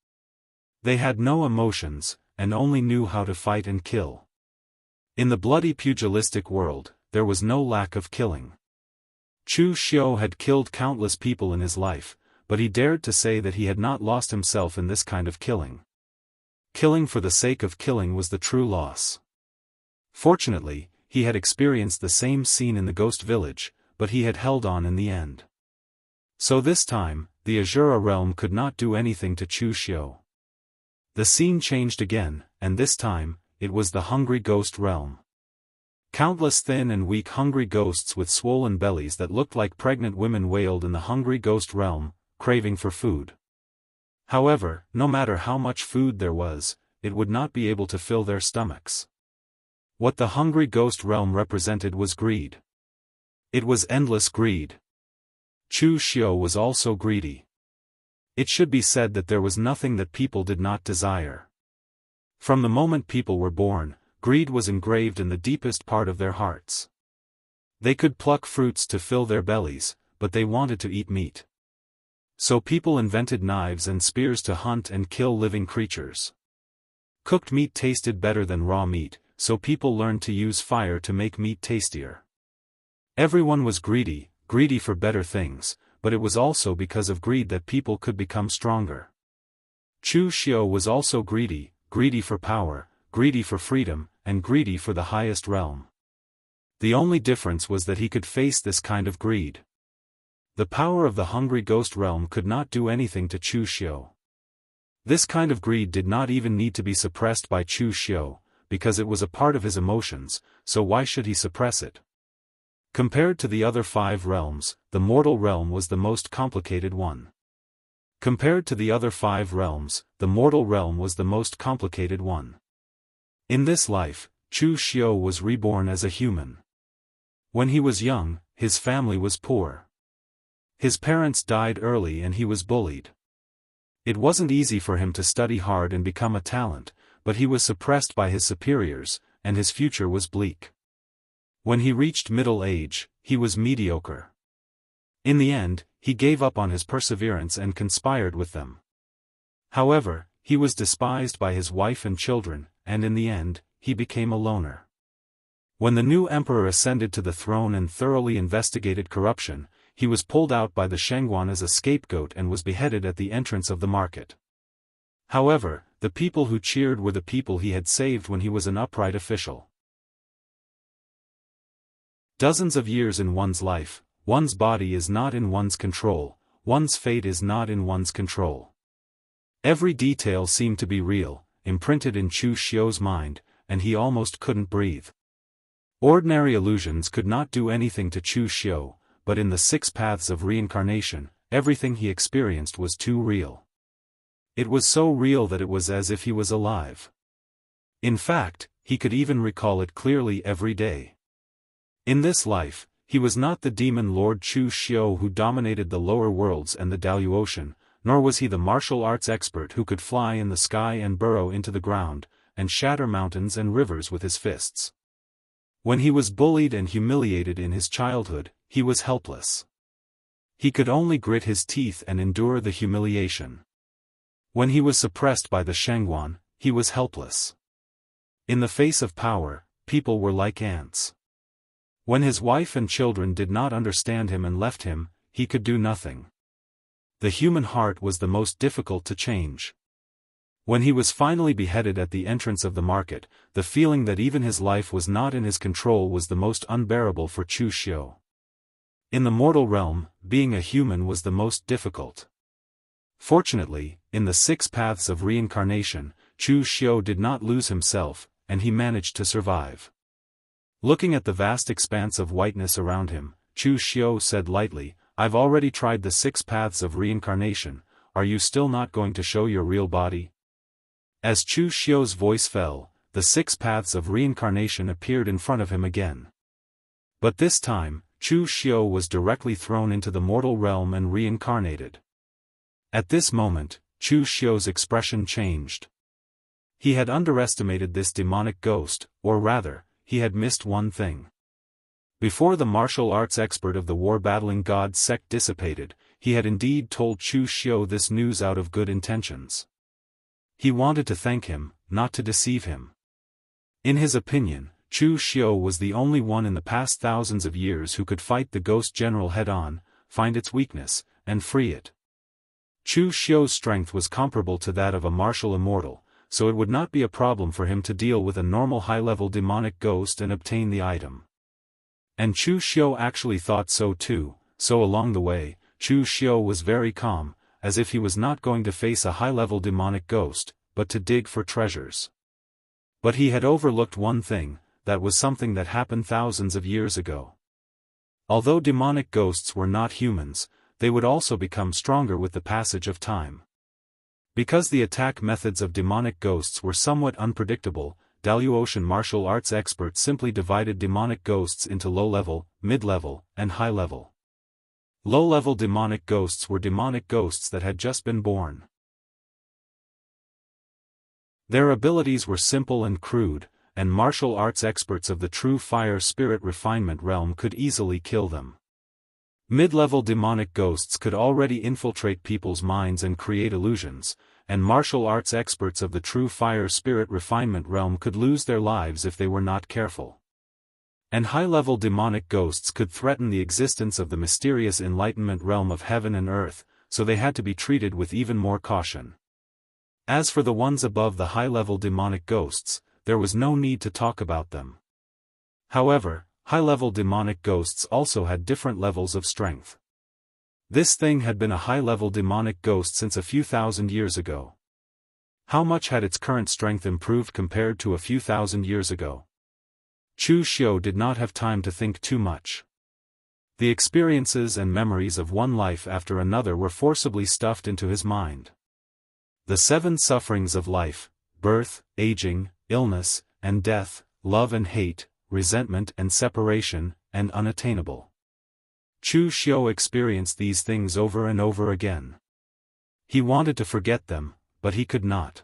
They had no emotions, and only knew how to fight and kill. In the bloody pugilistic world, there was no lack of killing. Chu Xiu had killed countless people in his life, but he dared to say that he had not lost himself in this kind of killing. Killing for the sake of killing was the true loss. Fortunately, he had experienced the same scene in the ghost village, but he had held on in the end. So this time, the Azura realm could not do anything to Chu Xiu. The scene changed again, and this time, it was the hungry ghost realm. Countless thin and weak hungry ghosts with swollen bellies that looked like pregnant women wailed in the hungry ghost realm, craving for food. However, no matter how much food there was, it would not be able to fill their stomachs. What the hungry ghost realm represented was greed. It was endless greed. Chu Xiu was also greedy. It should be said that there was nothing that people did not desire. From the moment people were born, greed was engraved in the deepest part of their hearts. They could pluck fruits to fill their bellies, but they wanted to eat meat. So people invented knives and spears to hunt and kill living creatures. Cooked meat tasted better than raw meat, so people learned to use fire to make meat tastier. Everyone was greedy for better things, but it was also because of greed that people could become stronger. Chu Xiu was also greedy for power, greedy for freedom, and greedy for the highest realm. The only difference was that he could face this kind of greed. The power of the hungry ghost realm could not do anything to Chu Xiu. This kind of greed did not even need to be suppressed by Chu Xiu, because it was a part of his emotions, so why should he suppress it? Compared to the other 5 realms, the mortal realm was the most complicated one. Compared to the other 5 realms, the mortal realm was the most complicated one. In this life, Chu Xiu was reborn as a human. When he was young, his family was poor. His parents died early and he was bullied. It wasn't easy for him to study hard and become a talent, but he was suppressed by his superiors, and his future was bleak. When he reached middle age, he was mediocre. In the end, he gave up on his perseverance and conspired with them. However, he was despised by his wife and children, and in the end, he became a loner. When the new emperor ascended to the throne and thoroughly investigated corruption, he was pulled out by the Shangguan as a scapegoat and was beheaded at the entrance of the market. However, the people who cheered were the people he had saved when he was an upright official. Dozens of years in one's life, one's body is not in one's control, one's fate is not in one's control. Every detail seemed to be real, imprinted in Chu Xiu's mind, and he almost couldn't breathe. Ordinary illusions could not do anything to Chu Xiu, but in the 6 paths of reincarnation, everything he experienced was too real. It was so real that it was as if he was alive. In fact, he could even recall it clearly every day. In this life, he was not the demon lord Chu Xiu who dominated the lower worlds and the Daoist, nor was he the martial arts expert who could fly in the sky and burrow into the ground, and shatter mountains and rivers with his fists. When he was bullied and humiliated in his childhood, he was helpless. He could only grit his teeth and endure the humiliation. When he was suppressed by the Shangguan, he was helpless. In the face of power, people were like ants. When his wife and children did not understand him and left him, he could do nothing. The human heart was the most difficult to change. When he was finally beheaded at the entrance of the market, the feeling that even his life was not in his control was the most unbearable for Chu Xiu. In the mortal realm, being a human was the most difficult. Fortunately, in the 6 paths of reincarnation, Chu Xiu did not lose himself, and he managed to survive. Looking at the vast expanse of whiteness around him, Chu Xiu said lightly, "I've already tried the 6 paths of reincarnation, are you still not going to show your real body?" As Chu Xiu's voice fell, the 6 paths of reincarnation appeared in front of him again. But this time, Chu Xiu was directly thrown into the mortal realm and reincarnated. At this moment, Chu Xiu's expression changed. He had underestimated this demonic ghost, or rather, he had missed one thing. Before the martial arts expert of the war-battling god sect dissipated, he had indeed told Chu Xiu this news out of good intentions. He wanted to thank him, not to deceive him. In his opinion, Chu Xiu was the only one in the past thousands of years who could fight the ghost general head-on, find its weakness, and free it. Chu Xiu's strength was comparable to that of a martial immortal, so it would not be a problem for him to deal with a normal high-level demonic ghost and obtain the item. And Chu Xiu actually thought so too, so along the way, Chu Xiu was very calm, as if he was not going to face a high-level demonic ghost, but to dig for treasures. But he had overlooked one thing, that was something that happened thousands of years ago. Although demonic ghosts were not humans, they would also become stronger with the passage of time. Because the attack methods of demonic ghosts were somewhat unpredictable, Daoist martial arts experts simply divided demonic ghosts into low-level, mid-level, and high-level. Low-level demonic ghosts were demonic ghosts that had just been born. Their abilities were simple and crude, and martial arts experts of the true fire spirit refinement realm could easily kill them. Mid-level demonic ghosts could already infiltrate people's minds and create illusions, and martial arts experts of the true fire spirit refinement realm could lose their lives if they were not careful. And high-level demonic ghosts could threaten the existence of the mysterious enlightenment realm of heaven and earth, so they had to be treated with even more caution. As for the ones above the high-level demonic ghosts, there was no need to talk about them. However, high-level demonic ghosts also had different levels of strength. This thing had been a high-level demonic ghost since a few thousand years ago. How much had its current strength improved compared to a few thousand years ago? Chu Xiu did not have time to think too much. The experiences and memories of one life after another were forcibly stuffed into his mind. The 7 sufferings of life: birth, aging, illness, and death, love and hate, resentment and separation, and unattainable. Chu Xiu experienced these things over and over again. He wanted to forget them, but he could not.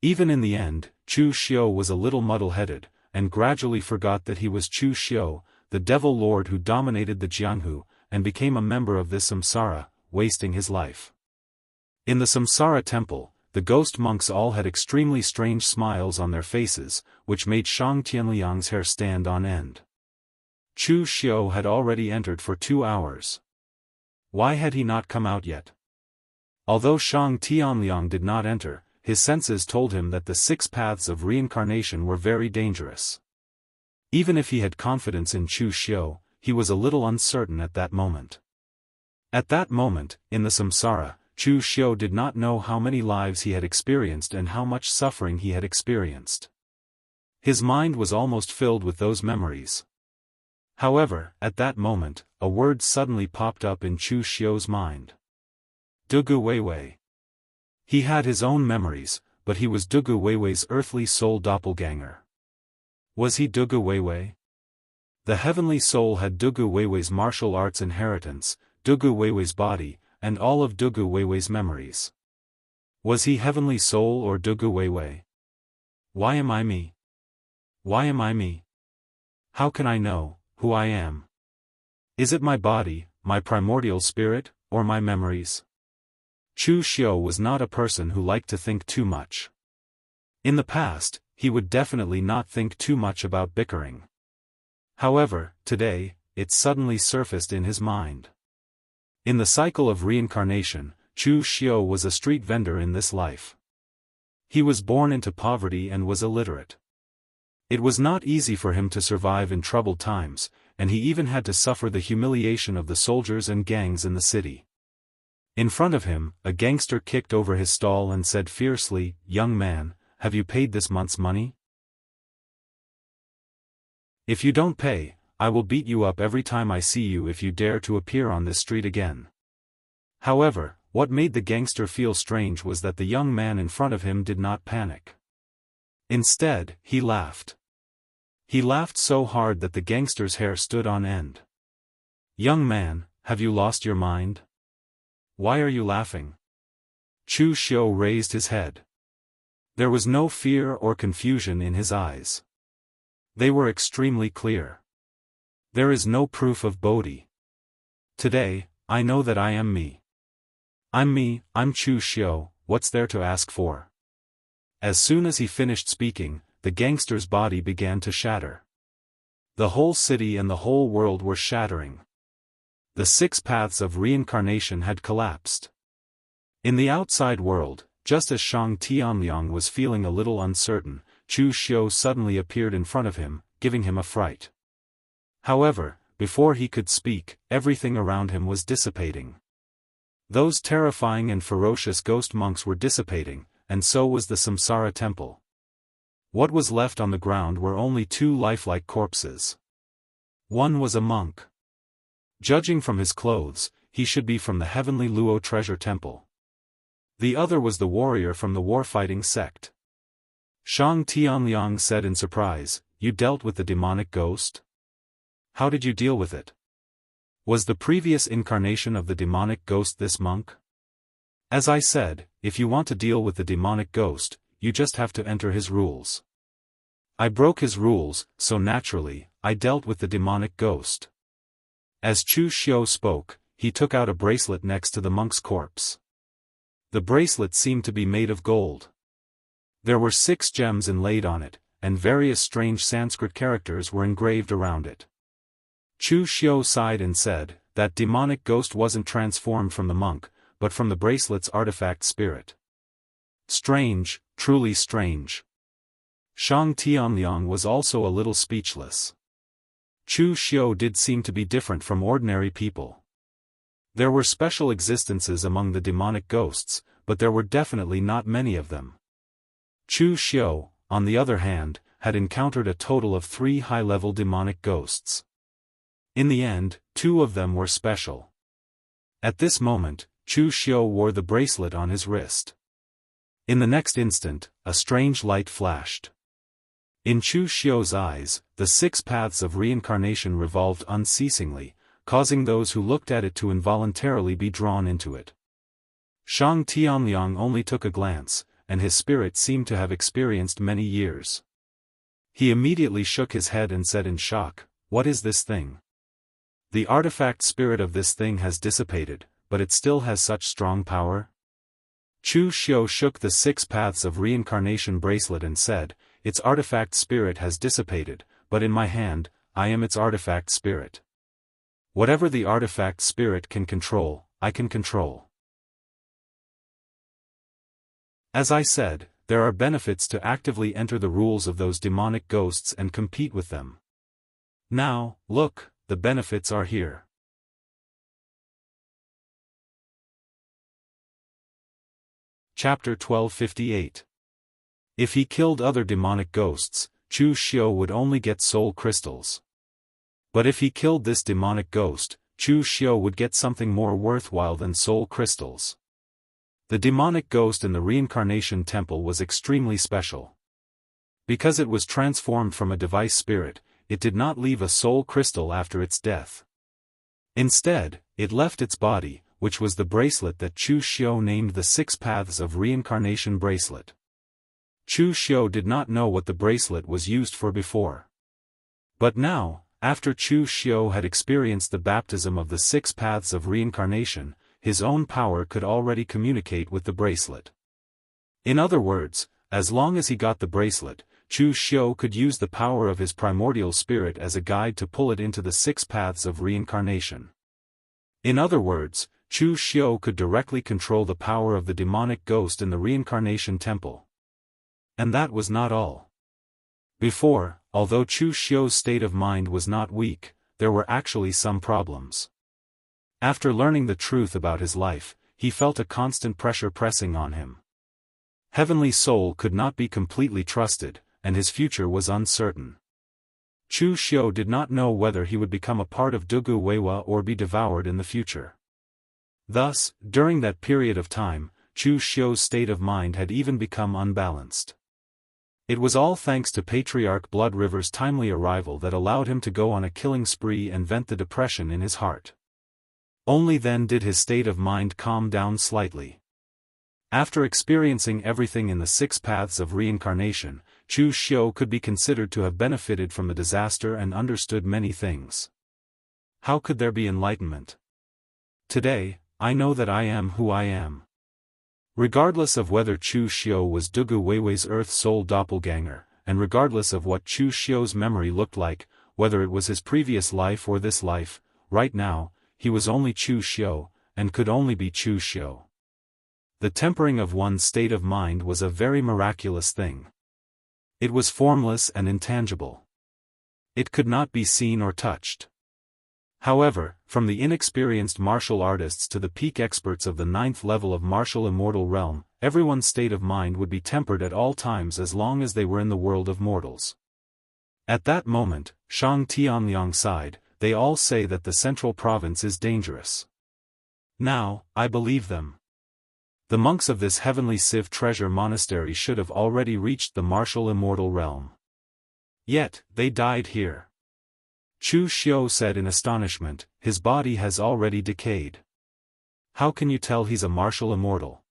Even in the end, Chu Xiu was a little muddle-headed, and gradually forgot that he was Chu Xiu, the devil lord who dominated the Jianghu, and became a member of this samsara, wasting his life. In the samsara temple, the ghost monks all had extremely strange smiles on their faces, which made Shang Tianliang's hair stand on end. Chu Xiu had already entered for 2 hours. Why had he not come out yet? Although Shang Tianliang did not enter, his senses told him that the 6 paths of reincarnation were very dangerous. Even if he had confidence in Chu Xiu, he was a little uncertain at that moment. At that moment, in the samsara, Chu Xiu did not know how many lives he had experienced and how much suffering he had experienced. His mind was almost filled with those memories. However, at that moment, a word suddenly popped up in Chu Xiu's mind. Dugu Weiwei. He had his own memories, but he was Dugu Weiwei's earthly soul doppelganger. Was he Dugu Weiwei? The heavenly soul had Dugu Weiwei's martial arts inheritance, Dugu Weiwei's body, and all of Dugu Weiwei's memories. Was he heavenly soul or Dugu Weiwei? Why am I me? Why am I me? How can I know who I am? Is it my body, my primordial spirit, or my memories? Chu Xiu was not a person who liked to think too much. In the past, he would definitely not think too much about bickering. However, today, it suddenly surfaced in his mind. In the cycle of reincarnation, Chu Xiu was a street vendor in this life. He was born into poverty and was illiterate. It was not easy for him to survive in troubled times, and he even had to suffer the humiliation of the soldiers and gangs in the city. In front of him, a gangster kicked over his stall and said fiercely, "Young man, have you paid this month's money? If you don't pay, I will beat you up every time I see you if you dare to appear on this street again." However, what made the gangster feel strange was that the young man in front of him did not panic. Instead, he laughed. He laughed so hard that the gangster's hair stood on end. "Young man, have you lost your mind? Why are you laughing?" Chu Xiu raised his head. There was no fear or confusion in his eyes. They were extremely clear. There is no proof of Bodhi. Today, I know that I am me. I'm Chu Xiu, what's there to ask for? As soon as he finished speaking, the gangster's body began to shatter. The whole city and the whole world were shattering. The 6 paths of reincarnation had collapsed. In the outside world, just as Shang Tianliang was feeling a little uncertain, Chu Xiu suddenly appeared in front of him, giving him a fright. However, before he could speak, everything around him was dissipating. Those terrifying and ferocious ghost monks were dissipating, and so was the Samsara temple. What was left on the ground were only 2 lifelike corpses. One was a monk. Judging from his clothes, he should be from the heavenly Luo treasure temple. The other was the warrior from the warfighting sect. Shang Tianliang said in surprise, "You dealt with the demonic ghost? How did you deal with it? Was the previous incarnation of the demonic ghost this monk?" "As I said, if you want to deal with the demonic ghost, you just have to enter his rules. I broke his rules, so naturally, I dealt with the demonic ghost." As Chu Xiu spoke, he took out a bracelet next to the monk's corpse. The bracelet seemed to be made of gold. There were 6 gems inlaid on it, and various strange Sanskrit characters were engraved around it. Chu Xiu sighed and said, "That demonic ghost wasn't transformed from the monk, but from the bracelet's artifact spirit." Strange, truly strange. Shang Tianliang was also a little speechless. Chu Xiu did seem to be different from ordinary people. There were special existences among the demonic ghosts, but there were definitely not many of them. Chu Xiu, on the other hand, had encountered a total of 3 high-level demonic ghosts. In the end, 2 of them were special. At this moment, Chu Xiu wore the bracelet on his wrist. In the next instant, a strange light flashed. In Chu Xiu's eyes, the 6 paths of reincarnation revolved unceasingly, causing those who looked at it to involuntarily be drawn into it. Shang Tianliang only took a glance, and his spirit seemed to have experienced many years. He immediately shook his head and said in shock, "What is this thing? The artifact spirit of this thing has dissipated, but it still has such strong power?" Chu Xiu shook the 6 paths of reincarnation bracelet and said, "Its artifact spirit has dissipated, but in my hand, I am its artifact spirit. Whatever the artifact spirit can control, I can control." As I said, there are benefits to actively enter the rules of those demonic ghosts and compete with them. Now, look, the benefits are here. Chapter 1258. If he killed other demonic ghosts, Chu Xiu would only get soul crystals. But if he killed this demonic ghost, Chu Xiu would get something more worthwhile than soul crystals. The demonic ghost in the reincarnation temple was extremely special. Because it was transformed from a device spirit, it did not leave a soul crystal after its death. Instead, it left its body, which was the bracelet that Chu Xiu named the 6 paths of reincarnation bracelet. Chu Xiu did not know what the bracelet was used for before. But now, after Chu Xiu had experienced the baptism of the 6 paths of reincarnation, his own power could already communicate with the bracelet. In other words, as long as he got the bracelet, Chu Xiu could use the power of his primordial spirit as a guide to pull it into the 6 paths of reincarnation. In other words, Chu Xiu could directly control the power of the demonic ghost in the reincarnation temple. And that was not all. Before, although Chu Xiu's state of mind was not weak, there were actually some problems. After learning the truth about his life, he felt a constant pressure pressing on him. Heavenly Soul could not be completely trusted, and his future was uncertain. Chu Xiu did not know whether he would become a part of Dugu Weiwa or be devoured in the future. Thus, during that period of time, Chu Xiu's state of mind had even become unbalanced. It was all thanks to Patriarch Blood River's timely arrival that allowed him to go on a killing spree and vent the depression in his heart. Only then did his state of mind calm down slightly. After experiencing everything in the 6 paths of reincarnation, Chu Xiu could be considered to have benefited from the disaster and understood many things. How could there be enlightenment? Today, I know that I am who I am. Regardless of whether Chu Xiu was Dugu Weiwei's Earth Soul doppelganger, and regardless of what Chu Xiu's memory looked like, whether it was his previous life or this life, right now, he was only Chu Xiu, and could only be Chu Xiu. The tempering of one's state of mind was a very miraculous thing. It was formless and intangible. It could not be seen or touched. However, from the inexperienced martial artists to the peak experts of the 9th level of martial immortal realm, everyone's state of mind would be tempered at all times as long as they were in the world of mortals. At that moment, Shang Tianliang sighed, "They all say that the central province is dangerous. Now, I believe them. The monks of this heavenly Civ treasure monastery should have already reached the martial immortal realm. Yet, they died here." Chu Xiu said in astonishment, "His body has already decayed. How can you tell he's a martial immortal?"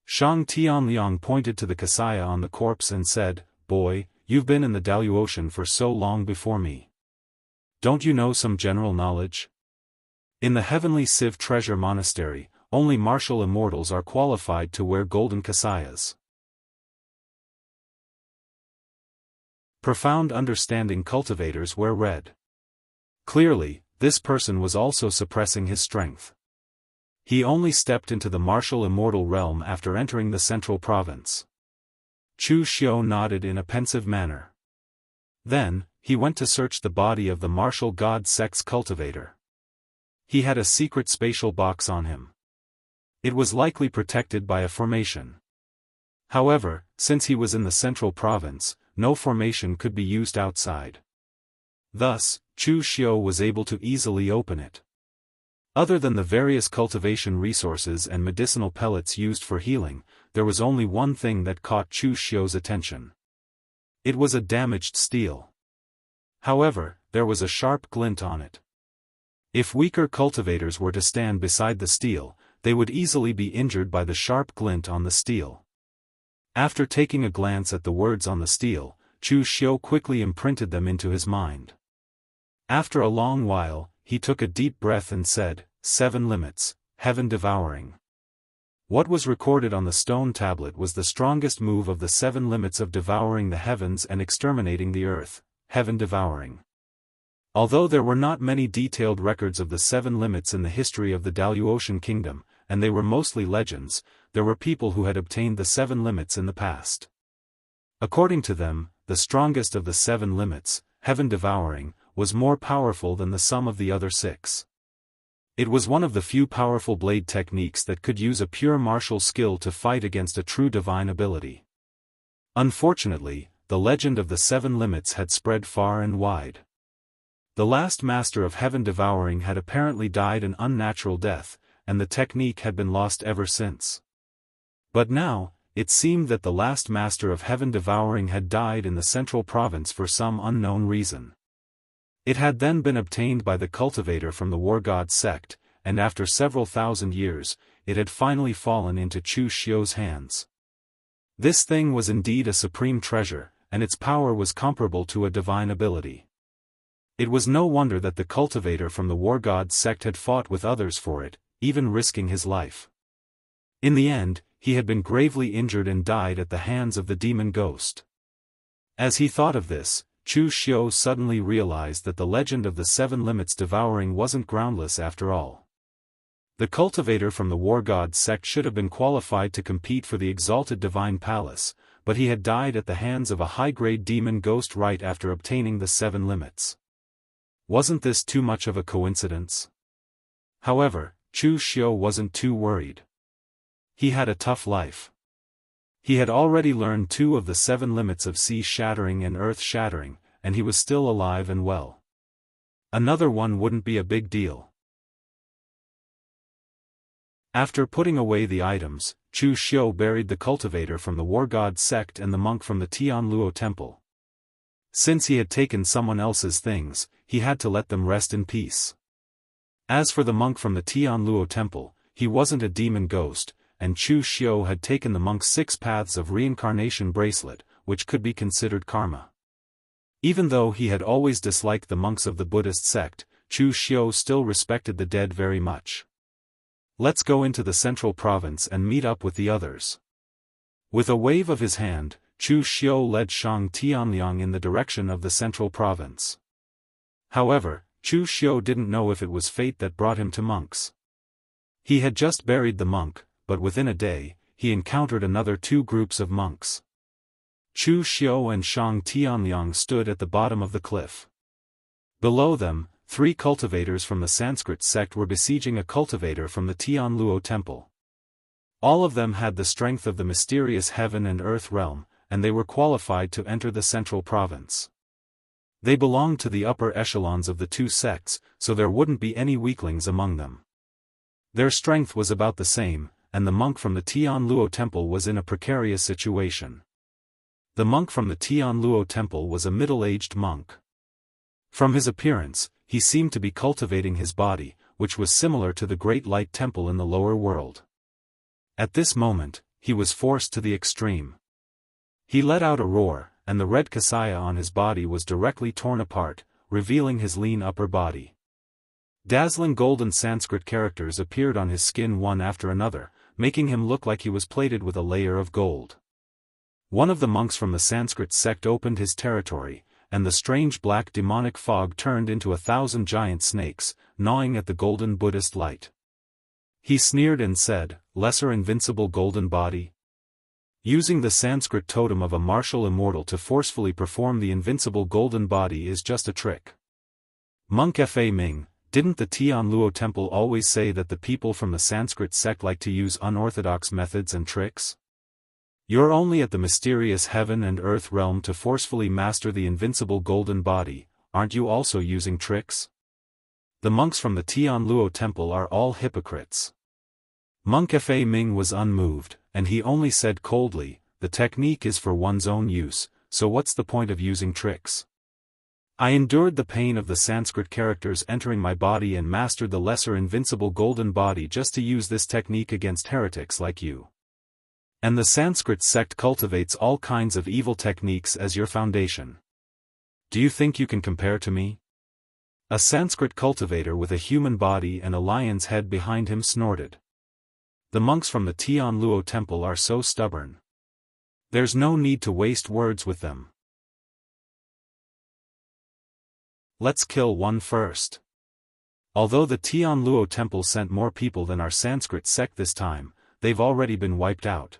Shang Tianliang pointed to the Kasaya on the corpse and said, "Boy, you've been in the Daoist Ocean for so long before me. Don't you know some general knowledge?" In the Heavenly Civ Treasure Monastery, only martial immortals are qualified to wear golden kasayas. Profound understanding cultivators wear red. Clearly, this person was also suppressing his strength. He only stepped into the martial immortal realm after entering the central province. Chu Xiu nodded in a pensive manner. Then, he went to search the body of the martial god sect's cultivator. He had a secret spatial box on him. It was likely protected by a formation. However, since he was in the central province, no formation could be used outside. Thus, Chu Xiu was able to easily open it. Other than the various cultivation resources and medicinal pellets used for healing, there was only one thing that caught Chu Xiu's attention. It was a damaged steel. However, there was a sharp glint on it. If weaker cultivators were to stand beside the steel, they would easily be injured by the sharp glint on the steel. After taking a glance at the words on the steel, Chu Xiu quickly imprinted them into his mind. After a long while, he took a deep breath and said, 7 limits, heaven devouring. What was recorded on the stone tablet was the strongest move of the 7 limits of devouring the heavens and exterminating the earth, heaven devouring. Although there were not many detailed records of the 7 limits in the history of the Daoist kingdom, and they were mostly legends, there were people who had obtained the 7 limits in the past. According to them, the strongest of the 7 limits, heaven devouring, was more powerful than the sum of the other 6. It was one of the few powerful blade techniques that could use a pure martial skill to fight against a true divine ability. Unfortunately, the legend of the 7 limits had spread far and wide. The last master of heaven devouring had apparently died an unnatural death, and the technique had been lost ever since. But now, it seemed that the last master of heaven devouring had died in the central province for some unknown reason. It had then been obtained by the cultivator from the war god sect, and after several thousand years, it had finally fallen into Chu Xiu's hands. This thing was indeed a supreme treasure, and its power was comparable to a divine ability. It was no wonder that the cultivator from the war god sect had fought with others for it, even risking his life. In the end, he had been gravely injured and died at the hands of the demon ghost. As he thought of this, Chu Xiu suddenly realized that the legend of the 7 limits devouring wasn't groundless after all. The cultivator from the war god sect should have been qualified to compete for the exalted divine palace, but he had died at the hands of a high-grade demon ghost right after obtaining the 7 limits. Wasn't this too much of a coincidence? However, Chu Xiu wasn't too worried. He had a tough life. He had already learned 2 of the 7 limits of sea shattering and earth shattering, and he was still alive and well. Another one wouldn't be a big deal. After putting away the items, Chu Xiu buried the cultivator from the war god sect and the monk from the Tianluo temple. Since he had taken someone else's things, he had to let them rest in peace. As for the monk from the Tianluo temple, he wasn't a demon ghost, and Chu Xiu had taken the monk's 6 paths of reincarnation bracelet, which could be considered karma. Even though he had always disliked the monks of the Buddhist sect, Chu Xiu still respected the dead very much. Let's go into the central province and meet up with the others. With a wave of his hand, Chu Xiu led Shang Tianliang in the direction of the central province. However, Chu Xiu didn't know if it was fate that brought him to monks. He had just buried the monk, but within a day, he encountered another 2 groups of monks. Chu Xiu and Shang Tianliang stood at the bottom of the cliff. Below them, 3 cultivators from the Sanskrit sect were besieging a cultivator from the Tianluo temple. All of them had the strength of the mysterious heaven and earth realm, and they were qualified to enter the central province. They belonged to the upper echelons of the 2 sects, so there wouldn't be any weaklings among them. Their strength was about the same, and the monk from the Tianluo temple was in a precarious situation. The monk from the Tianluo temple was a middle-aged monk. From his appearance, he seemed to be cultivating his body, which was similar to the Great Light Temple in the lower world. At this moment, he was forced to the extreme. He let out a roar, and the red kasaya on his body was directly torn apart, revealing his lean upper body. Dazzling golden Sanskrit characters appeared on his skin one after another, making him look like he was plated with a layer of gold. One of the monks from the Sanskrit sect opened his territory, and the strange black demonic fog turned into 1,000 giant snakes, gnawing at the golden Buddhist light. He sneered and said, "Lesser invincible golden body?" Using the Sanskrit totem of a martial immortal to forcefully perform the invincible golden body is just a trick. Monk Fa Ming, didn't the Tianluo temple always say that the people from the Sanskrit sect like to use unorthodox methods and tricks? You're only at the mysterious heaven and earth realm to forcefully master the invincible golden body, aren't you also using tricks? The monks from the Tianluo temple are all hypocrites. Monk Fa Ming was unmoved, and he only said coldly, "The technique is for one's own use, so what's the point of using tricks? I endured the pain of the Sanskrit characters entering my body and mastered the lesser invincible golden body just to use this technique against heretics like you. And the Sanskrit sect cultivates all kinds of evil techniques as your foundation. Do you think you can compare to me?" A Sanskrit cultivator with a human body and a lion's head behind him snorted. The monks from the Tianluo temple are so stubborn. There's no need to waste words with them. Let's kill one first. Although the Tianluo temple sent more people than our Sanskrit sect this time, they've already been wiped out.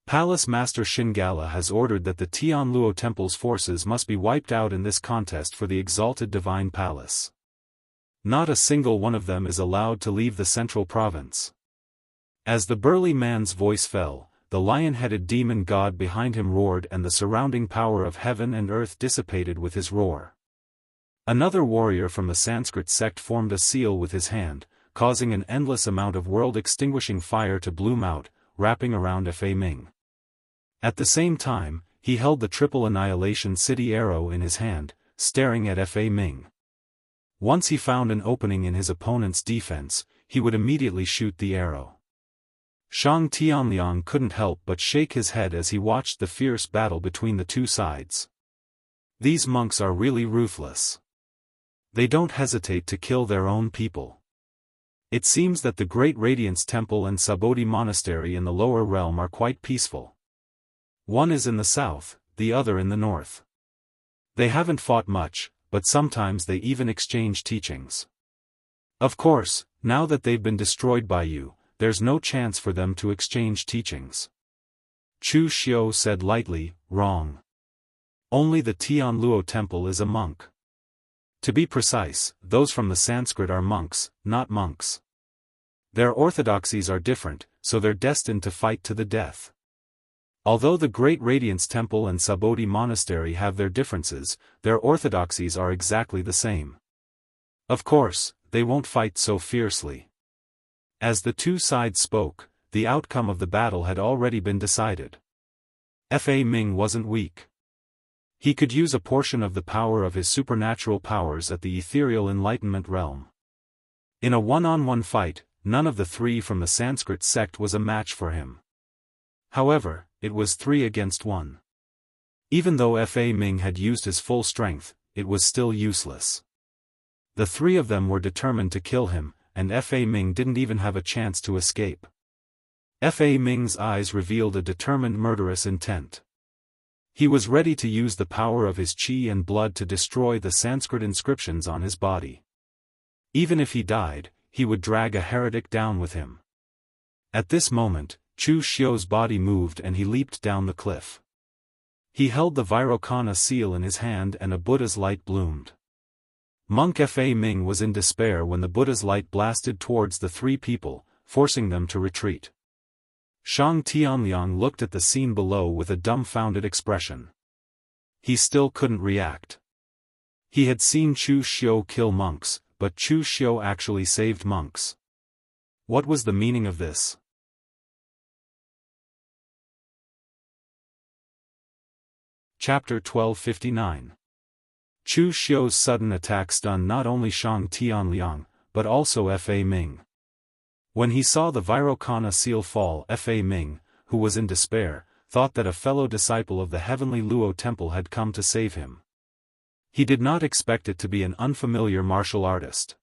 Palace Master Shingala has ordered that the Tianluo temple's forces must be wiped out in this contest for the exalted divine palace. Not a single one of them is allowed to leave the central province. As the burly man's voice fell, the lion-headed demon god behind him roared and the surrounding power of heaven and earth dissipated with his roar. Another warrior from the Sanskrit sect formed a seal with his hand, causing an endless amount of world-extinguishing fire to bloom out, wrapping around Fa Ming. At the same time, he held the triple annihilation city arrow in his hand, staring at Fa Ming. Once he found an opening in his opponent's defense, he would immediately shoot the arrow. Shang Tianliang couldn't help but shake his head as he watched the fierce battle between the two sides. These monks are really ruthless. They don't hesitate to kill their own people. It seems that the Great Radiance Temple and Sabodhi Monastery in the lower realm are quite peaceful. One is in the south, the other in the north. They haven't fought much, but sometimes they even exchange teachings. Of course, now that they've been destroyed by you, there's no chance for them to exchange teachings. Chu Xiu said lightly, "Wrong. Only the Tianluo temple is a monk. To be precise, those from the Sanskrit are monks, not monks. Their orthodoxies are different, so they're destined to fight to the death. Although the Great Radiance Temple and Sabodhi Monastery have their differences, their orthodoxies are exactly the same. Of course, they won't fight so fiercely." As the two sides spoke, the outcome of the battle had already been decided. Fa Ming wasn't weak. He could use a portion of the power of his supernatural powers at the ethereal enlightenment realm. In a one-on-one fight, none of the three from the Sanskrit sect was a match for him. However, it was 3 against 1. Even though Fa Ming had used his full strength, it was still useless. The 3 of them were determined to kill him, and Fa Ming didn't even have a chance to escape. Fa Ming's eyes revealed a determined murderous intent. He was ready to use the power of his qi and blood to destroy the Sanskrit inscriptions on his body. Even if he died, he would drag a heretic down with him. At this moment, Chu Xiu's body moved and he leaped down the cliff. He held the Vairocana seal in his hand and a Buddha's light bloomed. Monk Fa Ming was in despair when the Buddha's light blasted towards the 3 people, forcing them to retreat. Shang Tianliang looked at the scene below with a dumbfounded expression. He still couldn't react. He had seen Chu Xiu kill monks, but Chu Xiu actually saved monks. What was the meaning of this? Chapter 1259. Chu Xiu's sudden attack stunned not only Shang Tianliang, but also Fa Ming. When he saw the Vairocana seal fall, Fa Ming, who was in despair, thought that a fellow disciple of the heavenly Luo temple had come to save him. He did not expect it to be an unfamiliar martial artist.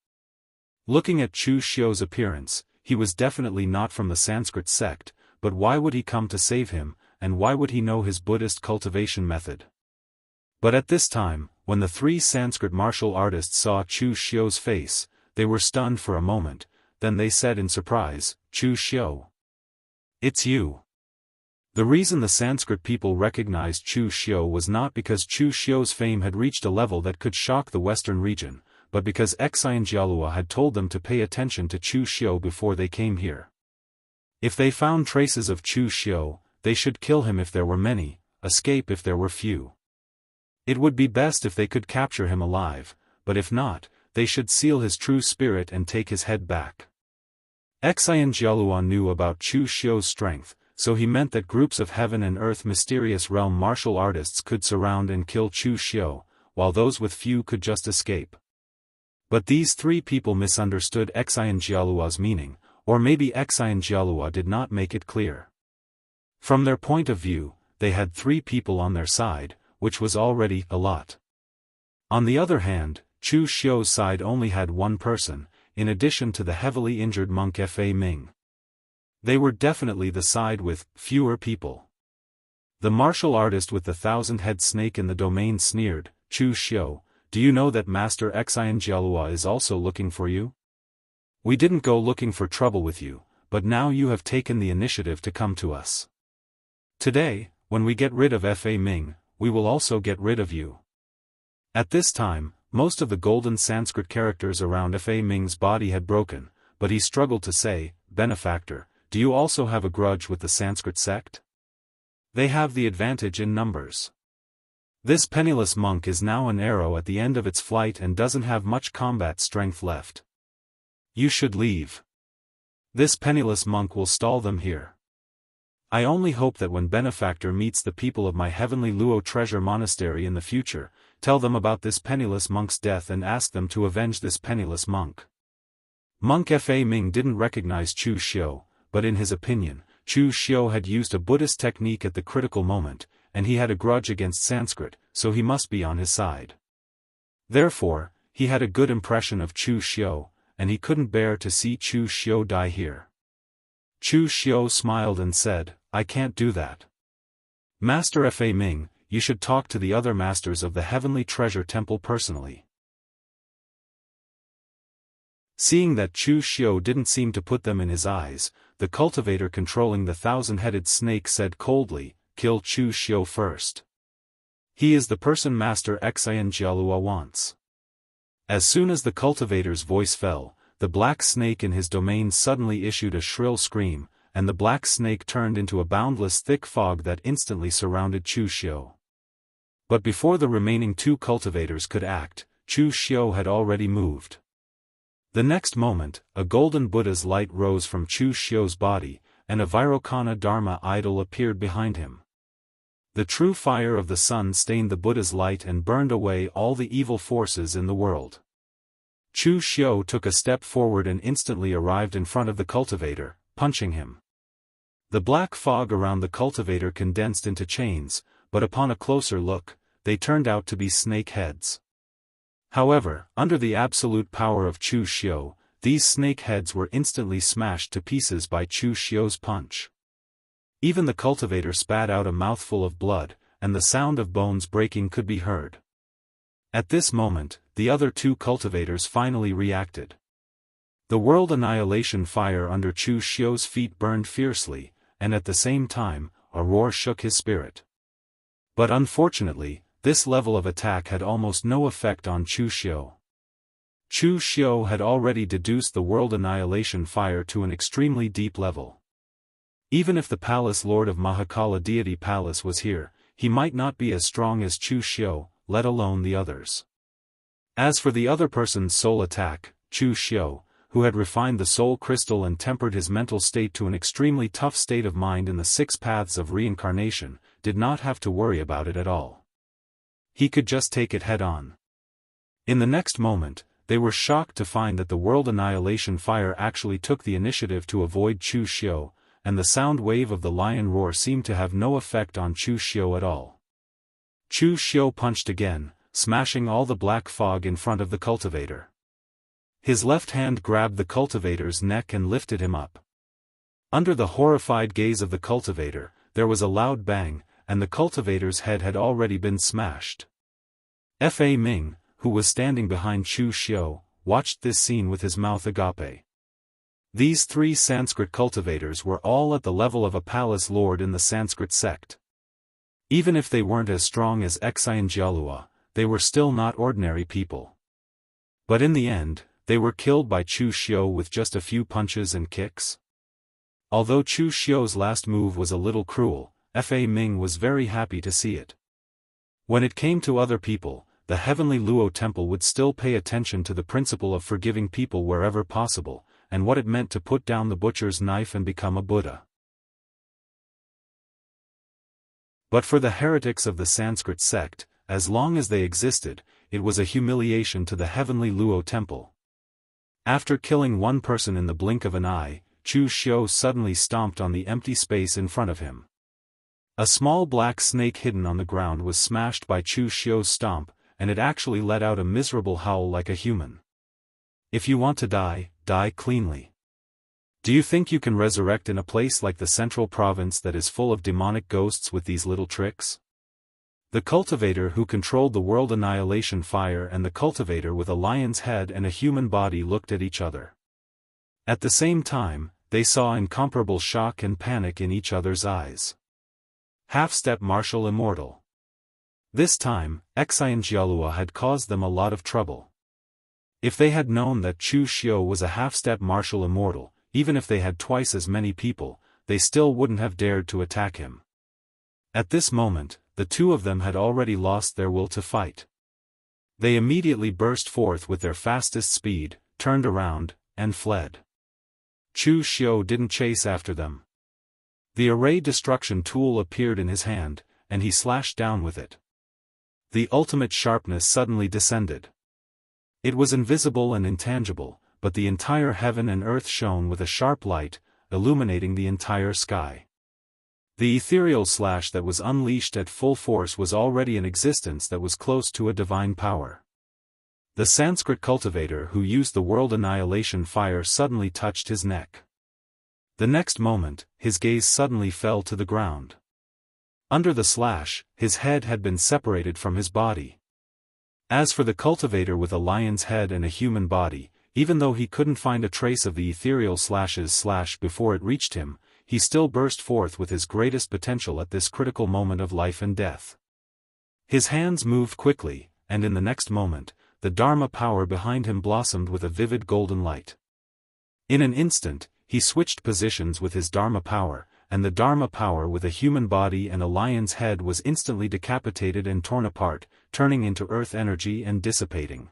Looking at Chu Xiu's appearance, he was definitely not from the Sanskrit sect, but why would he come to save him, and why would he know his Buddhist cultivation method? But at this time, when the three Sanskrit martial artists saw Chu Xiu's face, they were stunned for a moment, then they said in surprise, "Chu Xiu. It's you." The reason the Sanskrit people recognized Chu Xiu was not because Chu Xiu's fame had reached a level that could shock the western region, but because Xianxia had told them to pay attention to Chu Xiu before they came here. If they found traces of Chu Xiu, they should kill him if there were many, escape if there were few. It would be best if they could capture him alive, but if not, they should seal his true spirit and take his head back. Xianxia knew about Chu Xiu's strength, so he meant that groups of heaven and earth mysterious realm martial artists could surround and kill Chu Xiu, while those with few could just escape. But these three people misunderstood Xianxia's meaning, or maybe Xianxia did not make it clear. From their point of view, they had three people on their side, which was already a lot. On the other hand, Chu Xiu's side only had one person, in addition to the heavily injured monk Fa Ming. They were definitely the side with fewer people. The martial artist with the 1,000-head snake in the domain sneered, "Chu Xiu, do you know that Master Xianxia is also looking for you? We didn't go looking for trouble with you, but now you have taken the initiative to come to us. Today, when we get rid of Fa Ming, we will also get rid of you." At this time, most of the golden Sanskrit characters around Fa Ming's body had broken, but he struggled to say, "Benefactor, do you also have a grudge with the Sanskrit sect? They have the advantage in numbers. This penniless monk is now an arrow at the end of its flight and doesn't have much combat strength left. You should leave. This penniless monk will stall them here. I only hope that when Benefactor meets the people of my heavenly Luo treasure monastery in the future, tell them about this penniless monk's death and ask them to avenge this penniless monk." Monk Fa Ming didn't recognize Chu Xiu, but in his opinion, Chu Xiu had used a Buddhist technique at the critical moment, and he had a grudge against Sanskrit, so he must be on his side. Therefore, he had a good impression of Chu Xiu, and he couldn't bear to see Chu Xiu die here. Chu Xiu smiled and said, "I can't do that. Master Fa Ming, you should talk to the other masters of the Heavenly Treasure Temple personally." Seeing that Chu Xiu didn't seem to put them in his eyes, the cultivator controlling the 1,000-headed snake said coldly, "Kill Chu Xiu first. He is the person Master Xianxia wants." As soon as the cultivator's voice fell, the black snake in his domain suddenly issued a shrill scream, and the black snake turned into a boundless thick fog that instantly surrounded Chu Xiu. But before the remaining two cultivators could act, Chu Xiu had already moved. The next moment, a golden Buddha's light rose from Chu Xiu's body, and a Vairocana Dharma idol appeared behind him. The true fire of the sun stained the Buddha's light and burned away all the evil forces in the world. Chu Xiu took a step forward and instantly arrived in front of the cultivator, punching him. The black fog around the cultivator condensed into chains, but upon a closer look, they turned out to be snake heads. However, under the absolute power of Chu Xiu, these snake heads were instantly smashed to pieces by Chu Xiu's punch. Even the cultivator spat out a mouthful of blood, and the sound of bones breaking could be heard. At this moment, the other two cultivators finally reacted. The world annihilation fire under Chu Xiu's feet burned fiercely, and at the same time, a roar shook his spirit. But unfortunately, this level of attack had almost no effect on Chu Xiu. Chu Xiu had already deduced the world annihilation fire to an extremely deep level. Even if the palace lord of Mahakala deity palace was here, he might not be as strong as Chu Xiu, let alone the others. As for the other person's soul attack, Chu Xiu, who had refined the soul crystal and tempered his mental state to an extremely tough state of mind in the 6 paths of reincarnation, did not have to worry about it at all. He could just take it head on. In the next moment, they were shocked to find that the world annihilation fire actually took the initiative to avoid Chu Xiu, and the sound wave of the lion roar seemed to have no effect on Chu Xiu at all. Chu Xiu punched again, smashing all the black fog in front of the cultivator. His left hand grabbed the cultivator's neck and lifted him up. Under the horrified gaze of the cultivator, there was a loud bang, and the cultivator's head had already been smashed. Fa Ming, who was standing behind Chu Xiu, watched this scene with his mouth agape. These 3 Sanskrit cultivators were all at the level of a palace lord in the Sanskrit sect. Even if they weren't as strong as Xianxia, they were still not ordinary people. But in the end, they were killed by Chu Xiu with just a few punches and kicks. Although Chu Xiu's last move was a little cruel, Fa Ming was very happy to see it. When it came to other people, the heavenly Luo temple would still pay attention to the principle of forgiving people wherever possible, and what it meant to put down the butcher's knife and become a Buddha. But for the heretics of the Sanskrit sect, as long as they existed, it was a humiliation to the heavenly Luo temple. After killing one person in the blink of an eye, Chu Xiu suddenly stomped on the empty space in front of him. A small black snake hidden on the ground was smashed by Chu Xiu's stomp, and it actually let out a miserable howl like a human. If you want to die, die cleanly. Do you think you can resurrect in a place like the central province that is full of demonic ghosts with these little tricks? The cultivator who controlled the world annihilation fire and the cultivator with a lion's head and a human body looked at each other. At the same time, they saw incomparable shock and panic in each other's eyes. Half-step martial immortal. This time, Xianxia had caused them a lot of trouble. If they had known that Chu Xiu was a half-step martial immortal, even if they had twice as many people, they still wouldn't have dared to attack him. At this moment, the 2 of them had already lost their will to fight. They immediately burst forth with their fastest speed, turned around, and fled. Chu Xiu didn't chase after them. The array destruction tool appeared in his hand, and he slashed down with it. The ultimate sharpness suddenly descended. It was invisible and intangible, but the entire heaven and earth shone with a sharp light, illuminating the entire sky. The ethereal slash that was unleashed at full force was already an existence that was close to a divine power. The Sanskrit cultivator who used the world annihilation fire suddenly touched his neck. The next moment, his gaze suddenly fell to the ground. Under the slash, his head had been separated from his body. As for the cultivator with a lion's head and a human body, even though he couldn't find a trace of the ethereal slash's slash before it reached him, he still burst forth with his greatest potential at this critical moment of life and death. His hands moved quickly, and in the next moment, the Dharma power behind him blossomed with a vivid golden light. In an instant, he switched positions with his Dharma power, and the Dharma power with a human body and a lion's head was instantly decapitated and torn apart, turning into earth energy and dissipating.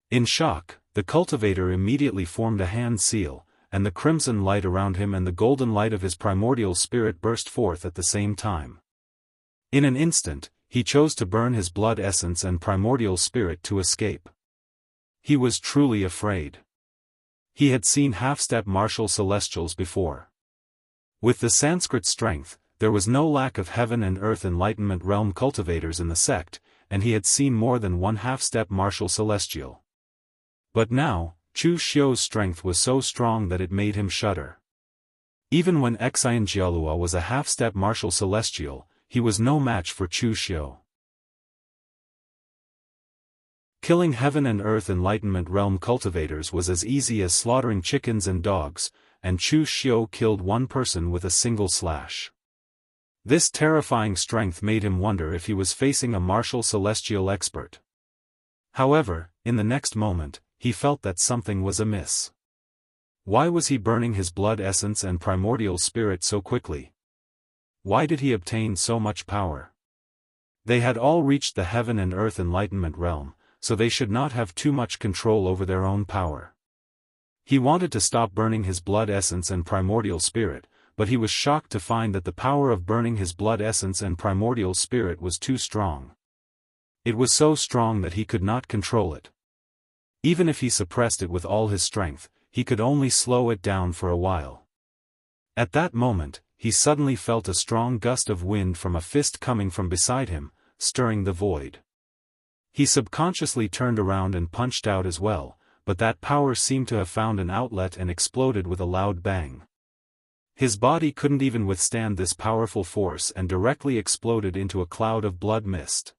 In shock, the cultivator immediately formed a hand seal, and the crimson light around him and the golden light of his primordial spirit burst forth at the same time. In an instant, he chose to burn his blood essence and primordial spirit to escape. He was truly afraid. He had seen half-step martial celestials before. With the Sanskrit strength, there was no lack of heaven and earth enlightenment realm cultivators in the sect, and he had seen more than one half-step martial celestial. But now, Chu Xiu's strength was so strong that it made him shudder. Even when Xianxia was a half-step martial celestial, he was no match for Chu Xiu. Killing heaven and earth enlightenment realm cultivators was as easy as slaughtering chickens and dogs, and Chu Xiu killed one person with a single slash. This terrifying strength made him wonder if he was facing a martial celestial expert. However, in the next moment, he felt that something was amiss. Why was he burning his blood essence and primordial spirit so quickly? Why did he obtain so much power? They had all reached the heaven and earth enlightenment realm, so they should not have too much control over their own power. He wanted to stop burning his blood essence and primordial spirit, but he was shocked to find that the power of burning his blood essence and primordial spirit was too strong. It was so strong that he could not control it. Even if he suppressed it with all his strength, he could only slow it down for a while. At that moment, he suddenly felt a strong gust of wind from a fist coming from beside him, stirring the void. He subconsciously turned around and punched out as well, but that power seemed to have found an outlet and exploded with a loud bang. His body couldn't even withstand this powerful force and directly exploded into a cloud of blood mist.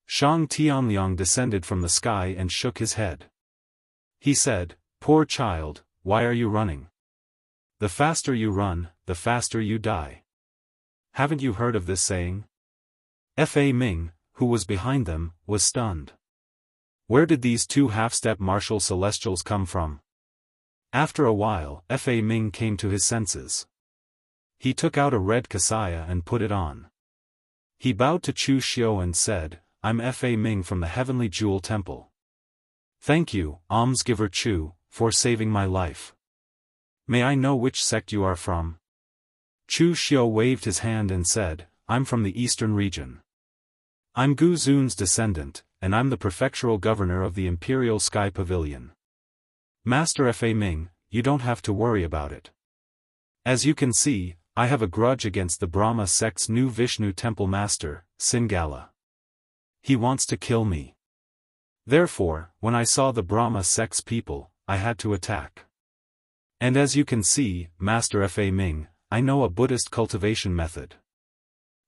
Shang Tianliang descended from the sky and shook his head. He said, "Poor child, why are you running? The faster you run, the faster you die. Haven't you heard of this saying?" Fa Ming, who was behind them, was stunned. Where did these two half-step martial celestials come from? After a while, Fa Ming came to his senses. He took out a red kasaya and put it on. He bowed to Chu Xiu and said, "I'm Fa Ming from the Heavenly Jewel Temple. Thank you, almsgiver Chu, for saving my life. May I know which sect you are from?" Chu Xiu waved his hand and said, "I'm from the eastern region. I'm Gu Zun's descendant, and I'm the prefectural governor of the Imperial Sky Pavilion. Master Fa Ming, you don't have to worry about it. As you can see, I have a grudge against the Brahma sect's new Vishnu temple master, Singala. He wants to kill me. Therefore, when I saw the Brahma sect's people, I had to attack. And as you can see, Master Fa Ming, I know a Buddhist cultivation method.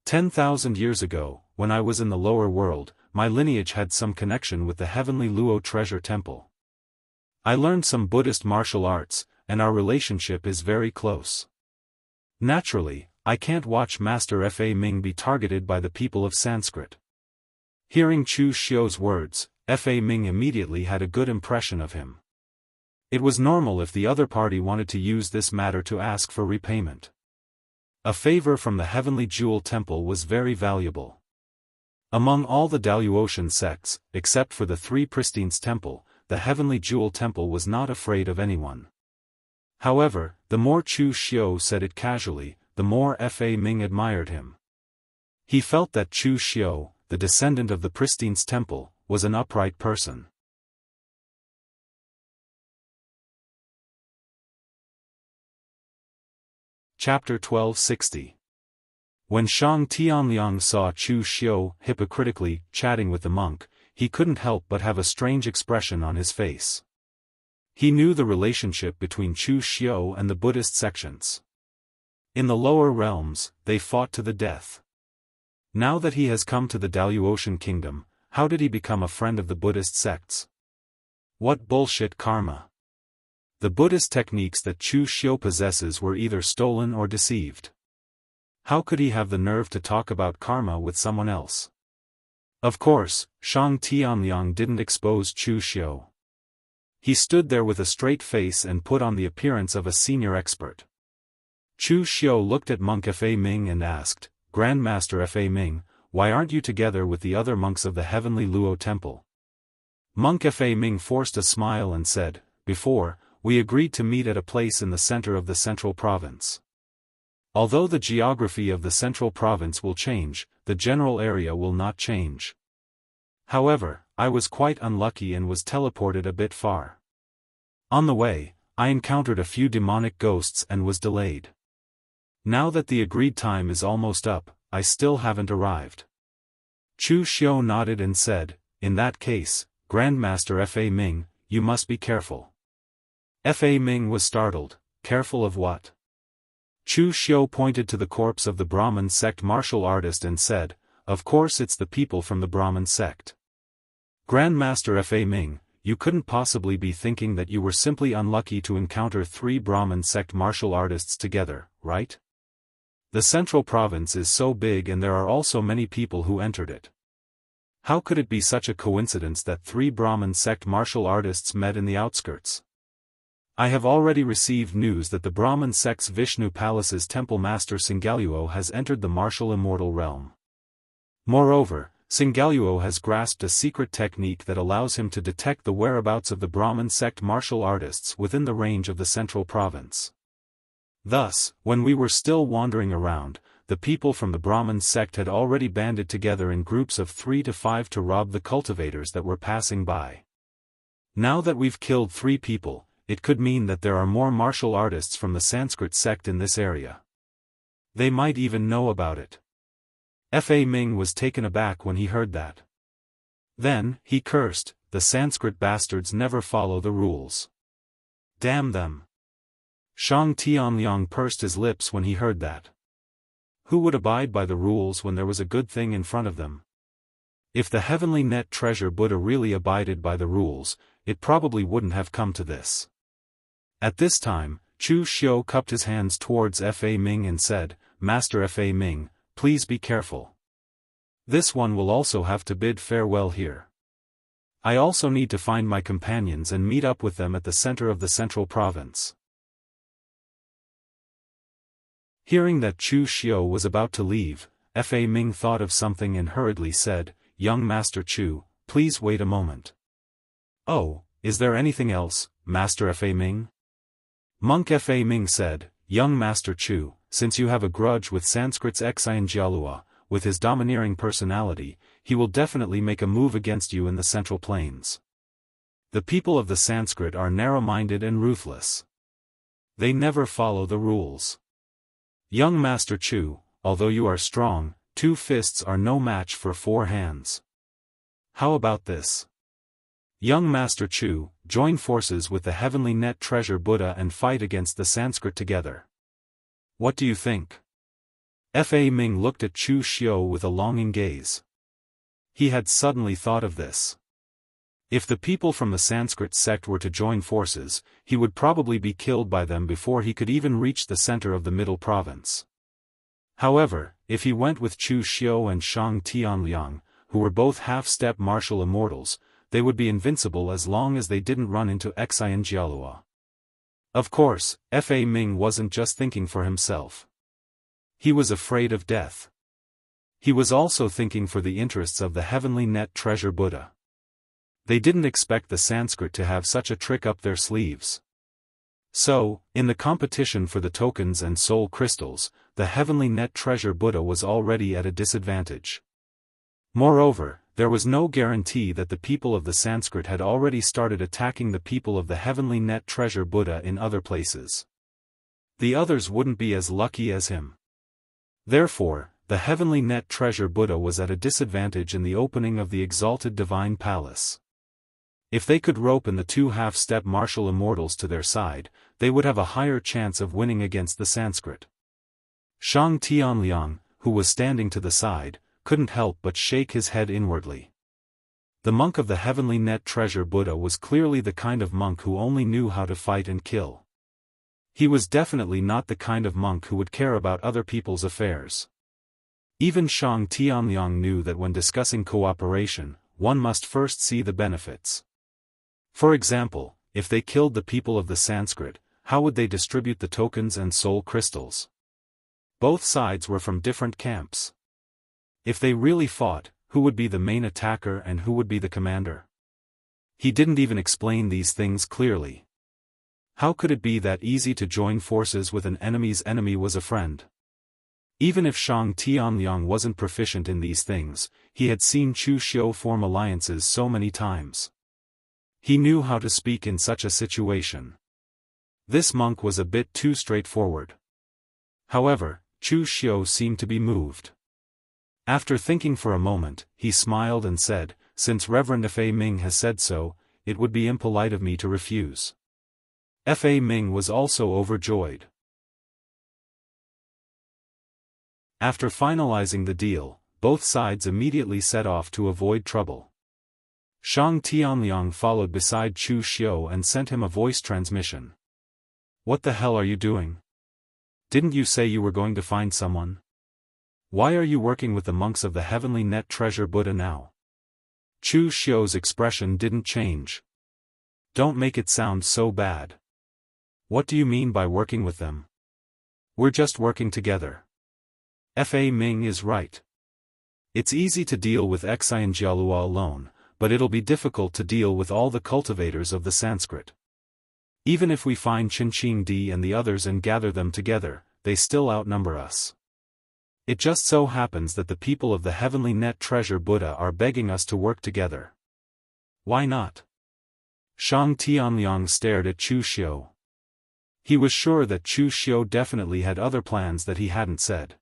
10,000 years ago, when I was in the lower world, my lineage had some connection with the heavenly Luo treasure temple. I learned some Buddhist martial arts, and our relationship is very close. Naturally, I can't watch Master Fa Ming be targeted by the people of Sanskrit." Hearing Chu Xiu's words, Fa Ming immediately had a good impression of him. It was normal if the other party wanted to use this matter to ask for repayment. A favor from the Heavenly Jewel Temple was very valuable. Among all the Daoist sects, except for the Three Pristines Temple, the Heavenly Jewel Temple was not afraid of anyone. However, the more Chu Xiu said it casually, the more Fa Ming admired him. He felt that Chu Xiu, the descendant of the Pristines Temple, was an upright person. Chapter 1260. When Shang Tianliang saw Chu Xiu hypocritically chatting with the monk, he couldn't help but have a strange expression on his face. He knew the relationship between Chu Xiu and the Buddhist sections. In the lower realms, they fought to the death. Now that he has come to the Daoist kingdom, how did he become a friend of the Buddhist sects? What bullshit karma! The Buddhist techniques that Chu Xiu possesses were either stolen or deceived. How could he have the nerve to talk about karma with someone else? Of course, Shang Tianliang didn't expose Chu Xiu. He stood there with a straight face and put on the appearance of a senior expert. Chu Xiu looked at monk Fa Ming and asked, "Grandmaster Fa Ming, why aren't you together with the other monks of the Heavenly Luo Temple?" Monk Fa Ming forced a smile and said, "Before, we agreed to meet at a place in the center of the central province. Although the geography of the central province will change, the general area will not change. However, I was quite unlucky and was teleported a bit far. On the way, I encountered a few demonic ghosts and was delayed. Now that the agreed time is almost up, I still haven't arrived." Chu Xiu nodded and said, "In that case, Grandmaster Fa Ming, you must be careful." Fa Ming was startled. Careful of what? Chu Xiu pointed to the corpse of the Brahmin sect martial artist and said, "Of course it's the people from the Brahmin sect. Grandmaster Fa Ming, you couldn't possibly be thinking that you were simply unlucky to encounter 3 Brahmin sect martial artists together, right? The central province is so big and there are also many people who entered it. How could it be such a coincidence that 3 Brahmin sect martial artists met in the outskirts? I have already received news that the Brahmin sect's Vishnu Palace's temple master Singaluo has entered the martial immortal realm. Moreover, Singaluo has grasped a secret technique that allows him to detect the whereabouts of the Brahmin sect martial artists within the range of the central province. Thus, when we were still wandering around, the people from the Brahmin sect had already banded together in groups of 3 to 5 to rob the cultivators that were passing by. Now that we've killed 3 people, it could mean that there are more martial artists from the Sanskrit sect in this area. They might even know about it." Fa Ming was taken aback when he heard that. Then, he cursed, the Sanskrit bastards never follow the rules. Damn them. Shang Tianliang pursed his lips when he heard that. Who would abide by the rules when there was a good thing in front of them? If the heavenly net treasure Buddha really abided by the rules, it probably wouldn't have come to this. At this time, Chu Xiu cupped his hands towards Fa Ming and said, Master Fa Ming, please be careful. This one will also have to bid farewell here. I also need to find my companions and meet up with them at the center of the central province. Hearing that Chu Xiu was about to leave, Fa Ming thought of something and hurriedly said, Young Master Chu, please wait a moment. Oh, is there anything else, Master Fa Ming? Monk Fa Ming said, Young Master Chu, since you have a grudge with Sanskrit's Xianxia, with his domineering personality, he will definitely make a move against you in the Central Plains. The people of the Sanskrit are narrow-minded and ruthless. They never follow the rules. Young Master Chu, although you are strong, 2 fists are no match for 4 hands. How about this? Young Master Chu, join forces with the heavenly net treasure Buddha and fight against the Sanskrit together. What do you think? Fa Ming looked at Chu Xiu with a longing gaze. He had suddenly thought of this. If the people from the Sanskrit sect were to join forces, he would probably be killed by them before he could even reach the center of the middle province. However, if he went with Chu Xiu and Shang Tianliang, who were both half-step martial immortals, they would be invincible as long as they didn't run into Xianxia. Of course, Fa Ming wasn't just thinking for himself. He was afraid of death. He was also thinking for the interests of the heavenly net treasure Buddha. They didn't expect the Sanskrit to have such a trick up their sleeves. So, in the competition for the tokens and soul crystals, the heavenly net treasure Buddha was already at a disadvantage. Moreover, there was no guarantee that the people of the Sanskrit had already started attacking the people of the heavenly net treasure Buddha in other places. The others wouldn't be as lucky as him. Therefore, the heavenly net treasure Buddha was at a disadvantage in the opening of the exalted divine palace. If they could rope in the 2 half-step martial immortals to their side, they would have a higher chance of winning against the Sanskrit. Shang Tianliang, who was standing to the side, couldn't help but shake his head inwardly. The monk of the heavenly net treasure Buddha was clearly the kind of monk who only knew how to fight and kill. He was definitely not the kind of monk who would care about other people's affairs. Even Shang Tianliang knew that when discussing cooperation, one must first see the benefits. For example, if they killed the people of the Sanskrit, how would they distribute the tokens and soul crystals? Both sides were from different camps. If they really fought, who would be the main attacker and who would be the commander? He didn't even explain these things clearly. How could it be that easy to join forces with an enemy's enemy was a friend? Even if Shang Tianliang wasn't proficient in these things, he had seen Chu Xiu form alliances so many times. He knew how to speak in such a situation. This monk was a bit too straightforward. However, Chu Xiu seemed to be moved. After thinking for a moment, he smiled and said, Since Reverend Fa Ming has said so, it would be impolite of me to refuse. Fa Ming was also overjoyed. After finalizing the deal, both sides immediately set off to avoid trouble. Shang Tianliang followed beside Chu Xiu and sent him a voice transmission. What the hell are you doing? Didn't you say you were going to find someone? Why are you working with the monks of the heavenly net treasure Buddha now? Chu Xiu's expression didn't change. Don't make it sound so bad. What do you mean by working with them? We're just working together. Fa Ming is right. It's easy to deal with Xianxia alone, but it'll be difficult to deal with all the cultivators of the Sanskrit. Even if we find Qinqing Di and the others and gather them together, they still outnumber us. It just so happens that the people of the heavenly net treasure Buddha are begging us to work together. Why not? Shang Tianliang stared at Chu Xiu. He was sure that Chu Xiu definitely had other plans that he hadn't said.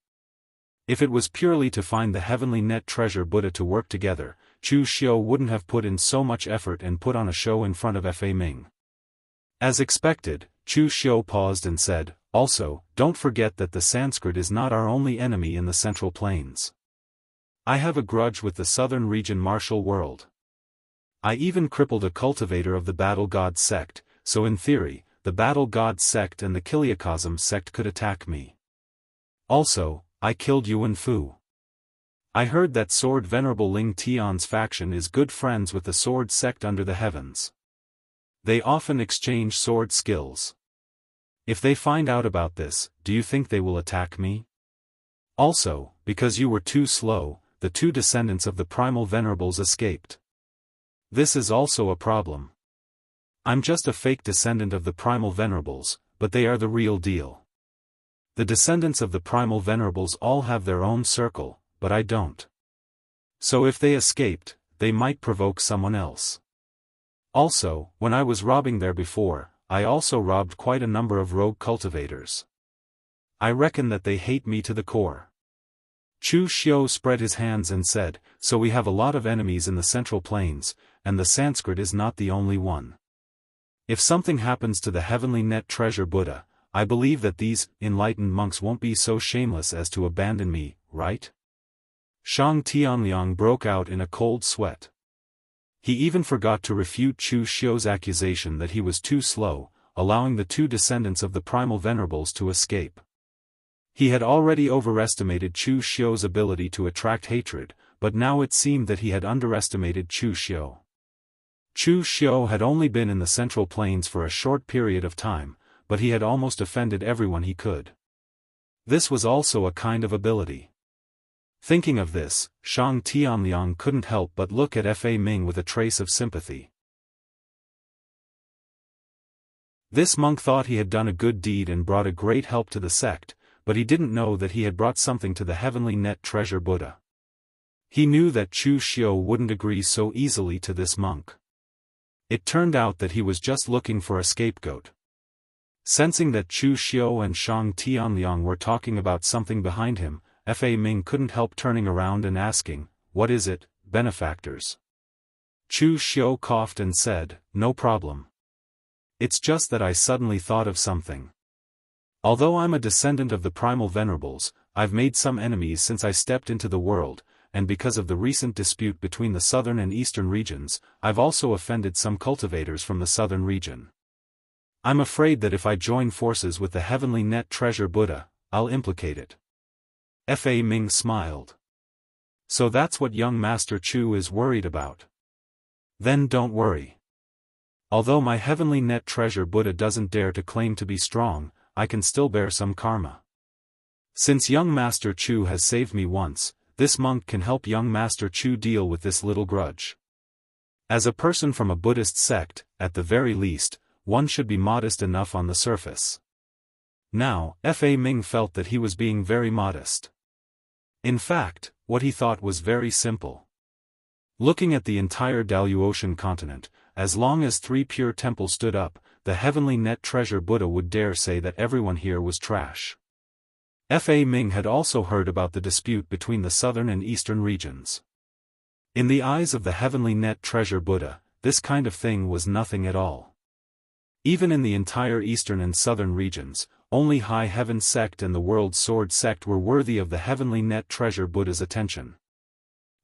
If it was purely to find the heavenly net treasure Buddha to work together, Chu Xiu wouldn't have put in so much effort and put on a show in front of Fa Ming. As expected, Chu Xiu paused and said, "Also, don't forget that the Sanskrit is not our only enemy in the Central Plains. I have a grudge with the southern region martial world. I even crippled a cultivator of the Battle God sect, so in theory, the Battle God sect and the Kiliakosm sect could attack me. Also, I killed Yuan Fu. I heard that Sword Venerable Ling Tian's faction is good friends with the sword sect under the heavens. They often exchange sword skills. If they find out about this, do you think they will attack me? Also, because you were too slow, the two descendants of the primal venerables escaped. This is also a problem. I'm just a fake descendant of the primal venerables, but they are the real deal. The descendants of the primal venerables all have their own circle, but I don't. So if they escaped, they might provoke someone else. Also, when I was robbing there before, I also robbed quite a number of rogue cultivators. I reckon that they hate me to the core." Chu Xiu spread his hands and said, "So we have a lot of enemies in the Central Plains, and the Sanskrit is not the only one. If something happens to the heavenly net treasure Buddha, I believe that these enlightened monks won't be so shameless as to abandon me, right?" Shang Tianliang broke out in a cold sweat. He even forgot to refute Chu Xiu's accusation that he was too slow, allowing the two descendants of the primal venerables to escape. He had already overestimated Chu Xiu's ability to attract hatred, but now it seemed that he had underestimated Chu Xiu. Chu Xiu had only been in the Central Plains for a short period of time, but he had almost offended everyone he could. This was also a kind of ability. Thinking of this, Shang Tianliang couldn't help but look at Fa Ming with a trace of sympathy. This monk thought he had done a good deed and brought a great help to the sect, but he didn't know that he had brought something to the heavenly net treasure Buddha. He knew that Chu Xiu wouldn't agree so easily to this monk. It turned out that he was just looking for a scapegoat. Sensing that Chu Xiu and Shang Tianliang were talking about something behind him, Fa Ming couldn't help turning around and asking, "What is it, benefactors?" Chu Xiu coughed and said, "No problem. It's just that I suddenly thought of something. Although I'm a descendant of the primal venerables, I've made some enemies since I stepped into the world, and because of the recent dispute between the southern and eastern regions, I've also offended some cultivators from the southern region. I'm afraid that if I join forces with the heavenly net treasure Buddha, I'll implicate it." Fa Ming smiled. "So that's what young Master Chu is worried about. Then don't worry. Although my heavenly net treasure Buddha doesn't dare to claim to be strong, I can still bear some karma. Since young Master Chu has saved me once, this monk can help young Master Chu deal with this little grudge. As a person from a Buddhist sect, at the very least, one should be modest enough on the surface." Now, Fa Ming felt that he was being very modest. In fact, what he thought was very simple. Looking at the entire Daoist continent, as long as 3 pure temples stood up, the heavenly net treasure Buddha would dare say that everyone here was trash. Fa Ming had also heard about the dispute between the southern and eastern regions. In the eyes of the heavenly net treasure Buddha, this kind of thing was nothing at all. Even in the entire eastern and southern regions, only High Heaven sect and the World Sword sect were worthy of the heavenly net treasure Buddha's attention.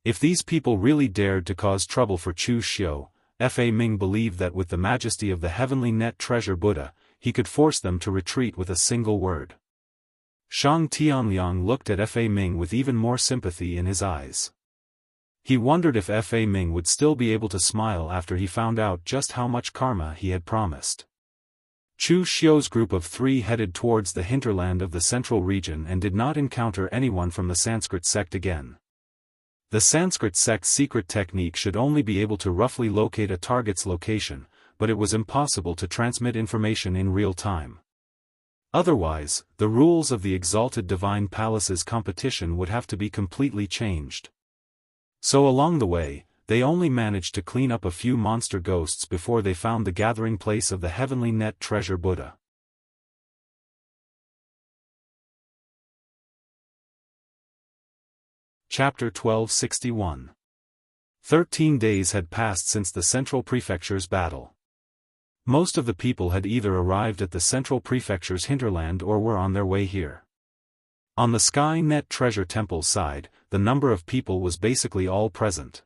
If these people really dared to cause trouble for Chu Xiu, Fa Ming believed that with the majesty of the heavenly net treasure Buddha, he could force them to retreat with a single word. Shang Tianliang looked at Fa Ming with even more sympathy in his eyes. He wondered if Fa Ming would still be able to smile after he found out just how much karma he had promised. Chu Xiu's group of 3 headed towards the hinterland of the central region and did not encounter anyone from the Sanskrit sect again. The Sanskrit sect's secret technique should only be able to roughly locate a target's location, but it was impossible to transmit information in real time. Otherwise, the rules of the Exalted Divine Palace's competition would have to be completely changed. So along the way, they only managed to clean up a few monster ghosts before they found the gathering place of the heavenly net treasure Buddha. Chapter 1261. 13 days had passed since the Central Prefecture's battle. Most of the people had either arrived at the Central Prefecture's hinterland or were on their way here. On the Skynet Treasure Temple's side, the number of people was basically all present.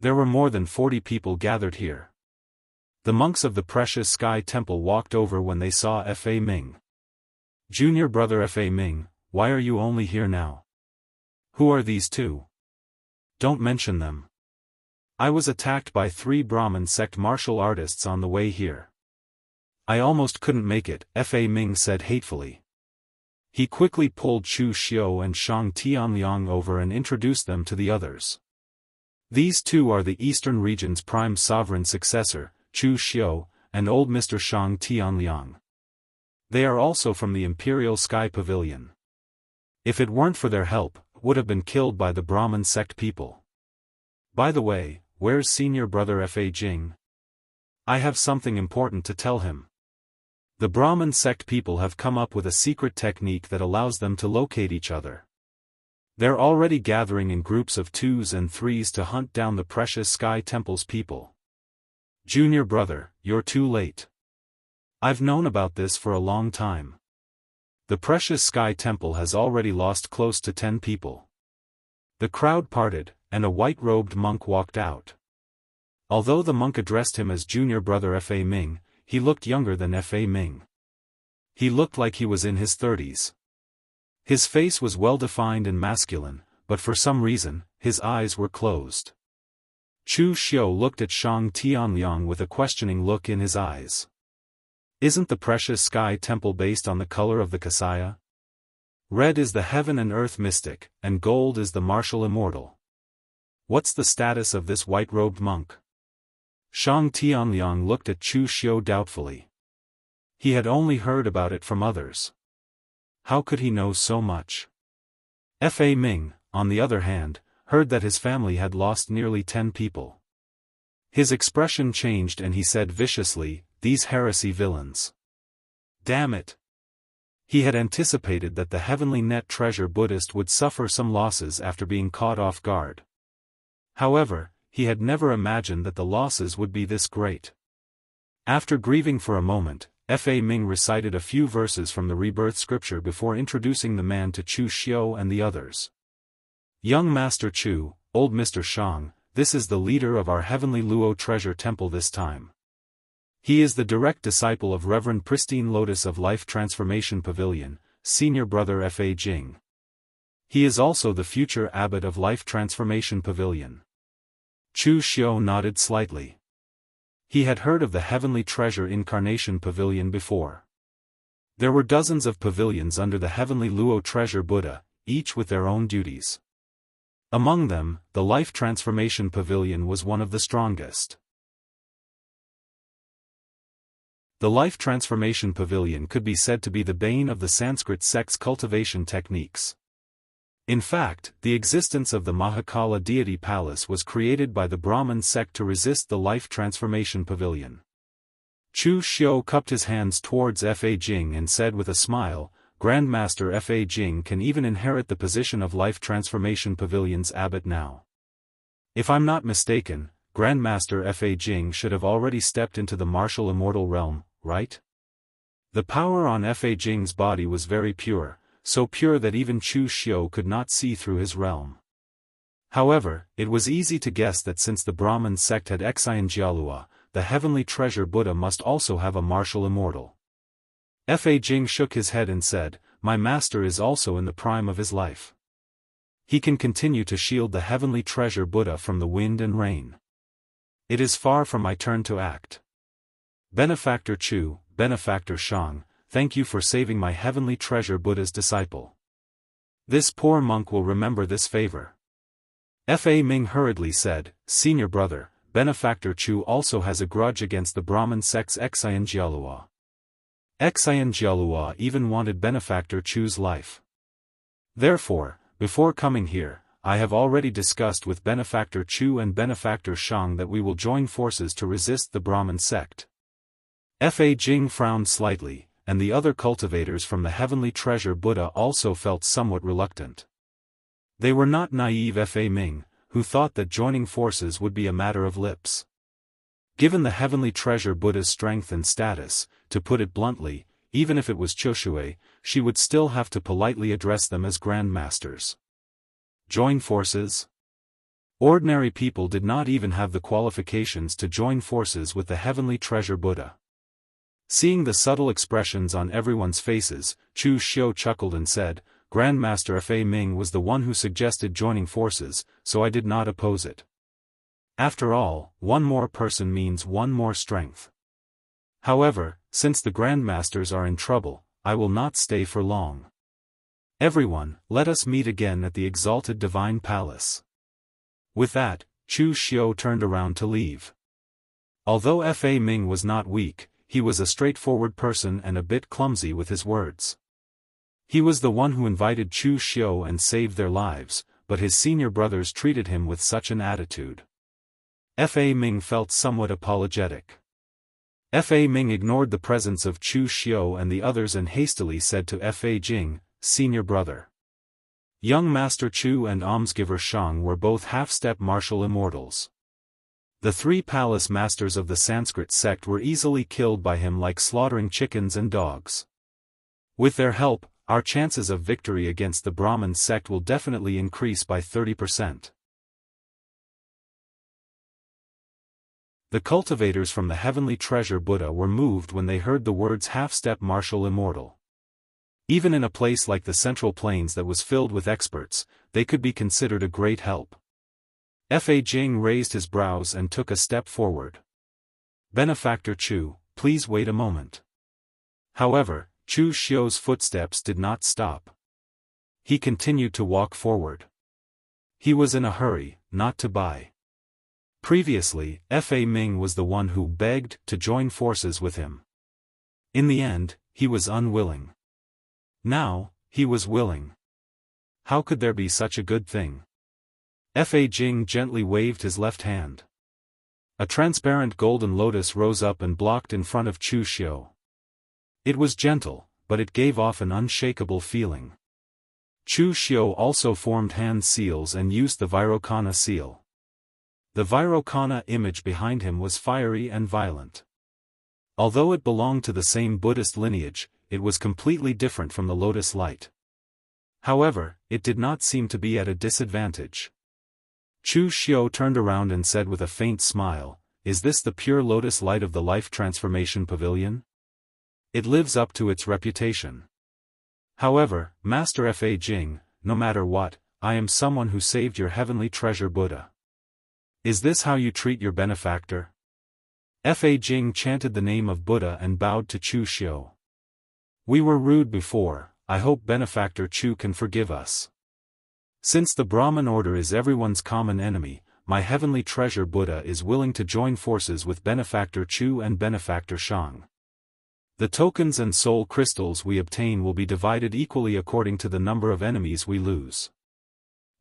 There were more than 40 people gathered here. The monks of the Precious Sky Temple walked over when they saw Fa Ming. "Junior brother Fa Ming, why are you only here now? Who are these two? Don't mention them. I was attacked by 3 Brahmin sect martial artists on the way here. I almost couldn't make it," Fa Ming said hatefully. He quickly pulled Chu Xiu and Shang Tianliang over and introduced them to the others. These two are the Eastern region's prime sovereign successor, Chu Xiu, and old Mr. Shang Tianliang. They are also from the Imperial Sky Pavilion. If it weren't for their help, would have been killed by the Brahmin sect people. By the way, where's senior brother Fa Jing? I have something important to tell him. The Brahmin sect people have come up with a secret technique that allows them to locate each other. They're already gathering in groups of 2s and 3s to hunt down the Precious Sky Temple's people. Junior brother, you're too late. I've known about this for a long time. The Precious Sky Temple has already lost close to 10 people. The crowd parted, and a white-robed monk walked out. Although the monk addressed him as junior brother Fa Ming, he looked younger than Fa Ming. He looked like he was in his 30s. His face was well-defined and masculine, but for some reason, his eyes were closed. Chu Xiu looked at Shang Tianliang with a questioning look in his eyes. Isn't the Precious Sky Temple based on the color of the Kasaya? Red is the heaven and earth mystic, and gold is the martial immortal. What's the status of this white-robed monk? Shang Tianliang looked at Chu Xiu doubtfully. He had only heard about it from others. How could he know so much? Fa Ming, on the other hand, heard that his family had lost nearly 10 people. His expression changed and he said viciously, "These heresy villains. Damn it." He had anticipated that the Heavenly Net Treasure Buddhist would suffer some losses after being caught off guard. However, he had never imagined that the losses would be this great. After grieving for a moment, Fa Ming recited a few verses from the Rebirth scripture before introducing the man to Chu Xiu and the others. "Young Master Chu, old Mr. Shang, this is the leader of our Heavenly Luo Treasure Temple this time. He is the direct disciple of Reverend Pristine Lotus of Life Transformation Pavilion, senior brother Fa Jing. He is also the future abbot of Life Transformation Pavilion." Chu Xiu nodded slightly. He had heard of the Heavenly Treasure Incarnation Pavilion before. There were dozens of pavilions under the Heavenly Luo Treasure Buddha, each with their own duties. Among them, the Life Transformation Pavilion was one of the strongest. The Life Transformation Pavilion could be said to be the bane of the Sanskrit sect's cultivation techniques. In fact, the existence of the Mahakala deity palace was created by the Brahmin sect to resist the Life Transformation Pavilion. Chu Xiu cupped his hands towards Fa Jing and said with a smile, "Grandmaster Fa Jing can even inherit the position of Life Transformation Pavilion's abbot now. If I'm not mistaken, Grandmaster Fa Jing should have already stepped into the martial immortal realm, right?" The power on Fa Jing's body was very pure, so pure that even Chu Xiu could not see through his realm. However, it was easy to guess that since the Brahmin sect had Xianxia, the Heavenly Treasure Buddha must also have a martial immortal. Fa Jing shook his head and said, "My master is also in the prime of his life. He can continue to shield the Heavenly Treasure Buddha from the wind and rain. It is far from my turn to act. Benefactor Chu, Benefactor Shang, thank you for saving my Heavenly Treasure Buddha's disciple. This poor monk will remember this favor." Fa Ming hurriedly said, "Senior brother, Benefactor Chu also has a grudge against the Brahmin sect's Xianxia. Xianxia even wanted Benefactor Chu's life. Therefore, before coming here, I have already discussed with Benefactor Chu and Benefactor Shang that we will join forces to resist the Brahmin sect." Fa Jing frowned slightly, and the other cultivators from the Heavenly Treasure Buddha also felt somewhat reluctant. They were not naive Fa Ming, who thought that joining forces would be a matter of lips. Given the heavenly treasure Buddha's strength and status, to put it bluntly, even if it was Choshui, she would still have to politely address them as grandmasters. Join forces? Ordinary people did not even have the qualifications to join forces with the heavenly treasure Buddha. Seeing the subtle expressions on everyone's faces, Chu Xiu chuckled and said, "Grandmaster Fa Ming was the one who suggested joining forces, so I did not oppose it. After all, one more person means one more strength. However, since the grandmasters are in trouble, I will not stay for long. Everyone, let us meet again at the exalted divine palace." With that, Chu Xiu turned around to leave. Although Fa Ming was not weak, he was a straightforward person and a bit clumsy with his words. He was the one who invited Chu Xiu and saved their lives, but his senior brothers treated him with such an attitude. Fa Ming felt somewhat apologetic. Fa Ming ignored the presence of Chu Xiu and the others and hastily said to Fa Jing, "Senior brother. Young Master Chu and almsgiver Shang were both half-step martial immortals. The 3 palace masters of the Sanskrit sect were easily killed by him like slaughtering chickens and dogs. With their help, our chances of victory against the Brahmin sect will definitely increase by 30%. The cultivators from the heavenly treasure Buddha were moved when they heard the words half-step martial immortal. Even in a place like the Central Plains that was filled with experts, they could be considered a great help. Fa Jing raised his brows and took a step forward. "Benefactor Chu, please wait a moment." However, Chu Xiu's footsteps did not stop. He continued to walk forward. He was in a hurry, not to buy. Previously, Fa Ming was the one who begged to join forces with him. In the end, he was unwilling. Now, he was willing. How could there be such a good thing? Fa Jing gently waved his left hand. A transparent golden lotus rose up and blocked in front of Chu Xiu. It was gentle, but it gave off an unshakable feeling. Chu Xiu also formed hand seals and used the Vairocana seal. The Vairocana image behind him was fiery and violent. Although it belonged to the same Buddhist lineage, it was completely different from the lotus light. However, it did not seem to be at a disadvantage. Chu Xiu turned around and said with a faint smile, "Is this the pure lotus light of the life transformation pavilion? It lives up to its reputation. However, Master Fa Jing, no matter what, I am someone who saved your heavenly treasure Buddha. Is this how you treat your benefactor?" Fa Jing chanted the name of Buddha and bowed to Chu Xiu. "We were rude before, I hope Benefactor Chu can forgive us. Since the Brahmin order is everyone's common enemy, my heavenly treasure Buddha is willing to join forces with Benefactor Chu and Benefactor Shang. The tokens and soul crystals we obtain will be divided equally according to the number of enemies we lose.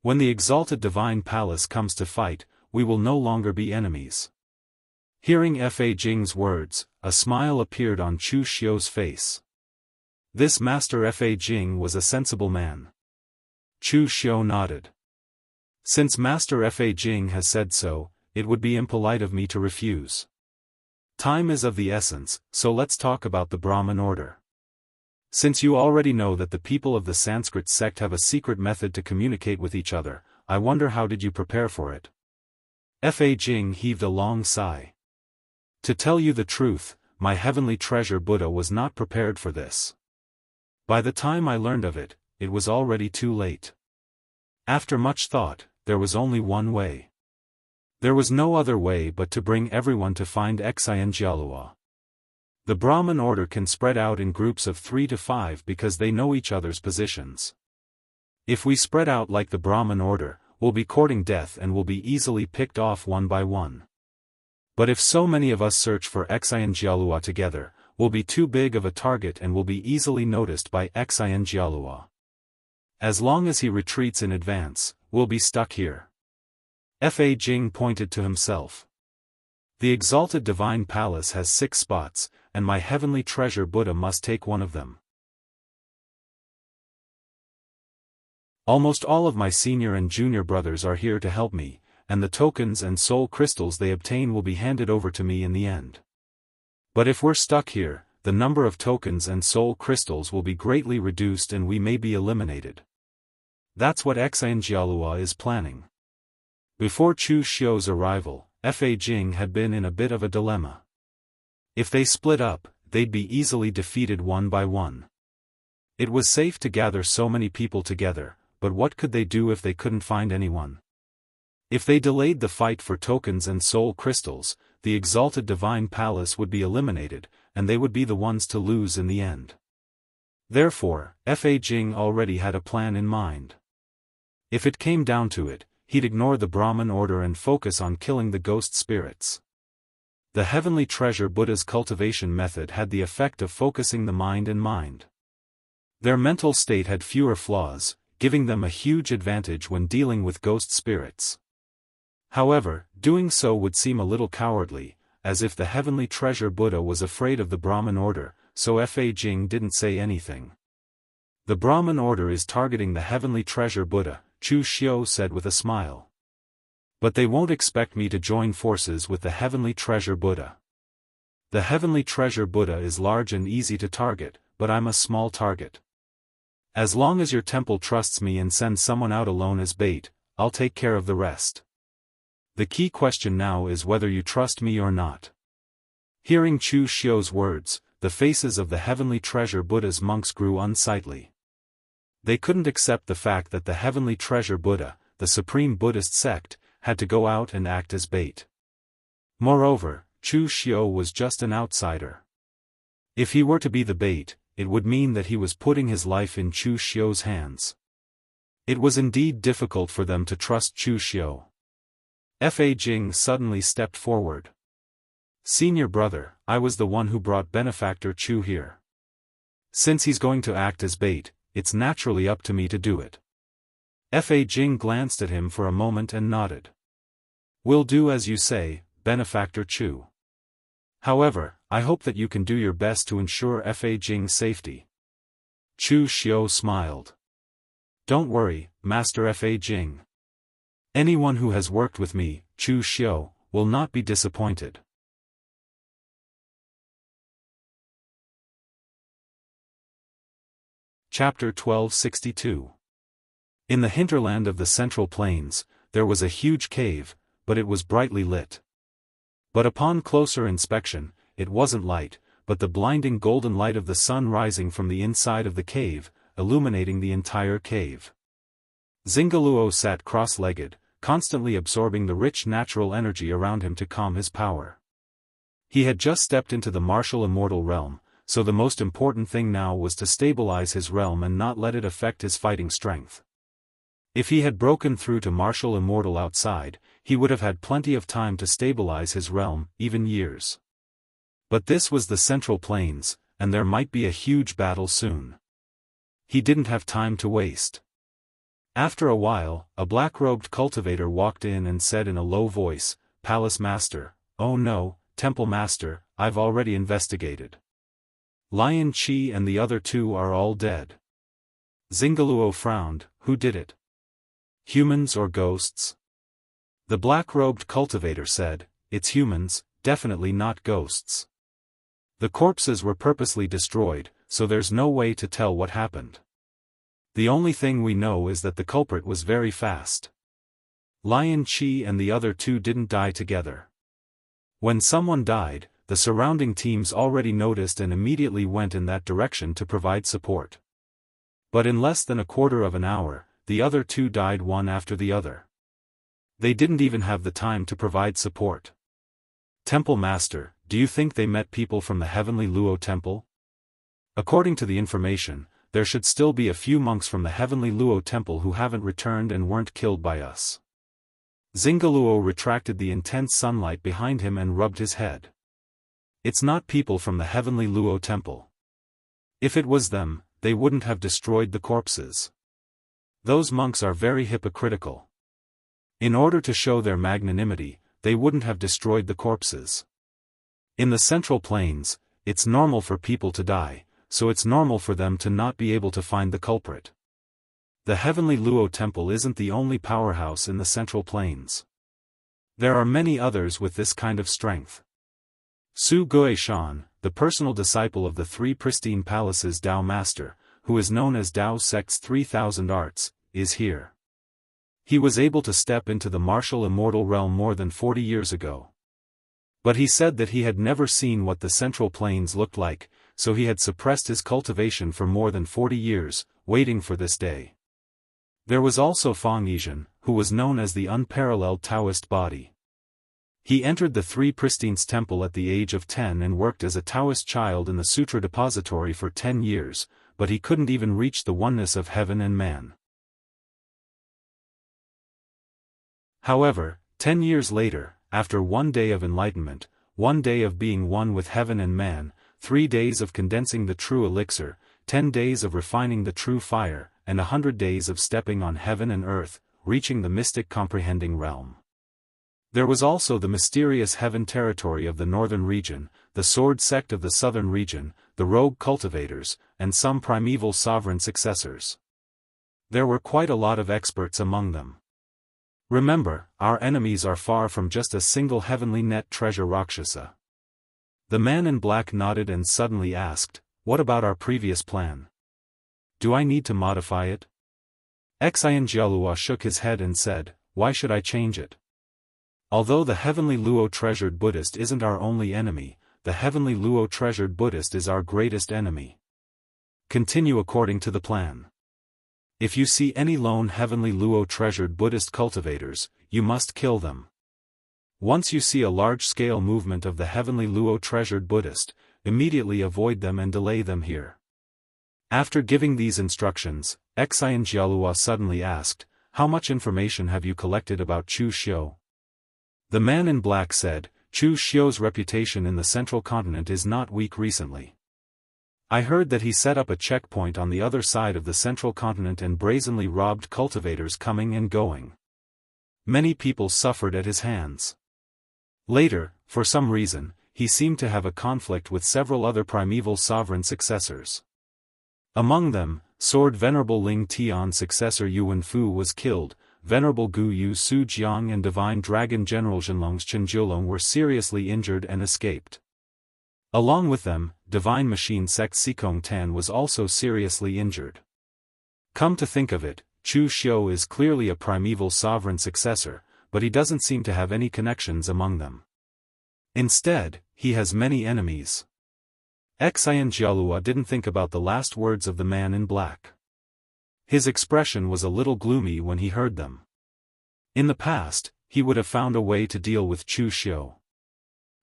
When the exalted divine palace comes to fight, we will no longer be enemies." Hearing Fa Jing's words, a smile appeared on Chu Xiu's face. This Master Fa Jing was a sensible man. Chu Xiu nodded. "Since Master Fa Jing has said so, it would be impolite of me to refuse. Time is of the essence, so let's talk about the Brahmin order. Since you already know that the people of the Sanskrit sect have a secret method to communicate with each other, I wonder how did you prepare for it?" Fa Jing heaved a long sigh. "To tell you the truth, my heavenly treasure Buddha was not prepared for this. By the time I learned of it, it was already too late. After much thought, there was only one way. There was no other way but to bring everyone to find Xianxia. The Brahmin order can spread out in groups of 3 to 5 because they know each other's positions. If we spread out like the Brahmin order, we'll be courting death and will be easily picked off one by one. But if so many of us search for Xianxia together, we'll be too big of a target and will be easily noticed by Xianxia. As long as he retreats in advance, we'll be stuck here." Fa Jing pointed to himself. "The exalted divine palace has 6 spots, and my heavenly treasure Buddha must take one of them." Almost all of my senior and junior brothers are here to help me, and the tokens and soul crystals they obtain will be handed over to me in the end. But if we're stuck here, the number of tokens and soul crystals will be greatly reduced and we may be eliminated. That's what Xianxia is planning. Before Chu Xiu's arrival, Fa Jing had been in a bit of a dilemma. If they split up, they'd be easily defeated one by one. It was safe to gather so many people together, but what could they do if they couldn't find anyone? If they delayed the fight for tokens and soul crystals, the exalted divine palace would be eliminated, and they would be the ones to lose in the end. Therefore, Fa Jing already had a plan in mind. If it came down to it, he'd ignore the Brahmin order and focus on killing the ghost spirits. The Heavenly Treasure Buddha's cultivation method had the effect of focusing the mind and mind. Their mental state had fewer flaws, giving them a huge advantage when dealing with ghost spirits. However, doing so would seem a little cowardly, as if the Heavenly Treasure Buddha was afraid of the Brahmin order, so Fa Jing didn't say anything. The Brahmin order is targeting the Heavenly Treasure Buddha, Chu Xiu said with a smile. But they won't expect me to join forces with the Heavenly Treasure Buddha. The Heavenly Treasure Buddha is large and easy to target, but I'm a small target. As long as your temple trusts me and sends someone out alone as bait, I'll take care of the rest. The key question now is whether you trust me or not. Hearing Chu Xiu's words, the faces of the Heavenly Treasure Buddha's monks grew unsightly. They couldn't accept the fact that the Heavenly Treasure Buddha, the supreme Buddhist sect, had to go out and act as bait. Moreover, Chu Xiu was just an outsider. If he were to be the bait, it would mean that he was putting his life in Chu Xiu's hands. It was indeed difficult for them to trust Chu Xiu. Fa Jing suddenly stepped forward. Senior brother, I was the one who brought Benefactor Chu here. Since he's going to act as bait, it's naturally up to me to do it. Fa Jing glanced at him for a moment and nodded. We'll do as you say, Benefactor Chu. However, I hope that you can do your best to ensure Fa Jing's safety. Chu Xiu smiled. Don't worry, Master Fa Jing. Anyone who has worked with me, Chu Xiu, will not be disappointed. Chapter 1262. In the hinterland of the Central Plains, there was a huge cave, but it was brightly lit. But upon closer inspection, it wasn't light, but the blinding golden light of the sun rising from the inside of the cave, illuminating the entire cave. Zingaluo sat cross-legged, constantly absorbing the rich natural energy around him to calm his power. He had just stepped into the martial immortal realm, so the most important thing now was to stabilize his realm and not let it affect his fighting strength. If he had broken through to martial immortal outside, he would have had plenty of time to stabilize his realm, even years. But this was the Central Plains, and there might be a huge battle soon. He didn't have time to waste. After a while, a black-robed cultivator walked in and said in a low voice, Palace Master, oh no, Temple Master, I've already investigated. Lion Qi and the other two are all dead. Zingaluo frowned, who did it? Humans or ghosts? The black-robed cultivator said, it's humans, definitely not ghosts. The corpses were purposely destroyed, so there's no way to tell what happened. The only thing we know is that the culprit was very fast. Lion Qi and the other two didn't die together. When someone died, the surrounding teams already noticed and immediately went in that direction to provide support. But in less than a quarter of an hour, the other two died one after the other. They didn't even have the time to provide support. Temple Master, do you think they met people from the Heavenly Luo Temple? According to the information, there should still be a few monks from the Heavenly Luo Temple who haven't returned and weren't killed by us. Zingaluo retracted the intense sunlight behind him and rubbed his head. It's not people from the Heavenly Luo Temple. If it was them, they wouldn't have destroyed the corpses. Those monks are very hypocritical. In order to show their magnanimity, they wouldn't have destroyed the corpses. In the Central Plains, it's normal for people to die, so it's normal for them to not be able to find the culprit. the Heavenly Luo Temple isn't the only powerhouse in the Central Plains. There are many others with this kind of strength. Su Guishan, the personal disciple of the Three Pristine Palaces Dao Master, who is known as Dao Sect's 3,000 Arts, is here. He was able to step into the martial immortal realm more than 40 years ago. But he said that he had never seen what the Central Plains looked like, so he had suppressed his cultivation for more than 40 years, waiting for this day. There was also Fang Yizhen, who was known as the Unparalleled Daoist body. He entered the Three Pristines Temple at the age of 10 and worked as a Taoist child in the Sutra Depository for 10 years, but he couldn't even reach the oneness of heaven and man. However, 10 years later, after 1 day of enlightenment, 1 day of being one with heaven and man, 3 days of condensing the true elixir, 10 days of refining the true fire, and 100 days of stepping on heaven and earth, reaching the mystic comprehending realm. There was also the mysterious heaven territory of the northern region, the sword sect of the southern region, the rogue cultivators, and some primeval sovereign successors. There were quite a lot of experts among them. Remember, our enemies are far from just a single heavenly net treasure Rakshasa. The man in black nodded and suddenly asked, "What about our previous plan? Do I need to modify it?" Xianxia shook his head and said, "Why should I change it? Although the Heavenly Luo Treasured Buddhist isn't our only enemy, the Heavenly Luo Treasured Buddhist is our greatest enemy. Continue according to the plan. If you see any lone Heavenly Luo Treasured Buddhist cultivators, you must kill them. Once you see a large-scale movement of the Heavenly Luo Treasured Buddhist, immediately avoid them and delay them here." After giving these instructions, Xianxia suddenly asked, "How much information have you collected about Chu Xiu?" The man in black said, "Chu Xiu's reputation in the central continent is not weak recently. I heard that he set up a checkpoint on the other side of the central continent and brazenly robbed cultivators coming and going. Many people suffered at his hands. Later, for some reason, he seemed to have a conflict with several other primeval sovereign successors. Among them, Sword Venerable Ling Tian successor Yuan Fu was killed, Venerable Gu Yu Su Jiang and Divine Dragon General Zhenlong's Chen Jiulong were seriously injured and escaped. Along with them, Divine Machine Sect Sikong Tan was also seriously injured. Come to think of it, Chu Xiu is clearly a primeval sovereign successor, but he doesn't seem to have any connections among them. Instead, he has many enemies." Xianxia didn't think about the last words of the man in black. His expression was a little gloomy when he heard them. In the past, he would have found a way to deal with Chu Xiu.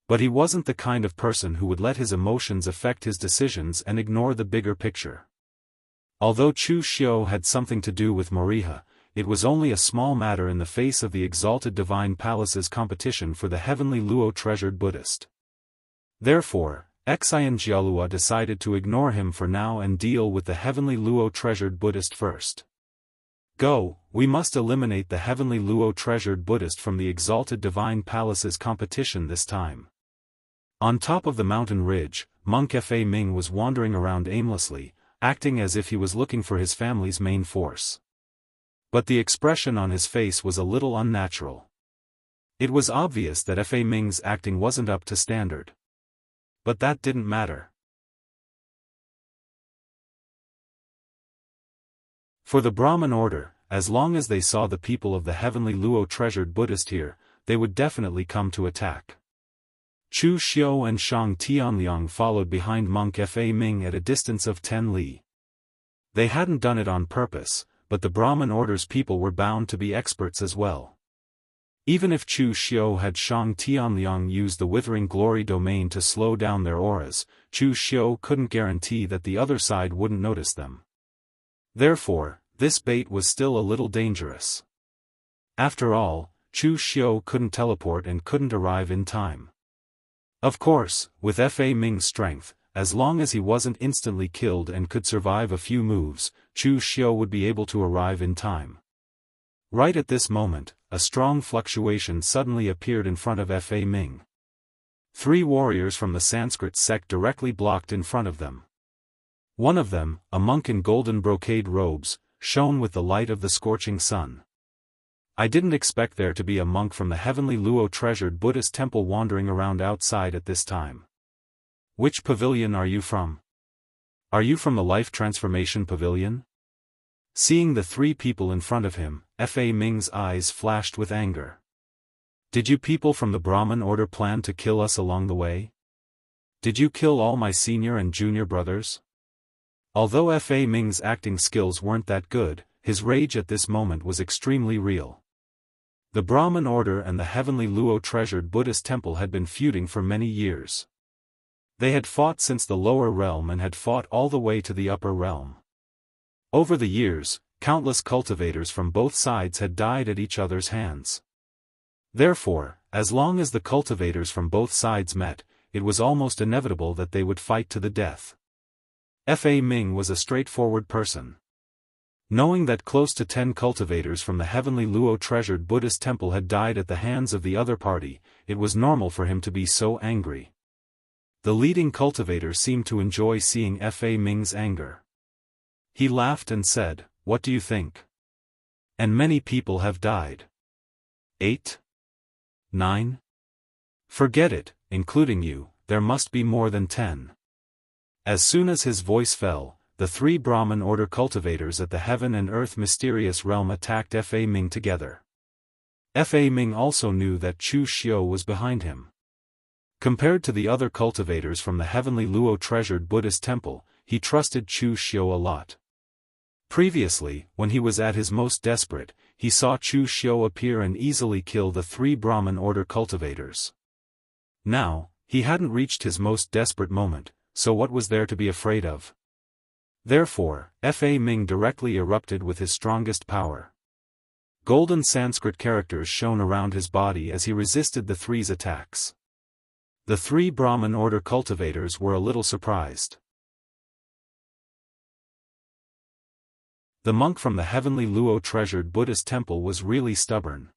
But he wasn't the kind of person who would let his emotions affect his decisions and ignore the bigger picture. Although Chu Xiu had something to do with Moriha, it was only a small matter in the face of the exalted Divine Palace's competition for the Heavenly Luo Treasured Buddhist. Therefore, Xianxia decided to ignore him for now and deal with the Heavenly Luo Treasured Buddhist first. "Go, we must eliminate the Heavenly Luo Treasured Buddhist from the exalted Divine Palace's competition this time." On top of the mountain ridge, monk Fa Ming was wandering around aimlessly, acting as if he was looking for his family's main force. But the expression on his face was a little unnatural. It was obvious that Fa Ming's acting wasn't up to standard. But that didn't matter. For the Brahmin order, as long as they saw the people of the Heavenly Luo Treasured Buddhist here, they would definitely come to attack. Chu Xiu and Shang Tianliang followed behind monk Fa Ming at a distance of 10 li. They hadn't done it on purpose, but the Brahmin order's people were bound to be experts as well. Even if Chu Xiu had Shang Tianliang use the Withering Glory domain to slow down their auras, Chu Xiu couldn't guarantee that the other side wouldn't notice them. Therefore, this bait was still a little dangerous. After all, Chu Xiu couldn't teleport and couldn't arrive in time. Of course, with Fa Ming's strength, as long as he wasn't instantly killed and could survive a few moves, Chu Xiu would be able to arrive in time. Right at this moment, a strong fluctuation suddenly appeared in front of Fa Ming. 3 warriors from the Sanskrit sect directly blocked in front of them. One of them, a monk in golden brocade robes, shone with the light of the scorching sun. I didn't expect there to be a monk from the heavenly Luo treasured Buddhist temple wandering around outside at this time. Which pavilion are you from? Are you from the Life Transformation Pavilion? Seeing the three people in front of him, Fa Ming's eyes flashed with anger. Did you people from the Brahmin order plan to kill us along the way? Did you kill all my senior and junior brothers? Although Fa Ming's acting skills weren't that good, his rage at this moment was extremely real. The Brahmin order and the heavenly Luo treasured Buddhist temple had been feuding for many years. They had fought since the lower realm and had fought all the way to the upper realm. Over the years, countless cultivators from both sides had died at each other's hands. Therefore, as long as the cultivators from both sides met, it was almost inevitable that they would fight to the death. Fa Ming was a straightforward person. Knowing that close to 10 cultivators from the heavenly Luo treasured Buddhist temple had died at the hands of the other party, it was normal for him to be so angry. The leading cultivator seemed to enjoy seeing Fa Ming's anger. He laughed and said, "What do you think? And many people have died. 8? 9? Forget it, including you, there must be more than 10. As soon as his voice fell, the three Brahmin order cultivators at the heaven and earth mysterious realm attacked Fa Ming together. Fa Ming also knew that Chu Xiao was behind him. Compared to the other cultivators from the heavenly Luo treasured Buddhist temple, he trusted Chu Xiao a lot. Previously, when he was at his most desperate, he saw Chu Xiao appear and easily kill the three Brahmin order cultivators. Now, he hadn't reached his most desperate moment, so what was there to be afraid of? Therefore, Fa Ming directly erupted with his strongest power. Golden Sanskrit characters shone around his body as he resisted the three's attacks. The three Brahmin order cultivators were a little surprised. The monk from the heavenly Luo treasured Buddhist temple was really stubborn.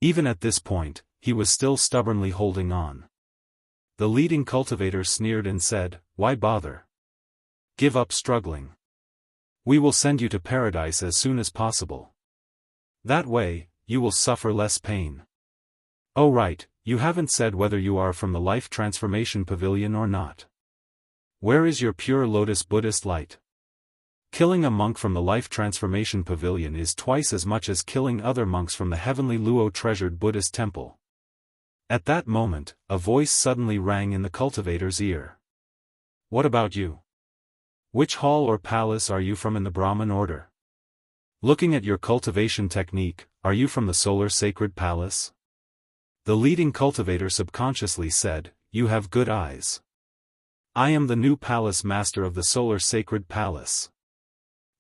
Even at this point, he was still stubbornly holding on. The leading cultivator sneered and said, "Why bother? Give up struggling. We will send you to paradise as soon as possible. That way, you will suffer less pain." "Oh right, you haven't said whether you are from the Life Transformation Pavilion or not. Where is your pure lotus Buddhist light?" Killing a monk from the Life Transformation Pavilion is twice as much as killing other monks from the heavenly Luo treasured Buddhist temple. At that moment, a voice suddenly rang in the cultivator's ear. "What about you? Which hall or palace are you from in the Brahmin order? Looking at your cultivation technique, are you from the Solar Sacred Palace?" The leading cultivator subconsciously said, "You have good eyes. I am the new palace master of the Solar Sacred Palace."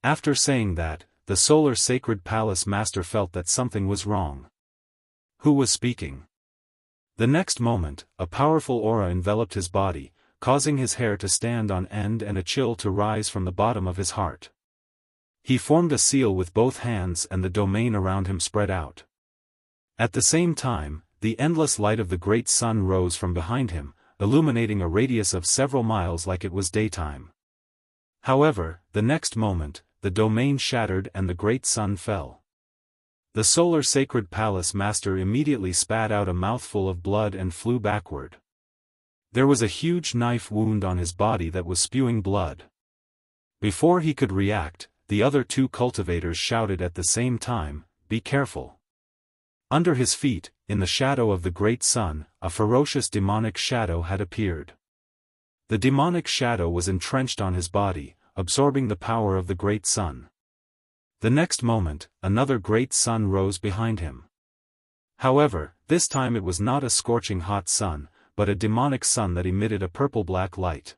After saying that, the Solar Sacred Palace master felt that something was wrong. Who was speaking? The next moment, a powerful aura enveloped his body, causing his hair to stand on end and a chill to rise from the bottom of his heart. He formed a seal with both hands and the domain around him spread out. At the same time, the endless light of the great sun rose from behind him, illuminating a radius of several miles like it was daytime. However, the next moment, the domain shattered and the great sun fell. The Solar Sacred Palace master immediately spat out a mouthful of blood and flew backward. There was a huge knife wound on his body that was spewing blood. Before he could react, the other two cultivators shouted at the same time, "Be careful." Under his feet, in the shadow of the great sun, a ferocious demonic shadow had appeared. The demonic shadow was entrenched on his body, absorbing the power of the great sun. The next moment, another great sun rose behind him. However, this time it was not a scorching hot sun, but a demonic sun that emitted a purple-black light.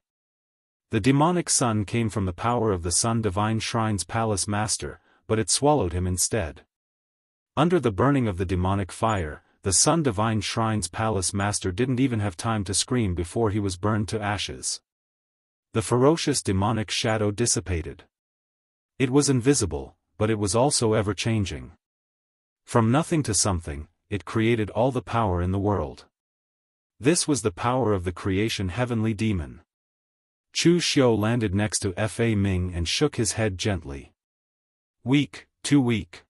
The demonic sun came from the power of the Sun Divine Shrine's palace master, but it swallowed him instead. Under the burning of the demonic fire, the Sun Divine Shrine's palace master didn't even have time to scream before he was burned to ashes. The ferocious demonic shadow dissipated. It was invisible, but it was also ever-changing. From nothing to something, it created all the power in the world. This was the power of the creation heavenly demon. Chu Xiao landed next to Fa Ming and shook his head gently. Weak, too weak.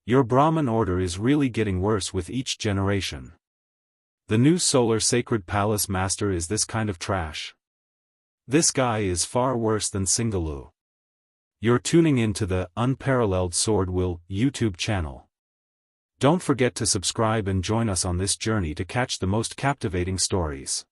Your Brahmin order is really getting worse with each generation. The new Solar Sacred Palace Master is this kind of trash. This guy is far worse than Singaloo. You're tuning in to the Unparalleled SwordWill YouTube channel. Don't forget to subscribe and join us on this journey to catch the most captivating stories.